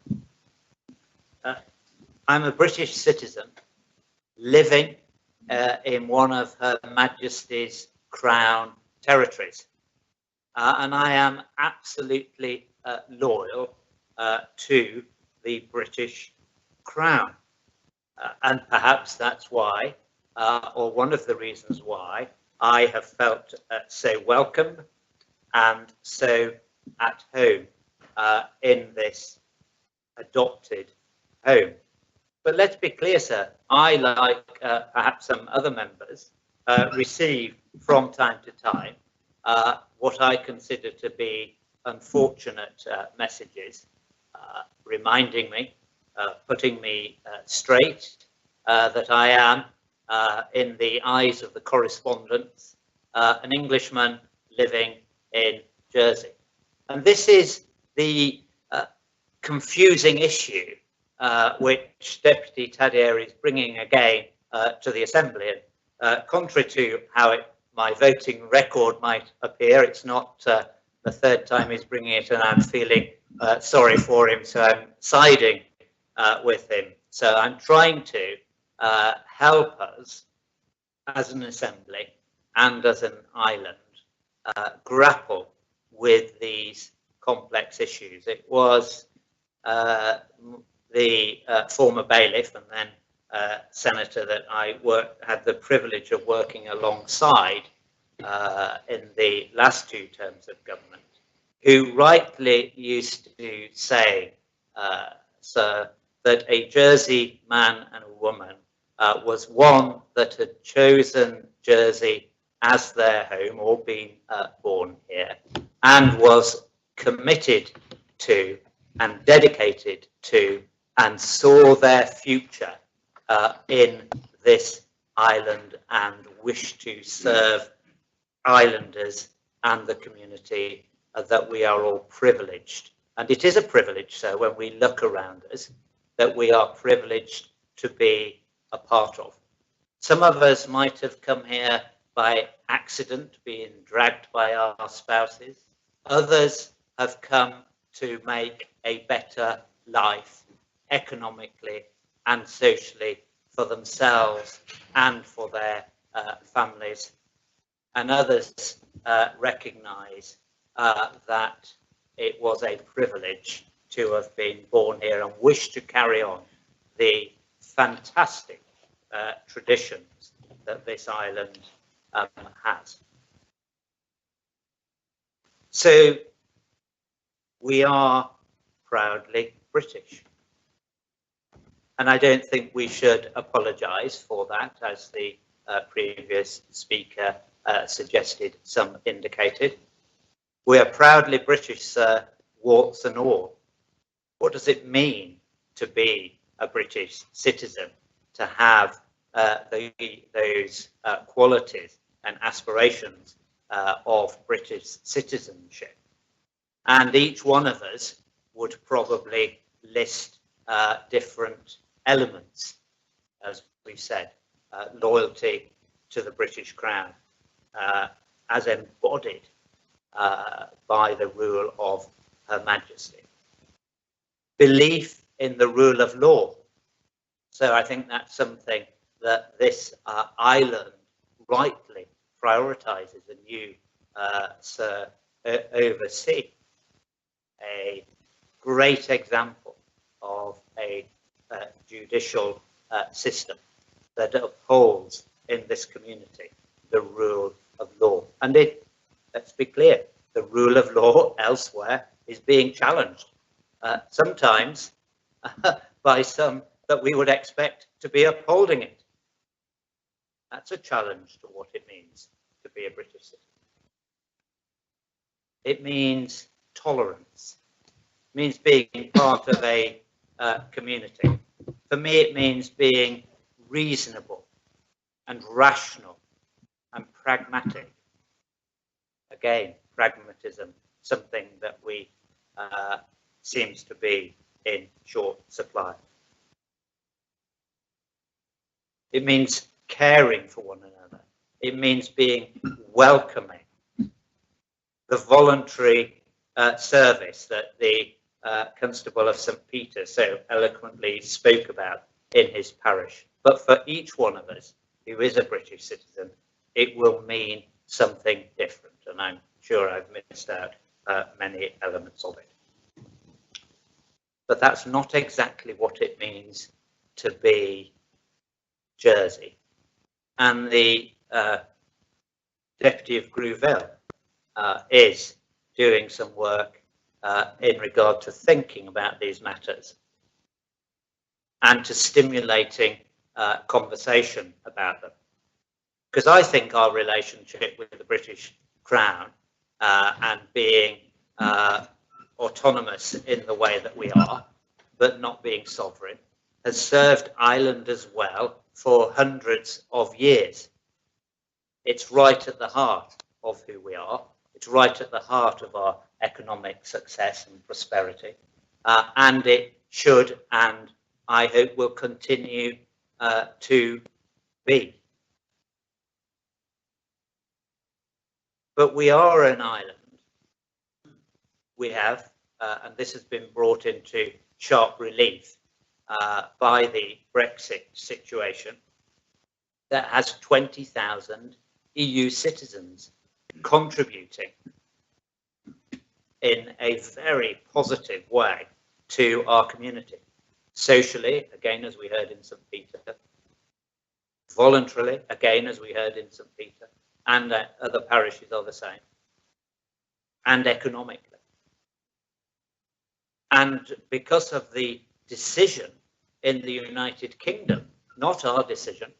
S10: I'm a British citizen living in one of Her Majesty's Crown territories. And I am absolutely loyal to the British Crown. And perhaps that's why, or one of the reasons why, I have felt so welcome and so at home in this adopted home. But let's be clear, sir, I, like perhaps some other members, receive from time to time what I consider to be unfortunate messages, reminding me, putting me straight, that I am, in the eyes of the correspondents, an Englishman living in Jersey. And this is the confusing issue which Deputy Tadier is bringing again to the Assembly. And contrary to how my voting record might appear, it's not the third time he's bringing it, and I'm feeling sorry for him, so I'm siding with him. So I'm trying to help us as an Assembly and as an island grapple with these complex issues. It was the former bailiff and then senator that I had the privilege of working alongside in the last two terms of government, who rightly used to say, sir, that a Jersey man and a woman was one that had chosen Jersey as their home or been born here, and was committed to and dedicated to and saw their future in this island and wished to serve islanders and the community that we are all privileged. And it is a privilege, so when we look around us, that we are privileged to be a part of. Some of us might have come here by accident, being dragged by our spouses. Others have come to make a better life economically and socially for themselves and for their families. And others recognise that it was a privilege to have been born here and wish to carry on the fantastic traditions that this island has. So we are proudly British. And I don't think we should apologise for that, as the previous speaker suggested, some indicated. We are proudly British, sir, warts and all. What does it mean to be a British citizen, to have those qualities and aspirations of British citizenship? And each one of us would probably list different elements, as we've said, loyalty to the British Crown, as embodied by the rule of Her Majesty. Belief in the rule of law. So I think that's something that this island rightly prioritises, and you, Sir, oversee. A great example of a judicial system that upholds in this community the rule of law. And let's be clear, the rule of law elsewhere is being challenged, sometimes by some that we would expect to be upholding it. That's a challenge to what it means to be a British citizen. It means tolerance. It means being part of a community. For me, it means being reasonable and rational and pragmatic. Again, pragmatism, something that we seems to be in short supply. It means caring for one another. It means being welcoming. The voluntary service that the Constable of St. Peter so eloquently spoke about in his parish. But for each one of us who is a British citizen, it will mean something different. And I'm sure I've missed out many elements of it. But that's not exactly what it means to be Jersey. And the Deputy of Grouville is doing some work in regard to thinking about these matters and to stimulating conversation about them. Because I think our relationship with the British Crown and being autonomous in the way that we are, but not being sovereign, has served Irelanders well for hundreds of years. It's right at the heart of who we are. It's right at the heart of our economic success and prosperity. And it should, and I hope will continue to be. But we are an island. We have, and this has been brought into sharp relief by the Brexit situation, that has 20,000 EU citizens contributing in a very positive way to our community. Socially, again, as we heard in St. Peter, voluntarily, again, as we heard in St. Peter, and other parishes are the same, and economically. And because of the decision in the United Kingdom, not our decision,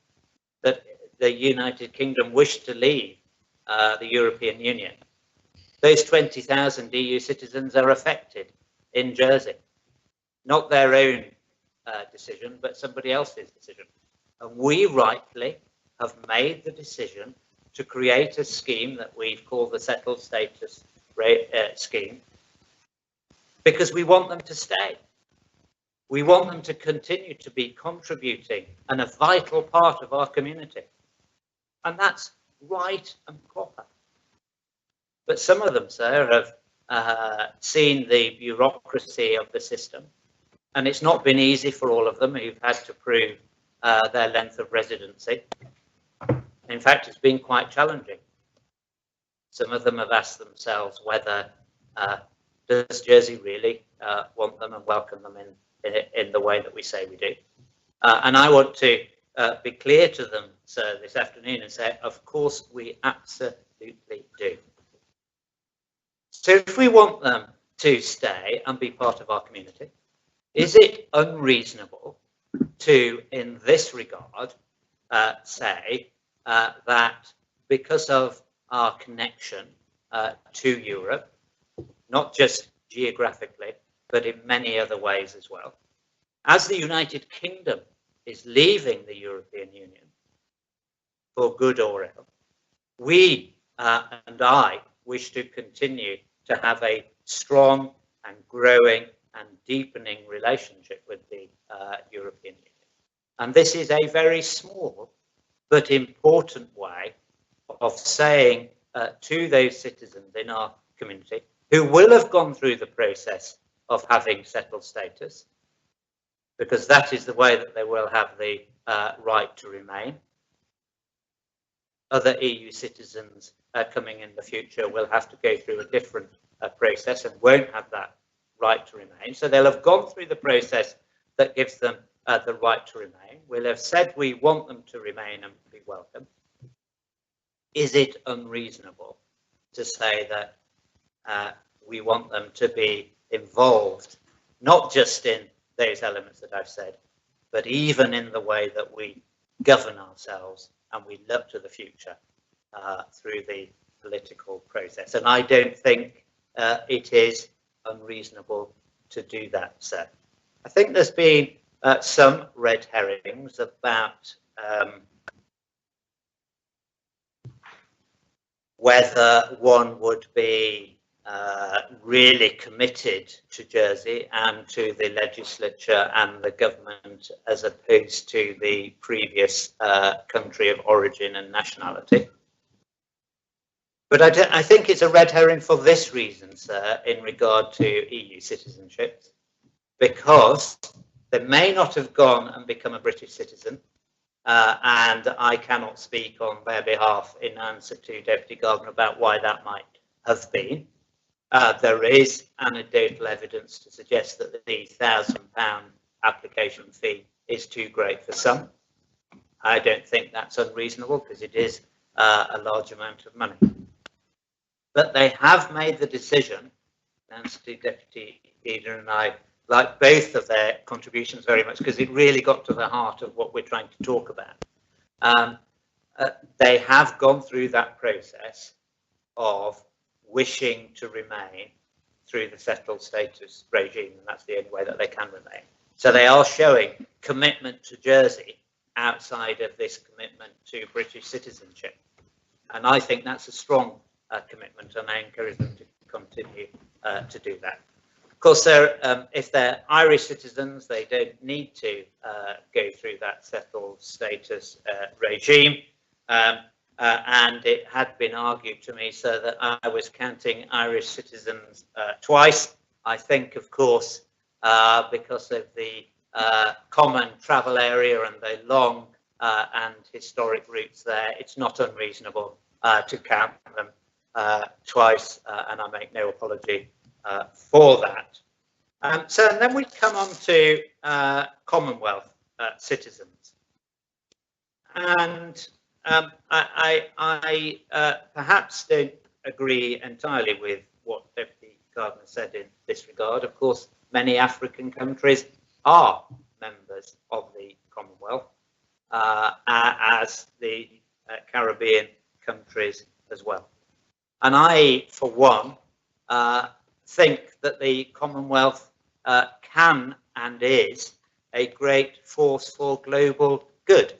S10: that the United Kingdom wished to leave the European Union, those 20,000 EU citizens are affected in Jersey. Not their own decision, but somebody else's decision. And we rightly have made the decision to create a scheme that we've called the Settled Status Scheme, because we want them to stay. We want them to continue to be contributing and a vital part of our community. And that's right and proper. But some of them, sir, have seen the bureaucracy of the system, and it's not been easy for all of them who've had to prove their length of residency. In fact, it's been quite challenging. Some of them have asked themselves whether does Jersey really want them and welcome them in the way that we say we do. And I want to be clear to them, sir, this afternoon and say, of course, we absolutely do. So if we want them to stay and be part of our community, is it unreasonable to, in this regard, say that because of our connection to Europe, not just geographically, but in many other ways as well, as the United Kingdom is leaving the European Union, for good or ill, we and I wish to continue to have a strong and growing and deepening relationship with the European Union. And this is a very small but important way of saying to those citizens in our community who will have gone through the process of having settled status, because that is the way that they will have the right to remain. Other EU citizens coming in the future will have to go through a different process and won't have that right to remain. So they'll have gone through the process that gives them the right to remain. We'll have said we want them to remain and be welcome. Is it unreasonable to say that we want them to be involved, not just in those elements that I've said, but even in the way that we govern ourselves and we look to the future through the political process? And I don't think it is unreasonable to do that, sir. I think there's been some red herrings about whether one would be really committed to Jersey and to the legislature and the government as opposed to the previous country of origin and nationality. But I think it's a red herring for this reason, sir, in regard to EU citizenship, because they may not have gone and become a British citizen, and I cannot speak on their behalf in answer to Deputy Gardner about why that might have been. There is anecdotal evidence to suggest that the £1,000 application fee is too great for some. I don't think that's unreasonable because it is a large amount of money. But they have made the decision, thanks to Deputy Leader, and I like both of their contributions very much because it really got to the heart of what we're trying to talk about. They have gone through that process of wishing to remain through the settled status regime, and that's the only way that they can remain. So they are showing commitment to Jersey outside of this commitment to British citizenship. And I think that's a strong commitment, and I encourage them to continue to do that. Of course, if they're Irish citizens, they don't need to go through that settled status regime. And it had been argued to me, so that I was counting Irish citizens twice. I think, of course, because of the common travel area and the long and historic routes there, it's not unreasonable to count them twice, and I make no apology for that. So then we come on to Commonwealth citizens. And I perhaps don't agree entirely with what Deputy Gardner said in this regard. Of course, many African countries are members of the Commonwealth, as the Caribbean countries as well. And I, for one, think that the Commonwealth can and is a great force for global good.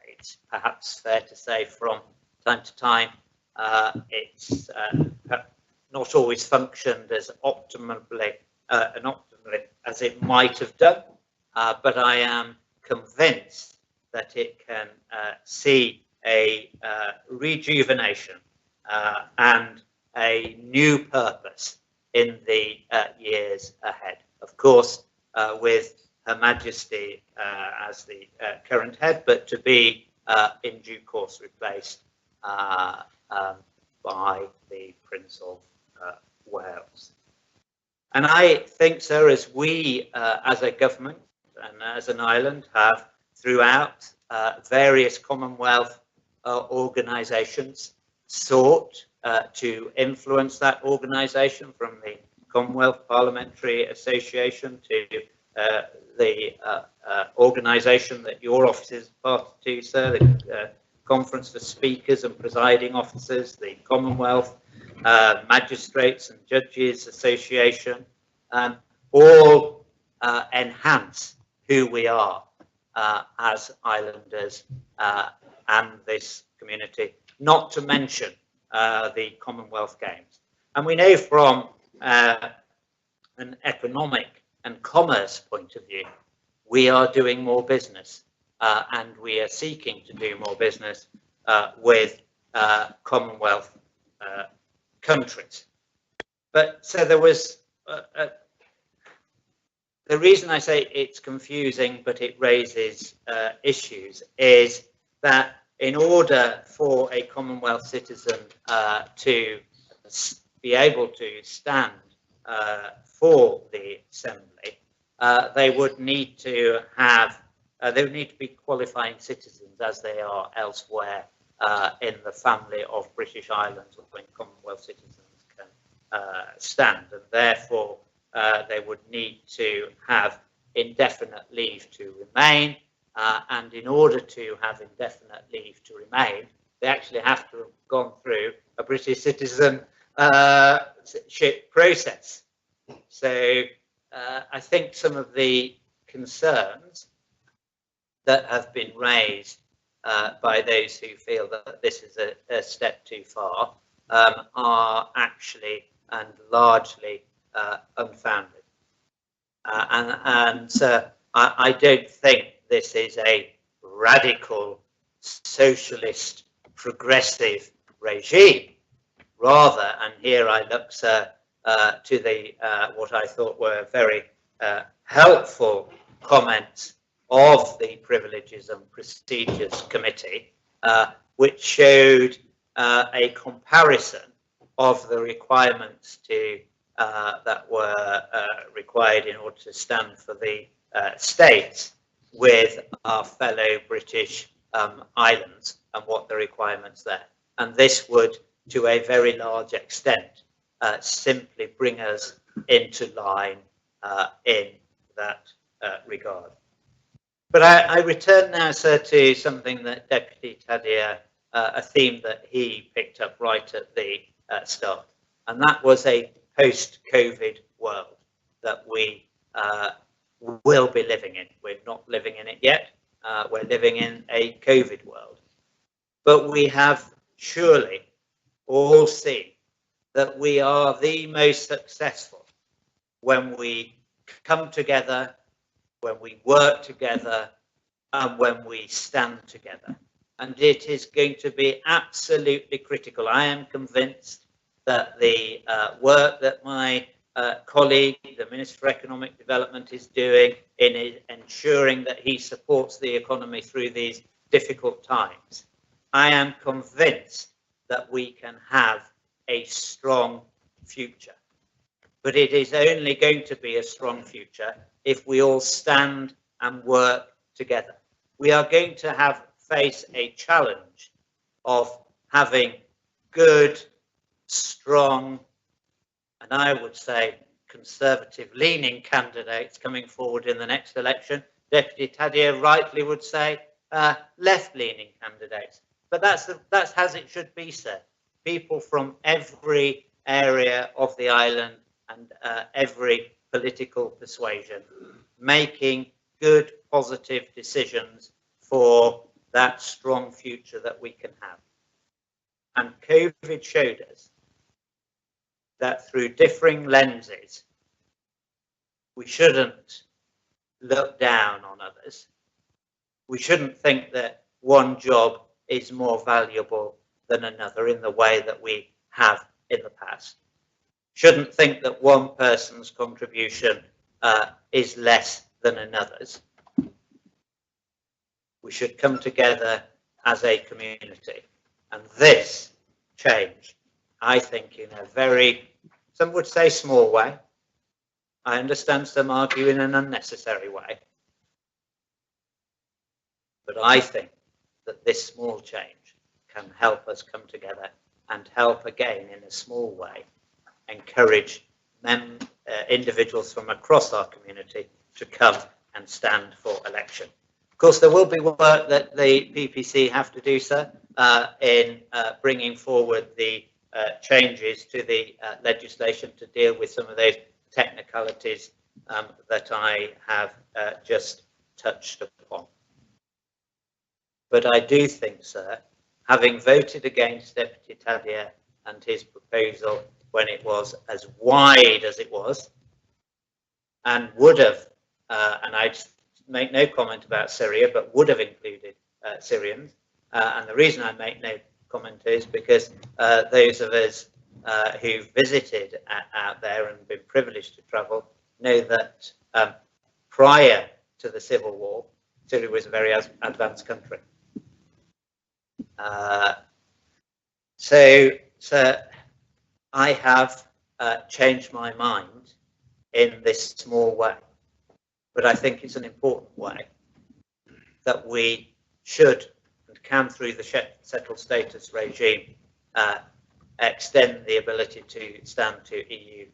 S10: It's perhaps fair to say from time to time it's not always functioned as optimally as it might have done, but I am convinced that it can see a rejuvenation and a new purpose in the years ahead. Of course, with Her Majesty as the current head, but to be in due course replaced by the Prince of Wales. And I think, sir, as we as a government and as an island have throughout various Commonwealth organisations sought to influence that organisation, from the Commonwealth Parliamentary Association to the organisation that your office is part to, sir, the Conference for Speakers and Presiding Officers, the Commonwealth Magistrates and Judges Association, all enhance who we are as islanders and this community, not to mention the Commonwealth Games. And we know from an economic and commerce point of view, we are doing more business and we are seeking to do more business with Commonwealth countries. But so there was, the reason I say it's confusing, but it raises issues, is that in order for a Commonwealth citizen to be able to stand for the Assembly, they would need to have, they would need to be qualifying citizens as they are elsewhere in the family of British Islands, when Commonwealth citizens can stand, and therefore they would need to have indefinite leave to remain, and in order to have indefinite leave to remain, they actually have to have gone through a British citizenship process. So I think some of the concerns that have been raised by those who feel that this is a step too far are actually and largely unfounded. And I don't think this is a radical socialist progressive regime. Rather, and here I look, sir, to the what I thought were very helpful comments of the Privileges and Procedures Committee, which showed a comparison of the requirements to that were required in order to stand for the states with our fellow British islands and what the requirements there. And this would, to a very large extent, simply bring us into line in that regard. But I return now, sir, to something that Deputy Tadea, a theme that he picked up right at the start, and that was a post-COVID world that we will be living in. We're not living in it yet. We're living in a COVID world. But we have surely all seen that we are the most successful when we come together, when we work together, and when we stand together. And it is going to be absolutely critical. I am convinced that the work that my colleague, the Minister for Economic Development, is doing in ensuring that he supports the economy through these difficult times, I am convinced that we can have a strong future. But it is only going to be a strong future if we all stand and work together. We are going to face a challenge of having good, strong, and I would say conservative-leaning candidates coming forward in the next election. Deputy Tadea rightly would say left-leaning candidates. But that's as it should be, sir. People from every area of the island and every political persuasion making good, positive decisions for that strong future that we can have. And COVID showed us that through differing lenses, we shouldn't look down on others. We shouldn't think that one job is more valuable than another in the way that we have in the past. Shouldn't think that one person's contribution is less than another's. We should come together as a community. And this change, I think, in a very, some would say small way. I understand some argue in an unnecessary way. But I think that this small change can help us come together and help again in a small way encourage individuals from across our community to come and stand for election. Of course, there will be work that the PPC have to do, sir, in bringing forward the changes to the legislation to deal with some of those technicalities that I have just touched upon. But I do think, sir, having voted against Deputy Tadea and his proposal when it was as wide as it was, and would have, and I'd make no comment about Syria, but would have included Syrians. And the reason I make no comment is because those of us who've visited out there and been privileged to travel know that prior to the Civil War, Syria was a very advanced country. So I have changed my mind in this small way, but I think it's an important way that we should and can, through the settled status regime, extend the ability to stand to EU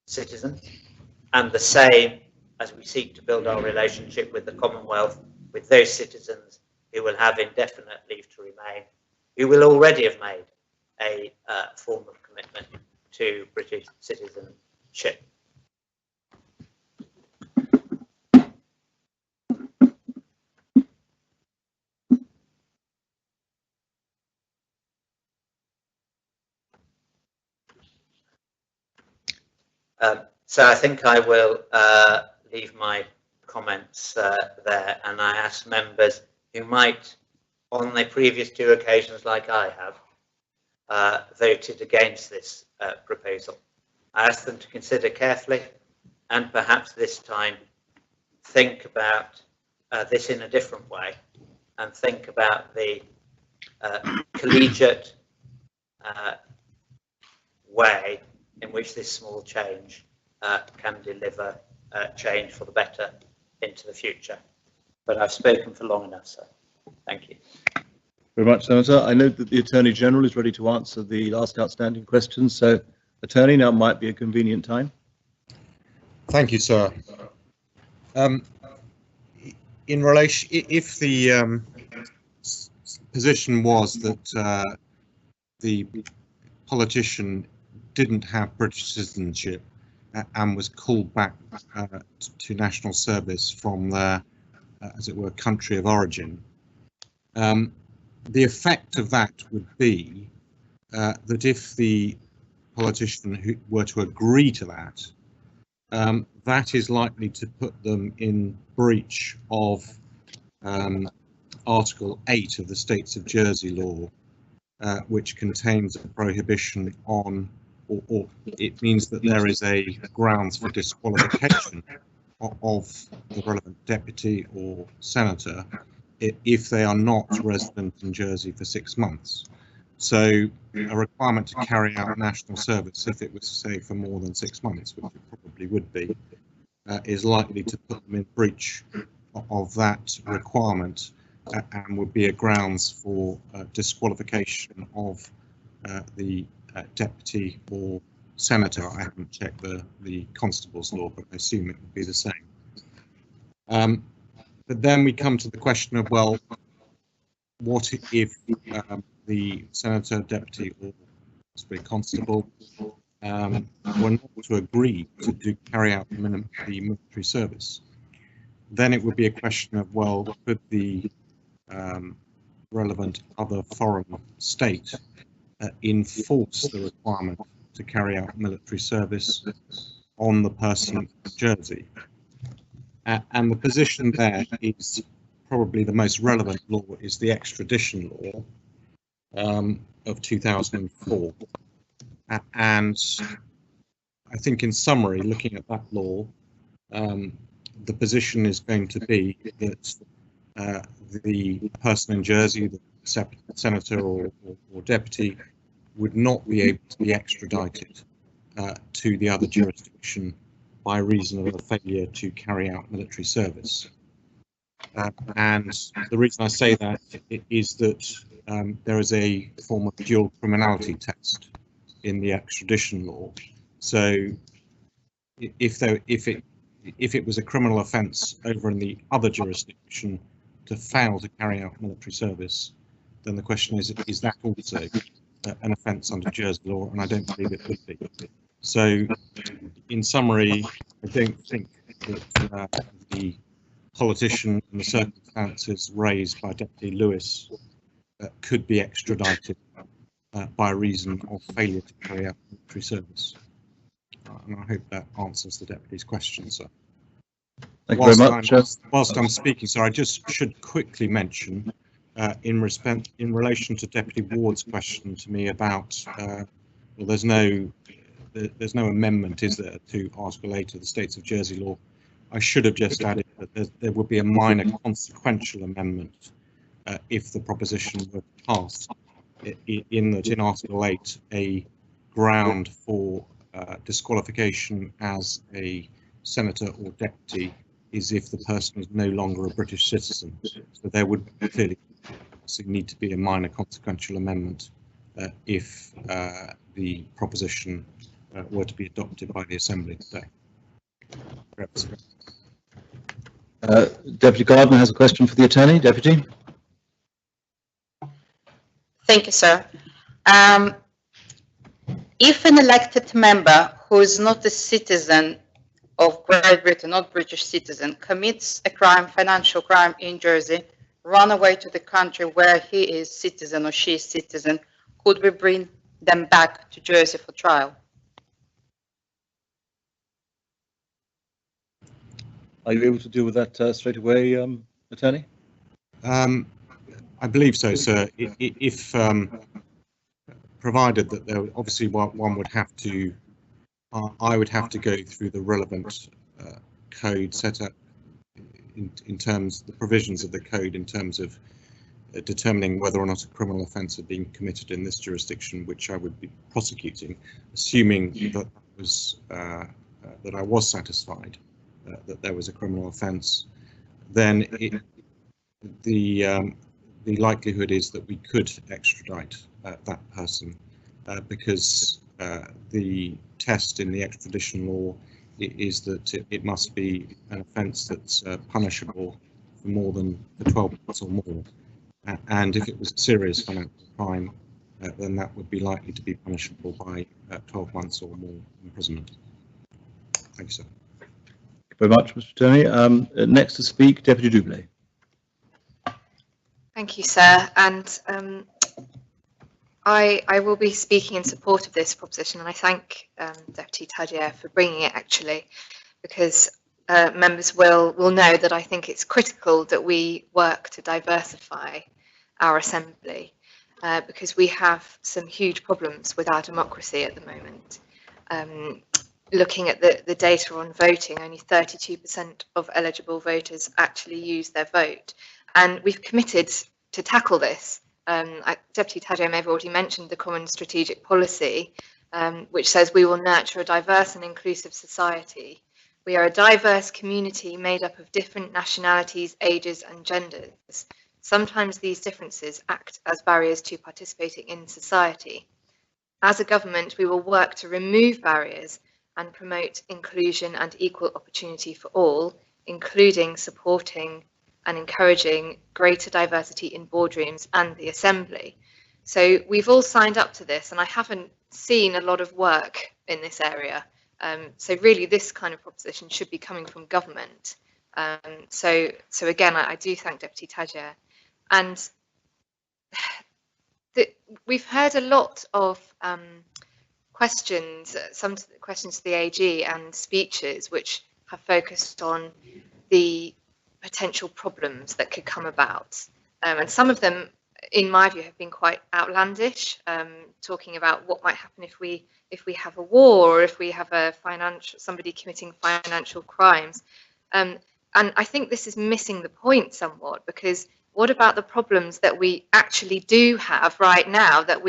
S10: citizens, and the same as we seek to build our relationship with the Commonwealth, with those citizens who will have indefinite leave to remain, who will already have made a form of commitment to British citizenship. So I think I will leave my comments there, and I ask members who might, on the previous two occasions like I have, voted against this proposal. I ask them to consider carefully, and perhaps this time think about this in a different way, and think about the collegiate way in which this small change can deliver change for the better into the future. But I've spoken for long enough, so thank you.
S1: Very much, Senator. I note that the Attorney General is ready to answer the last outstanding questions. So, Attorney, now might be a convenient time.
S6: Thank you, sir. In relation, if the position was that the politician didn't have British citizenship and was called back to national service from their, as it were, country of origin, the effect of that would be that if the politician who were to agree to that, that is likely to put them in breach of Article 8 of the States of Jersey law, which contains a prohibition on, or it means that there is a grounds for disqualification of the relevant deputy or senator if they are not resident in Jersey for 6 months. So a requirement to carry out national service, if it was, say, for more than 6 months, which it probably would be, is likely to put them in breach of that requirement and would be a grounds for disqualification of the deputy or senator. I haven't checked the constable's law, but I assume it would be the same. But then we come to the question of, well, what if the senator, deputy, or possibly constable were not to agree to carry out the military service? Then it would be a question of, well, could the relevant other foreign state enforce the requirement to carry out military service on the person of Jersey? And the position there is probably the most relevant law is the extradition law of 2004. And I think in summary, looking at that law, the position is going to be that the person in Jersey, the senator or deputy, would not be able to be extradited to the other jurisdiction by reason of a failure to carry out military service. And the reason I say that is that there is a form of dual criminality test in the extradition law. So if it was a criminal offence over in the other jurisdiction to fail to carry out military service, then the question is that also an offence under Jersey law? And I don't believe it would be. So, in summary, I don't think that the politician and the circumstances raised by Deputy Lewis could be extradited by reason of failure to carry out military service. And I hope that answers the Deputy's question, sir.
S1: Thank you very much.
S6: Whilst I'm speaking, sir, I just should quickly mention in relation to Deputy Ward's question to me about, well, there's no amendment, is there, to Article 8 of the States of Jersey law. I should have just added that there would be a minor consequential amendment if the proposition were passed, in that in Article 8 a ground for disqualification as a senator or deputy is if the person is no longer a British citizen. So there would clearly need to be a minor consequential amendment if the proposition were to be adopted by the Assembly today.
S1: Deputy Gardner has a question for the Attorney. Deputy.
S19: Thank you, sir. If an elected member who is not a citizen of Great Britain, not British citizen, commits a crime, financial crime in Jersey, run away to the country where he is citizen or she is citizen, could we bring them back to Jersey for trial?
S1: Are you able to deal with that straight away, Attorney?
S6: I believe so, sir. If provided that there, obviously one would have to, I would have to go through the relevant code set up in terms, the provisions of the code in terms of determining whether or not a criminal offence had been committed in this jurisdiction, which I would be prosecuting, assuming that that I was satisfied that there was a criminal offence. Then the likelihood is that we could extradite that person because the test in the extradition law is that it must be an offence that's punishable for more than 12 months or more. And if it was a serious financial crime, then that would be likely to be punishable by 12 months or more imprisonment. Thank you, sir.
S1: Thank you very much, Mr. Attorney. Next to speak, Deputy Doublé.
S18: Thank you, sir. And I will be speaking in support of this proposition, and I thank Deputy Tadyer for bringing it, actually, because members will know that I think it's critical that we work to diversify our Assembly, because we have some huge problems with our democracy at the moment. Looking at the data on voting, only 32% of eligible voters actually use their vote. And we've committed to tackle this. Deputy Tadyer may have already mentioned the Common Strategic Policy, which says we will nurture a diverse and inclusive society. We are a diverse community made up of different nationalities, ages and genders. Sometimes these differences act as barriers to participating in society. As a government, we will work to remove barriers and promote inclusion and equal opportunity for all, including supporting and encouraging greater diversity in boardrooms and the Assembly. So we've all signed up to this, and I haven't seen a lot of work in this area. So really this kind of proposition should be coming from government. So again, I do thank Deputy Tadyer. And we've heard a lot of questions, some questions to the AG and speeches which have focused on the potential problems that could come about. And some of them, in my view, have been quite outlandish, talking about what might happen if we have a war, or if we have somebody committing financial crimes. And I think this is missing the point somewhat, because what about the problems that we actually do have right now that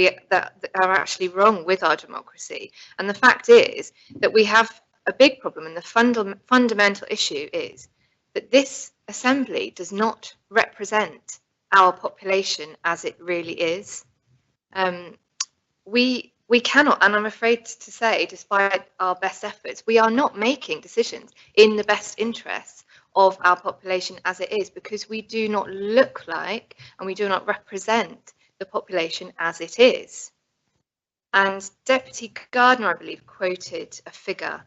S18: are actually wrong with our democracy? And the fact is that we have a big problem, and the fundamental issue is that this Assembly does not represent our population as it really is. We cannot, and I'm afraid to say, despite our best efforts, we are not making decisions in the best interests of our population as it is, because we do not look like and we do not represent the population as it is. And Deputy Gardner, I believe, quoted a figure.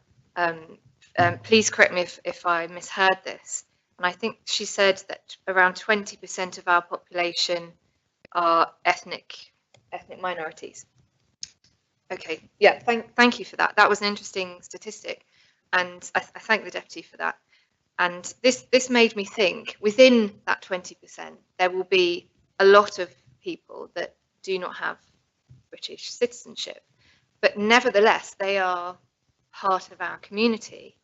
S18: Please correct me if I misheard this. And I think she said that around 20% of our population are ethnic minorities. Okay, yeah, thank you for that. That was an interesting statistic, and I thank the Deputy for that. And this made me think, within that 20%, there will be a lot of people that do not have British citizenship, but nevertheless, they are part of our community.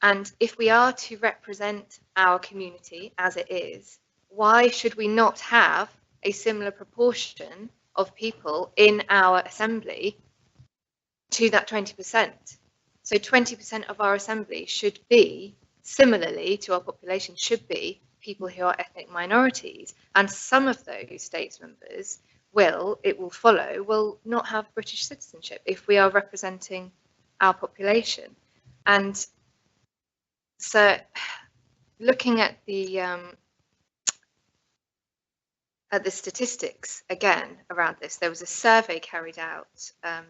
S18: And if we are to represent our community as it is, why should we not have a similar proportion of people in our assembly to that 20%? So 20% of our assembly should be, similarly to our population, should be people who are ethnic minorities. And some of those states members will not have British citizenship if we are representing our population. And so looking at the statistics again around this, there was a survey carried out, a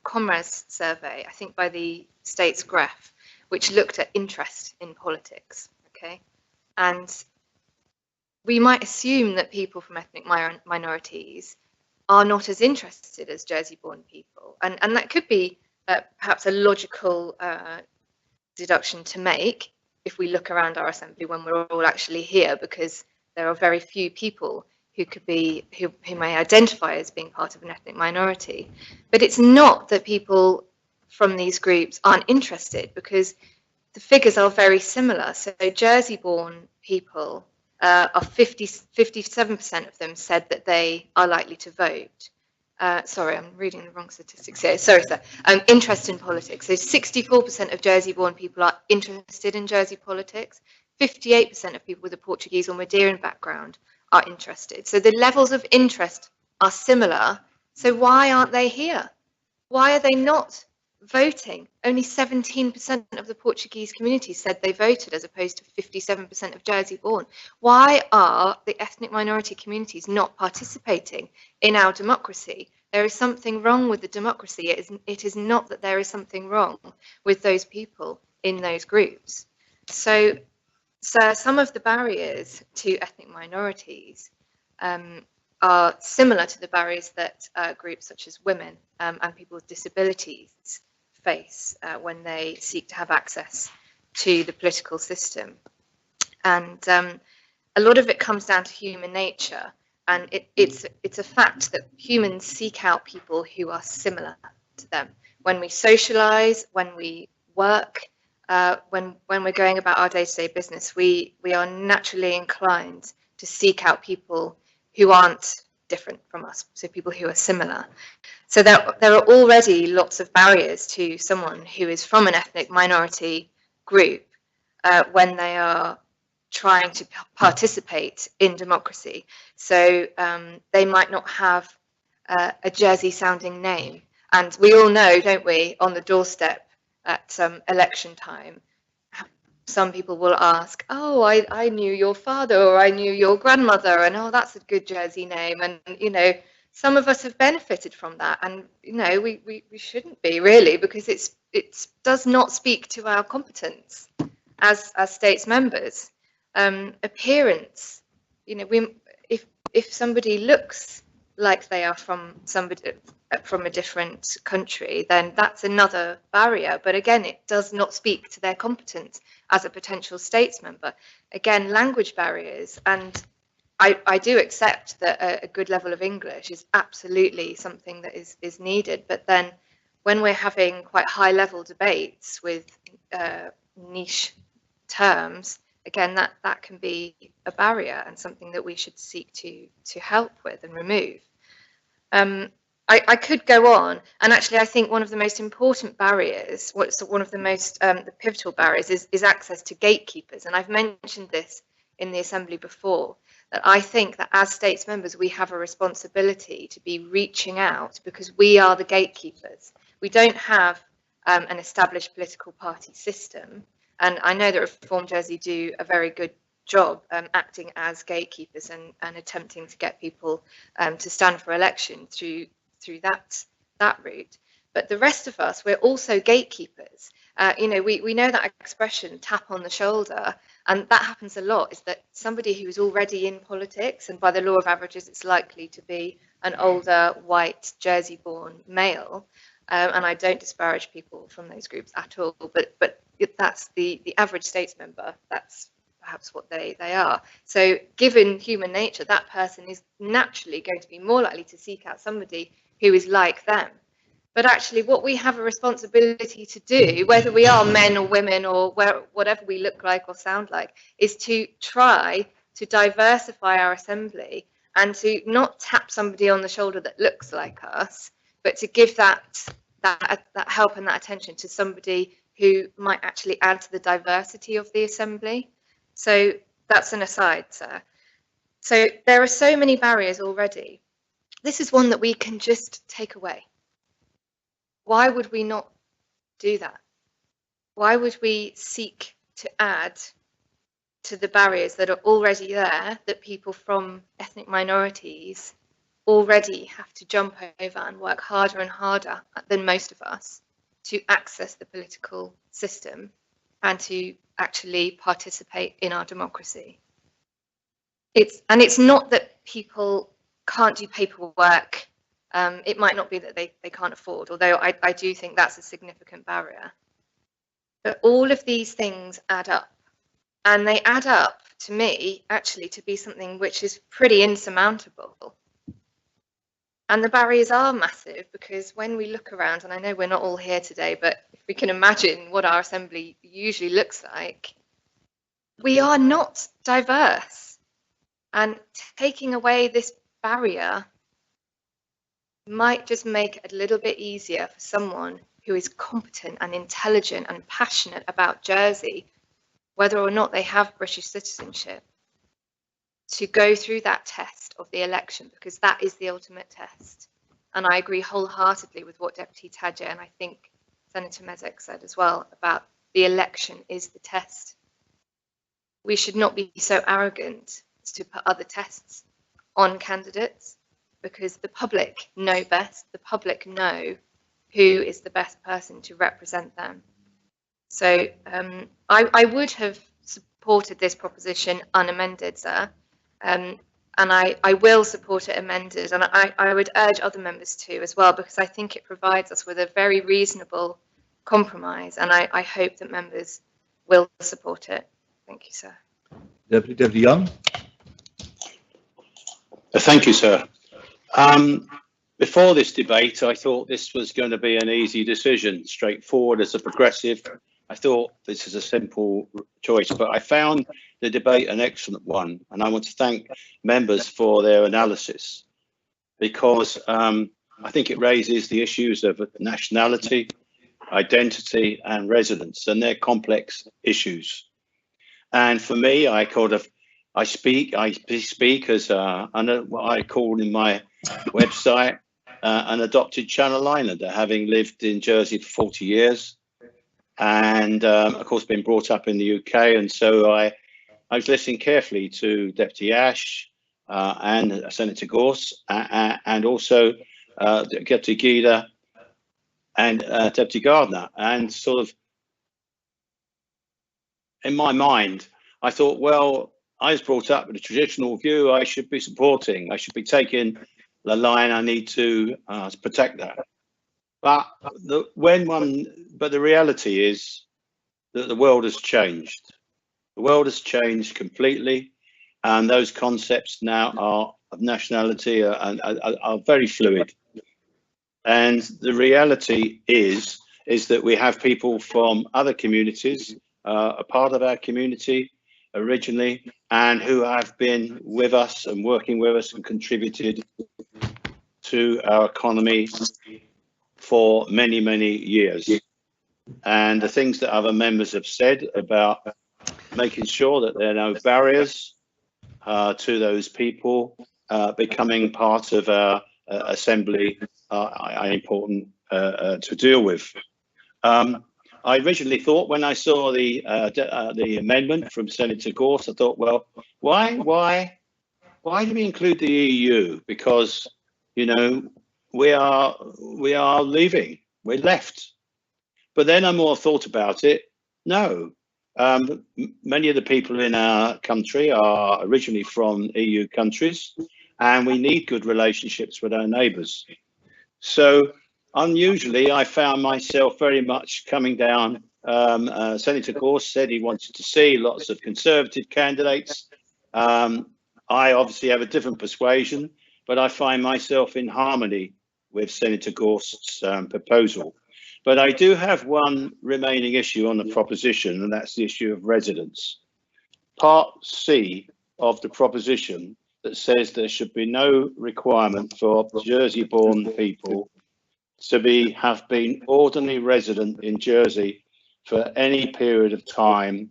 S18: Comres survey, I think by the States Graph, which looked at interest in politics. Okay, and we might assume that people from ethnic minorities are not as interested as Jersey-born people, and that could be perhaps a logical deduction to make if we look around our assembly when we're all actually here, because there are very few people who could be who may identify as being part of an ethnic minority. But it's not that people from these groups aren't interested, because the figures are very similar. So Jersey-born people are 57% of them said that they are likely to vote. Sorry, I'm reading the wrong statistics here. Sorry, sir. Interest in politics. So 64% of Jersey-born people are interested in Jersey politics. 58% of people with a Portuguese or Madeiran background are interested. So the levels of interest are similar. So why aren't they here? Why are they not voting? Only 17% of the Portuguese community said they voted, as opposed to 57% of Jersey-born. Why are the ethnic minority communities not participating in our democracy? There is something wrong with the democracy. It is not that there is something wrong with those people in those groups. So some of the barriers to ethnic minorities are similar to the barriers that groups such as women and people with disabilities face when they seek to have access to the political system. And a lot of it comes down to human nature, and it's a fact that humans seek out people who are similar to them. When we socialize, when we work, when we're going about our day-to-day business, we are naturally inclined to seek out people who aren't different from us, so people who are similar. So there are already lots of barriers to someone who is from an ethnic minority group when they are trying to participate in democracy. So they might not have a Jersey-sounding name. And we all know, don't we, on the doorstep at election time, some people will ask, oh, I knew your father, or I knew your grandmother, and oh, that's a good Jersey name. And, you know, some of us have benefited from that. And, you know, we shouldn't be, really, because it does not speak to our competence as states members. Appearance, you know, if somebody looks like they are from a different country, then that's another barrier. But again, it does not speak to their competence as a potential states member. Again, language barriers, and I do accept that a good level of English is absolutely something that is needed. But then when we're having quite high level debates with niche terms, again, that can be a barrier and something that we should seek to help with and remove. I could go on, and actually I think one of the most important barriers, one of the most the pivotal barriers is access to gatekeepers. And I've mentioned this in the Assembly before, that I think that as states members we have a responsibility to be reaching out, because we are the gatekeepers. We don't have an established political party system, and I know that Reform Jersey do a very good job acting as gatekeepers and attempting to get people to stand for election through that route. But the rest of us, we're also gatekeepers. You know, we know that expression, tap on the shoulder, and that happens a lot, is that somebody who is already in politics, and by the law of averages it's likely to be an older white Jersey-born male, and I don't disparage people from those groups at all, but that's the average states member. That's perhaps what they are. So given human nature, that person is naturally going to be more likely to seek out somebody who is like them. But actually what we have a responsibility to do, whether we are men or women or whatever we look like or sound like, is to try to diversify our assembly and to not tap somebody on the shoulder that looks like us, but to give that help and that attention to somebody who might actually add to the diversity of the assembly. So that's an aside, sir. So there are so many barriers already. This is one that we can just take away. Why would we not do that? Why would we seek to add to the barriers that are already there, that people from ethnic minorities already have to jump over and work harder and harder than most of us to access the political system and to actually participate in our democracy? It's not that people can't do paperwork. It might not be that they can't afford, although I do think that's a significant barrier. But all of these things add up, and they add up to me actually to be something which is pretty insurmountable. And the barriers are massive, because when we look around, and I know we're not all here today, but if we can imagine what our assembly usually looks like, we are not diverse. And taking away this barrier might just make it a little bit easier for someone who is competent and intelligent and passionate about Jersey, whether or not they have British citizenship, to go through that test of the election, because that is the ultimate test. And I agree wholeheartedly with what Deputy Tadgett and I think Senator Mezek said as well, about the election is the test. We should not be so arrogant as to put other tests on candidates, because the public know best. The public know who is the best person to represent them. So I would have supported this proposition unamended, sir. And I will support it amended, and I would urge other members to as well, because I think it provides us with a very reasonable compromise, and I hope that members will support it. Thank you, sir.
S1: Deputy Young.
S14: Thank you, sir. Before this debate, I thought this was going to be an easy decision, straightforward. As a progressive, I thought this is a simple choice, but I found the debate an excellent one, and I want to thank members for their analysis, because I think it raises the issues of nationality, identity and residence, and they're complex issues. And for me, I speak as what I call in my website an adopted Channel Islander, having lived in Jersey for 40 years and of course been brought up in the UK. And so I was listening carefully to Deputy Ash and Senator Gorse and also Deputy Gida and Deputy Gardner, and sort of in my mind I thought, well, I was brought up with a traditional view. I should be supporting. I should be taking the line. I need to protect that. But the reality is that the world has changed. The world has changed completely, and those concepts now of nationality are very fluid. And the reality is that we have people from other communities, a part of our community originally, and who have been with us and working with us and contributed to our economy for many, many years. And the things that other members have said about making sure that there are no barriers to those people becoming part of our assembly are important to deal with. I originally thought, when I saw the amendment from Senator Gorse, I thought, well, why do we include the EU? Because, you know, we are leaving, we're left. But then I more thought about it. No, many of the people in our country are originally from EU countries, and we need good relationships with our neighbours. So unusually, I found myself very much coming down
S7: Senator Gorse said he wanted to see lots of Conservative candidates. I obviously have a different persuasion, but I find myself in harmony with Senator Gorse's proposal. But I do have one remaining issue on the proposition, and that's the issue of residence. Part C of the proposition that says there should be no requirement for Jersey-born people to have been ordinarily resident in Jersey for any period of time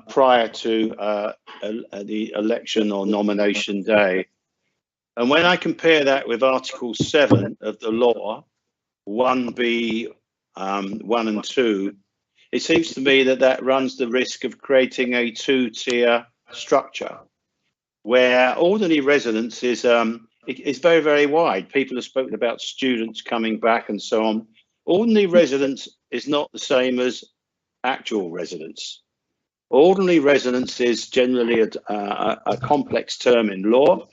S7: prior to the election or nomination day. And when I compare that with Article 7 of the law, 1B, 1 and 2, it seems to me that that runs the risk of creating a two-tier structure where ordinary residence is very, very wide. People have spoken about students coming back and so on. Ordinary residence is not the same as actual residence. Ordinary residence is generally a complex term in law.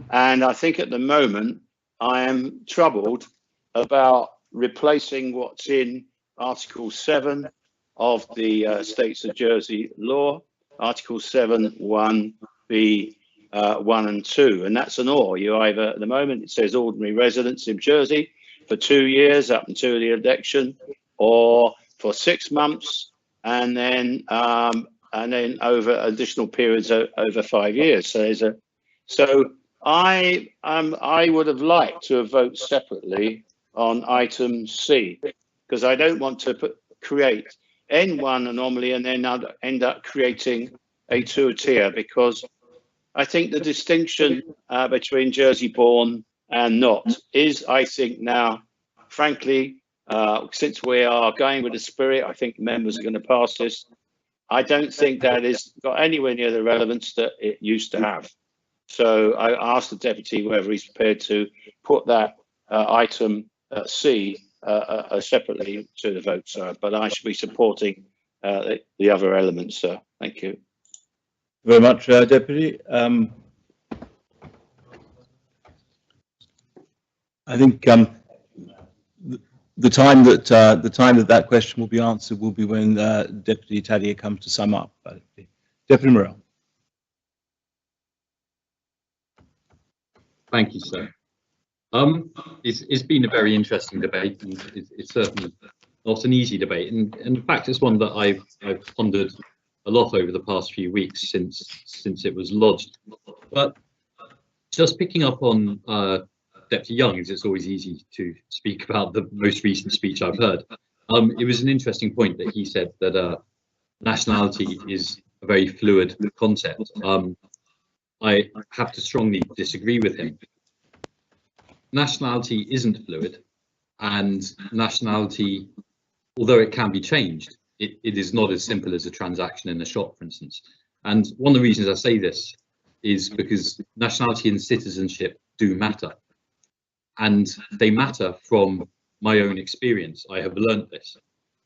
S7: And I think at the moment, I am troubled about replacing what's in Article 7 of the States of Jersey law, Article 7, 1B, 1 and 2. And that's an or. You either, at the moment, it says ordinary residence in Jersey for 2 years up until the election, or for 6 months, and then over additional periods over 5 years. So there's a I would have liked to have voted separately on item C, because I don't want to create N1 anomaly and then end up creating a two-tier, because I think the distinction between Jersey-born and not is, I think now, frankly, since we are going with the spirit, I think members are going to pass this. I don't think that is got anywhere near the relevance that it used to have. So I asked the deputy whether he's prepared to put that item C separately to the vote, sir. But I should be supporting the other elements, sir. Thank you.
S1: Very much, Deputy. I think the time that question will be answered will be when Deputy Tadier comes to sum up. Deputy Morell.
S2: Thank you, sir. It's been a very interesting debate, and it's certainly not an easy debate. And in fact, it's one that I've pondered a lot over the past few weeks since it was lodged. But just picking up on Deputy Young, as it's always easy to speak about the most recent speech I've heard. It was an interesting point that he said that nationality is a very fluid concept. I have to strongly disagree with him. Nationality isn't fluid, and nationality, although it can be changed, it is not as simple as a transaction in a shop, for instance. And one of the reasons I say this is because nationality and citizenship do matter. And they matter from my own experience. I have learnt this.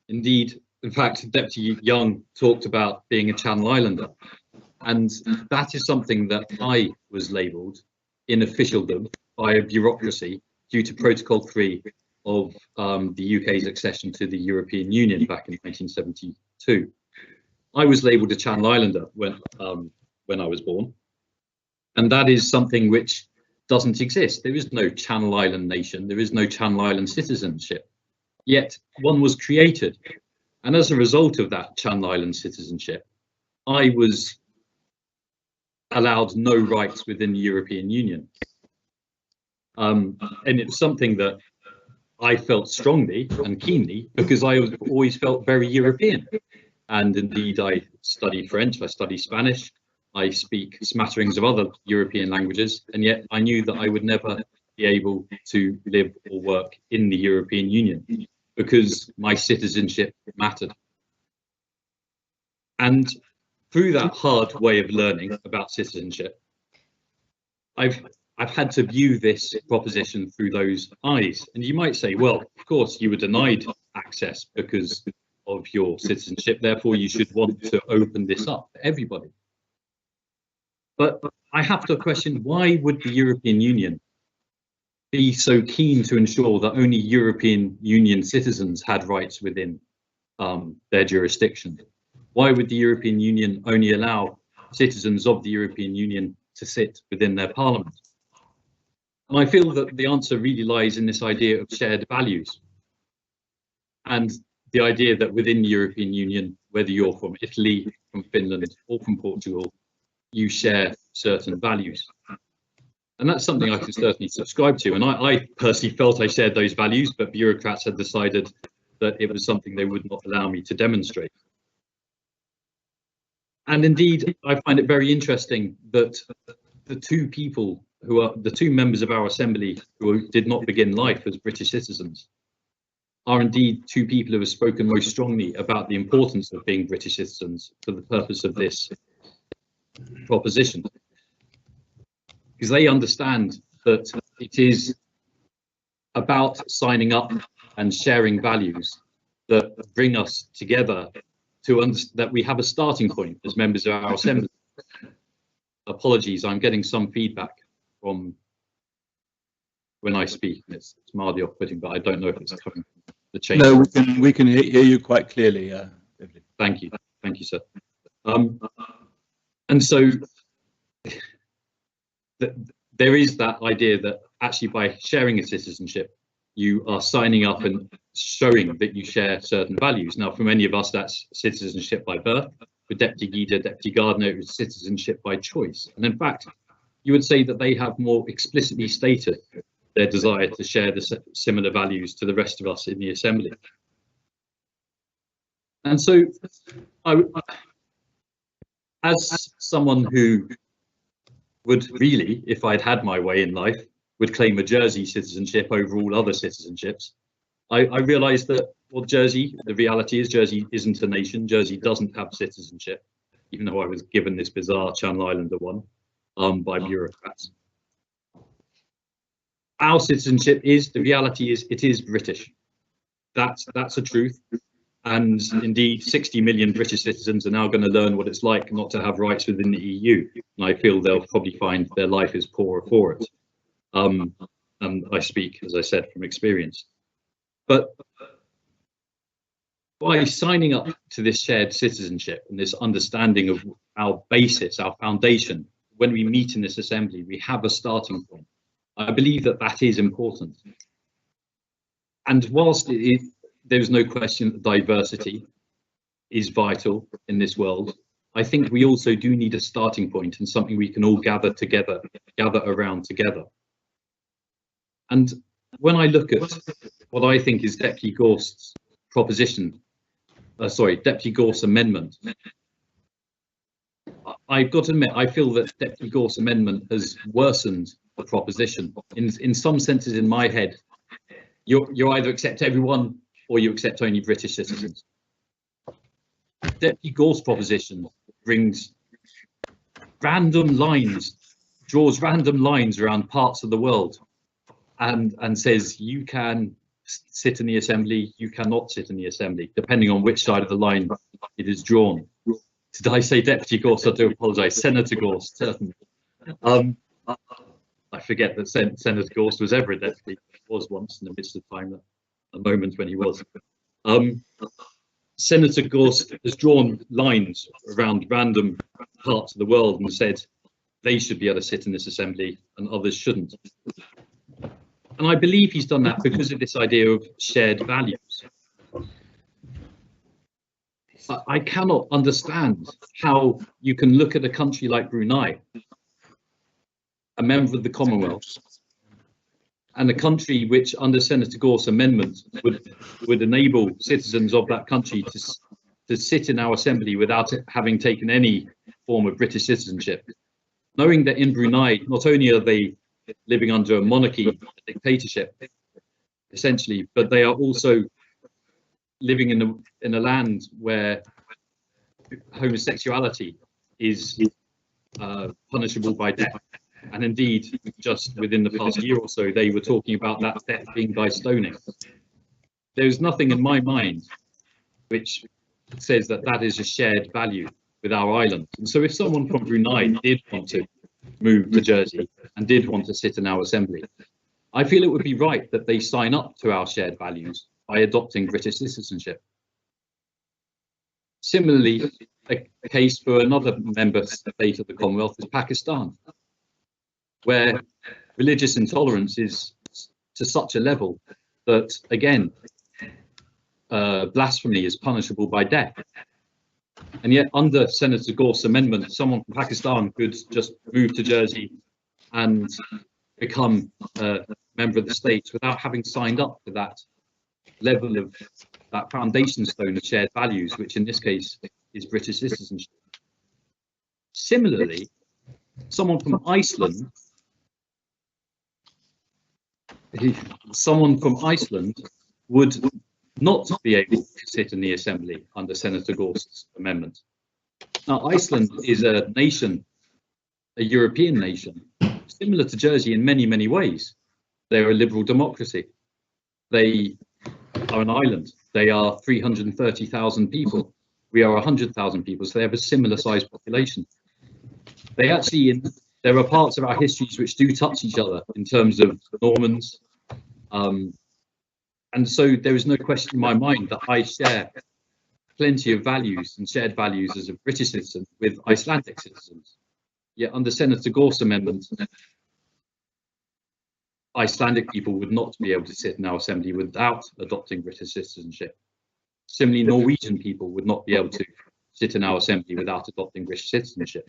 S2: Indeed, in fact, Deputy Young talked about being a Channel Islander. And that is something that I was labelled in officialdom by a bureaucracy due to Protocol 3 of the UK's accession to the European Union back in 1972. I was labelled a Channel Islander when I was born. And that is something which doesn't exist. There is no Channel Island nation. There is no Channel Island citizenship. Yet one was created. And as a result of that Channel Island citizenship, I was allowed no rights within the European Union. And it's something that I felt strongly and keenly because I always felt very European. And indeed, I study French, I study Spanish, I speak smatterings of other European languages, and yet I knew that I would never be able to live or work in the European Union because my citizenship mattered. And through that hard way of learning about citizenship, I've had to view this proposition through those eyes. And you might say, well, of course, you were denied access because of your citizenship, therefore you should want to open this up for everybody. But I have to question, why would the European Union be so keen to ensure that only European Union citizens had rights within their jurisdiction? Why would the European Union only allow citizens of the European Union to sit within their parliament? And I feel that the answer really lies in this idea of shared values, and the idea that within the European Union, whether you're from Italy, from Finland, or from Portugal, you share certain values. And that's something I can certainly subscribe to. And I personally felt I shared those values, but bureaucrats had decided that it was something they would not allow me to demonstrate. And indeed, I find it very interesting that the two people who are the two members of our assembly who did not begin life as British citizens are indeed two people who have spoken most strongly about the importance of being British citizens for the purpose of this proposition. Because they understand that it is about signing up and sharing values that bring us together to understand that we have a starting point as members of our assembly. Apologies, I'm getting some feedback from when I speak. It's mildly off-putting, but I don't know if it's coming from the change.
S1: No, we can hear you quite clearly.
S2: Thank you, sir. And so there is that idea that actually by sharing a citizenship, you are signing up and showing that you share certain values. Now, for many of us, that's citizenship by birth. For Deputy Guida, Deputy Gardner, it was citizenship by choice. And in fact, you would say that they have more explicitly stated their desire to share the similar values to the rest of us in the Assembly. And so, as someone who would really, if I'd had my way in life, would claim a Jersey citizenship over all other citizenships, I realised that, well, Jersey, the reality is Jersey isn't a nation. Jersey doesn't have citizenship, even though I was given this bizarre Channel Islander one by bureaucrats. Our citizenship is, the reality is, it is British. That's a truth. And indeed, 60 million British citizens are now going to learn what it's like not to have rights within the EU. And I feel they'll probably find their life is poorer for it. And I speak, as I said, from experience. But by signing up to this shared citizenship and this understanding of our basis, our foundation, when we meet in this assembly, we have a starting point. I believe that that is important. And whilst there's no question that diversity is vital in this world, I think we also do need a starting point and something we can all gather around together. And when I look at what I think is Deputy Gorst's proposition, Deputy Gorst's amendment, I've got to admit, I feel that Deputy Gorst's amendment has worsened the proposition. In some senses, in my head, you either accept everyone or you accept only British citizens. Deputy Gorst's proposition brings random lines, draws random lines around parts of the world, and says you can sit in the assembly, you cannot sit in the assembly, depending on which side of the line it is drawn. Did I say Deputy Gorst? I do apologise. Senator Gorst, certainly. I forget that Senator Gorst was ever a deputy. He was once in the midst of time, a moment when he was. Senator Gorst has drawn lines around random parts of the world and said they should be able to sit in this assembly and others shouldn't. And I believe he's done that because of this idea of shared values. I cannot understand how you can look at a country like Brunei, a member of the Commonwealth, and a country which, under Senator Gorst's amendment, would enable citizens of that country to sit in our assembly without having taken any form of British citizenship, knowing that in Brunei, not only are they living under a monarchy, a dictatorship, essentially, but they are also living in a land where homosexuality is punishable by death. And indeed, just within the past year or so, they were talking about that death being by stoning. There's nothing in my mind which says that that is a shared value with our island. And so if someone from Brunei did want to move to Jersey and did want to sit in our assembly, I feel it would be right that they sign up to our shared values by adopting British citizenship. Similarly, a case for another member state of the Commonwealth is Pakistan, where religious intolerance is to such a level that, again, blasphemy is punishable by death. And yet, under Senator Gorst's amendment, someone from Pakistan could just move to Jersey and become a member of the state without having signed up to that level of that foundation stone of shared values, which in this case is British citizenship. Similarly, someone from Iceland, would not be able to sit in the Assembly under Senator Gorst's amendment. Now, Iceland is a nation, a European nation, similar to Jersey in many, many ways. They're a liberal democracy. They are an island. They are 330,000 people. We are 100,000 people, so they have a similar sized population. They actually, there are parts of our histories which do touch each other in terms of Normans. And so there is no question in my mind that I share plenty of values and shared values as a British citizen with Icelandic citizens. Yet under Senator Gorst's amendment, Icelandic people would not be able to sit in our Assembly without adopting British citizenship. Similarly, Norwegian people would not be able to sit in our Assembly without adopting British citizenship.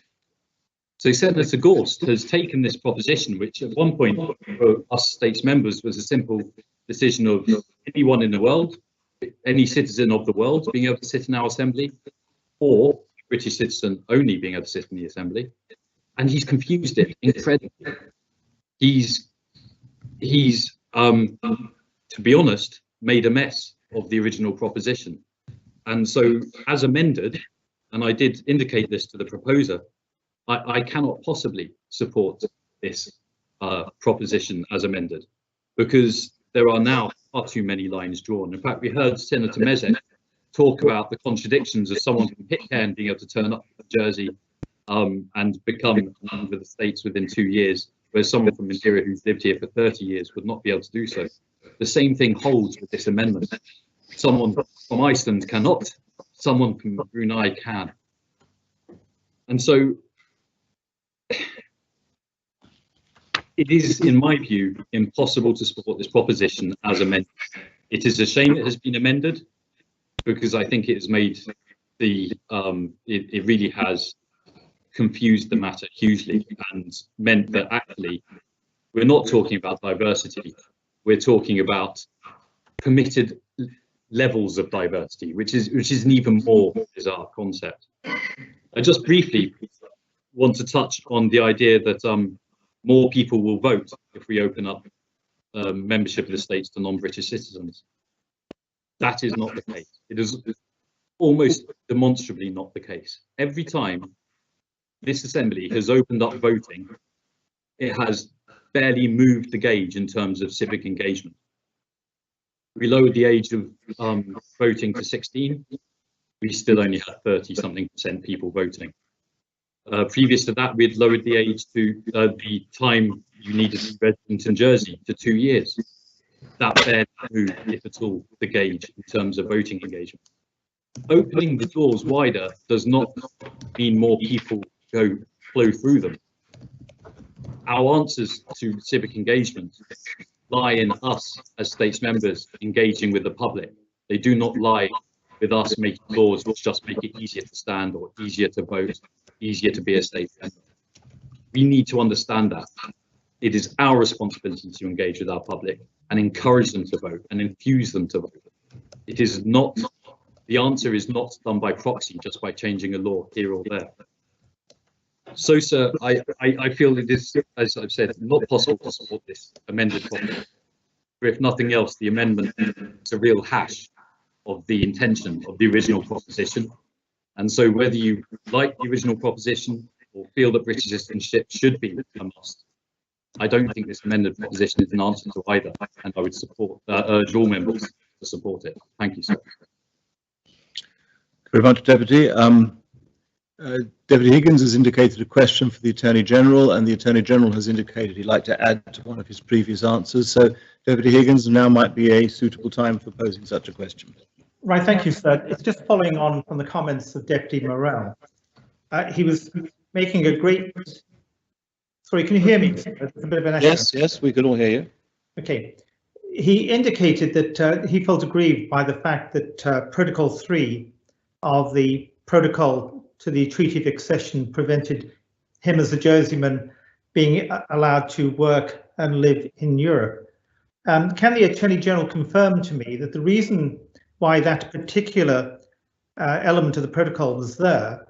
S2: So Senator Gorst has taken this proposition, which at one point for us states members was a simple decision of anyone in the world, any citizen of the world being able to sit in our Assembly, or British citizen only being able to sit in the Assembly. And he's confused it incredibly. He's to be honest, made a mess of the original proposition. And so as amended, and I did indicate this to the proposer, I cannot possibly support this proposition as amended, because there are now far too many lines drawn. In fact, we heard Senator Mezek talk about the contradictions of someone from Pitcairn being able to turn up to Jersey and become a member of the states within 2 years, whereas someone from Madeira who's lived here for 30 years would not be able to do so. The same thing holds with this amendment. Someone from Iceland cannot, someone from Brunei can. And so it is, in my view, impossible to support this proposition as amended. It is a shame it has been amended, because I think it has made the, it really has confused the matter hugely and meant that actually we're not talking about diversity, we're talking about permitted levels of diversity, which is an even more bizarre concept. I just briefly want to touch on the idea that more people will vote if we open up membership of the states to non-British citizens. That is not the case. It is almost demonstrably not the case. Every time this Assembly has opened up voting, it has barely moved the gauge in terms of civic engagement. We lowered the age of voting to 16. We still only had 30-something% people voting. Previous to that, we had lowered the age to the time you needed to be resident in Jersey to 2 years. That barely moved, if at all, the gauge in terms of voting engagement. Opening the doors wider does not mean more people flow through them. Our answers to civic engagement lie in us as states members engaging with the public. They do not lie with us making laws which just make it easier to stand or easier to vote, easier to be a state member. We need to understand that. It is our responsibility to engage with our public and encourage them to vote and infuse them to vote. It is not, the answer is not done by proxy, just by changing a law here or there. So, sir, I feel it is, as I've said, not possible to support this amended proposition. But if nothing else, the amendment is a real hash of the intention of the original proposition. And so whether you like the original proposition or feel that British citizenship should be a must, I don't think this amended proposition is an answer to either, and I would support, urge all members to support it. Thank you, sir.
S1: Thank you very much, Deputy. Deputy Higgins has indicated a question for the Attorney General, and the Attorney General has indicated he'd like to add to one of his previous answers. So, Deputy Higgins, now might be a suitable time for posing such a question.
S11: Right, thank you, sir. It's just following on from the comments of Deputy Morell. He was making a great... Sorry, can you hear me? It's a bit of an echo.
S1: Yes, we can all hear you.
S11: Okay. He indicated that he felt aggrieved by the fact that Protocol 3 of the protocol to the Treaty of Accession prevented him as a Jerseyman being allowed to work and live in Europe. Can the Attorney General confirm to me that the reason why that particular element of the protocol was there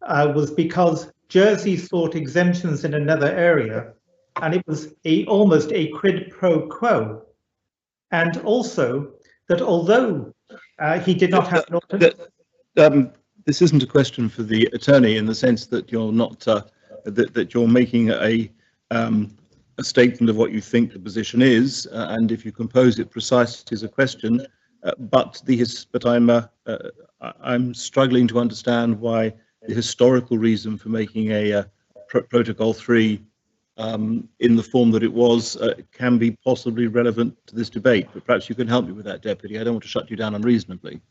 S11: was because Jersey sought exemptions in another area, and it was almost a quid pro quo, and also that although he did not have
S1: this isn't a question for the attorney in the sense that you're not that you're making a statement of what you think the position is, and if you compose it precisely as a question, but I'm struggling to understand why the historical reason for making a Protocol 3 in the form that it was can be possibly relevant to this debate. But perhaps you can help me with that, Deputy. I don't want to shut you down unreasonably.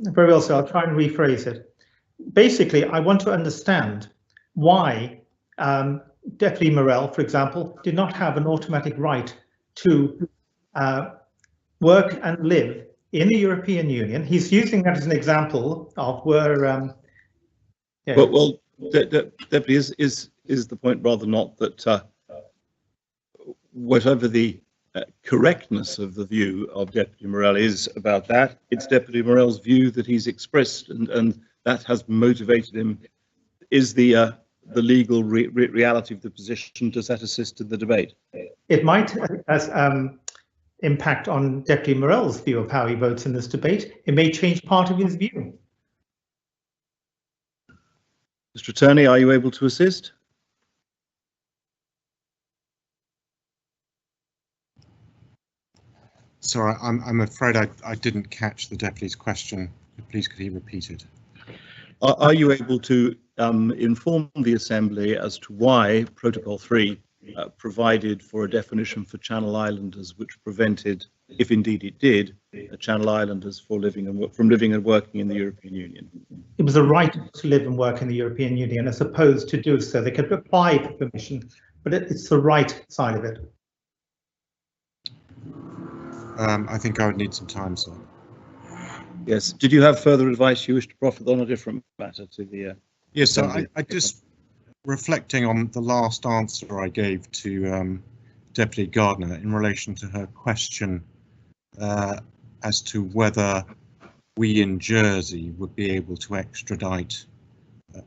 S11: Very well, sir. I'll try and rephrase it. Basically, I want to understand why Deputy Morell, for example, did not have an automatic right to work and live in the European Union. He's using that as an example of where...
S1: Well, Deputy, is the point rather not that whatever the correctness of the view of Deputy Morell is about that, it's Deputy Morell's view that he's expressed, and that has motivated him. Is the legal reality of the position, does that assist in the debate?
S11: It might impact on Deputy Morell's view of how he votes in this debate. It may change part of his view.
S1: Mr. Attorney, are you able to assist?
S6: Sorry, I'm afraid I didn't catch the Deputy's question. Please, could he repeat it?
S1: Are you able to inform the Assembly as to why Protocol 3 provided for a definition for Channel Islanders which prevented, if indeed it did, Channel Islanders from living and working in the European Union?
S11: It was a right to live and work in the European Union as opposed to do so. They could apply for permission, but it's the right side of it.
S6: I think I would need some time, sir.
S1: Yes. Did you have further advice you wish to proffer on a different matter to the...
S6: Yes, so I just reflecting on the last answer I gave to Deputy Gardner in relation to her question as to whether we in Jersey would be able to extradite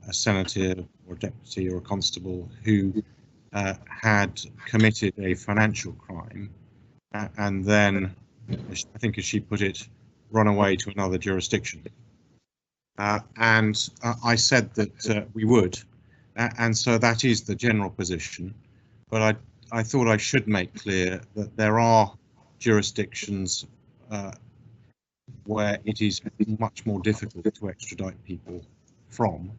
S6: a senator or a deputy or a constable who had committed a financial crime and then, I think as she put it, run away to another jurisdiction. And I said that we would, and so that is the general position. But I thought I should make clear that there are jurisdictions where it is much more difficult to extradite people from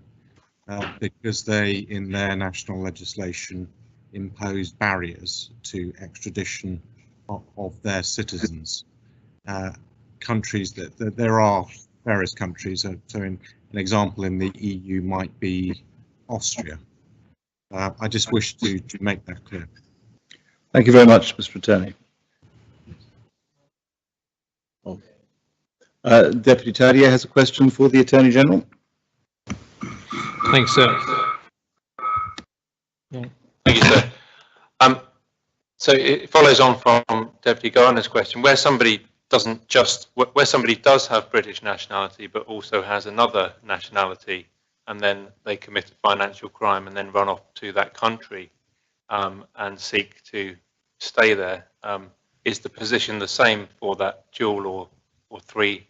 S6: because they, in their national legislation, impose barriers to extradition of their citizens. Countries that there are various countries. So an example in the EU might be Austria. I just wish to make that clear.
S1: Thank you very much, Mr. Attorney. Deputy Tadier has a question for the Attorney General.
S4: Thanks, sir. Thank you, sir. So it follows on from Deputy Gardner's question, where somebody does have British nationality but also has another nationality, and then they commit a financial crime and then run off to that country and seek to stay there. Is the position the same for that dual or three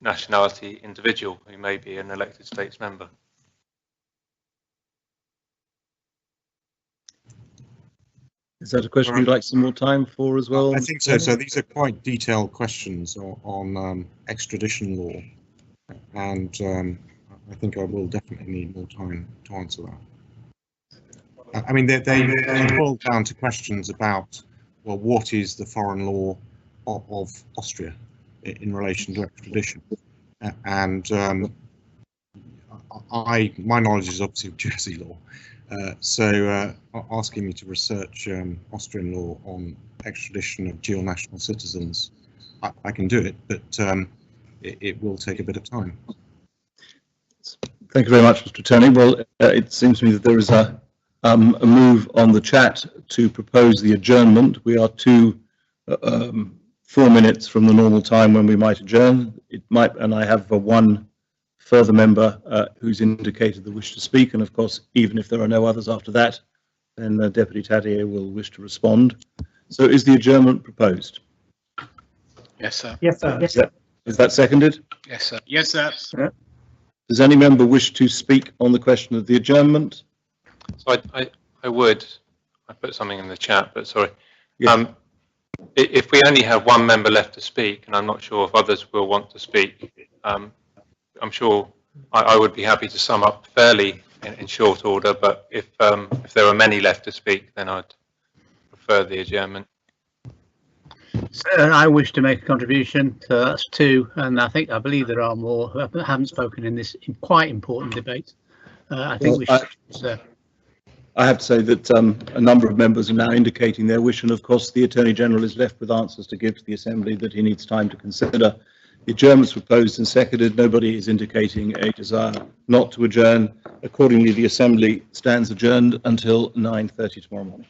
S4: nationality individual who may be an elected states member?
S1: Is that a question you'd like some more time for as well?
S6: I think so. So these are quite detailed questions on extradition law, and I think I will definitely need more time to answer that. I mean, they boil down to questions about, well, what is the foreign law of Austria? in relation to extradition. And my knowledge is obviously of Jersey law, so asking me to research Austrian law on extradition of dual national citizens, I can do it, but it will take a bit of time.
S1: Thank you very much, Mr. Attorney. Well, it seems to me that there is a move on the chat to propose the adjournment. We are 4 minutes from the normal time when we might adjourn. It might, and I have one further member who's indicated the wish to speak, and of course, even if there are no others after that, then Deputy Tadier will wish to respond. So is the adjournment proposed?
S15: Yes, sir.
S11: Yes, sir.
S1: Is that seconded?
S15: Yes, sir. Yes, sir.
S1: Yeah. Does any member wish to speak on the question of the adjournment?
S4: So I would. I put something in the chat, but sorry.
S1: Yeah.
S4: If we only have one member left to speak, and I'm not sure if others will want to speak, I'm sure I would be happy to sum up fairly in short order. But if there are many left to speak, then I'd prefer the adjournment.
S22: Sir, I wish to make a contribution. So that's two, and I believe there are more who haven't spoken in this quite important debate. I think we should.
S1: I have to say that a number of members are now indicating their wish, and of course the Attorney General is left with answers to give to the Assembly that he needs time to consider. The adjournment's proposed and seconded. Nobody is indicating a desire not to adjourn. Accordingly, the Assembly stands adjourned until 9:30 tomorrow morning.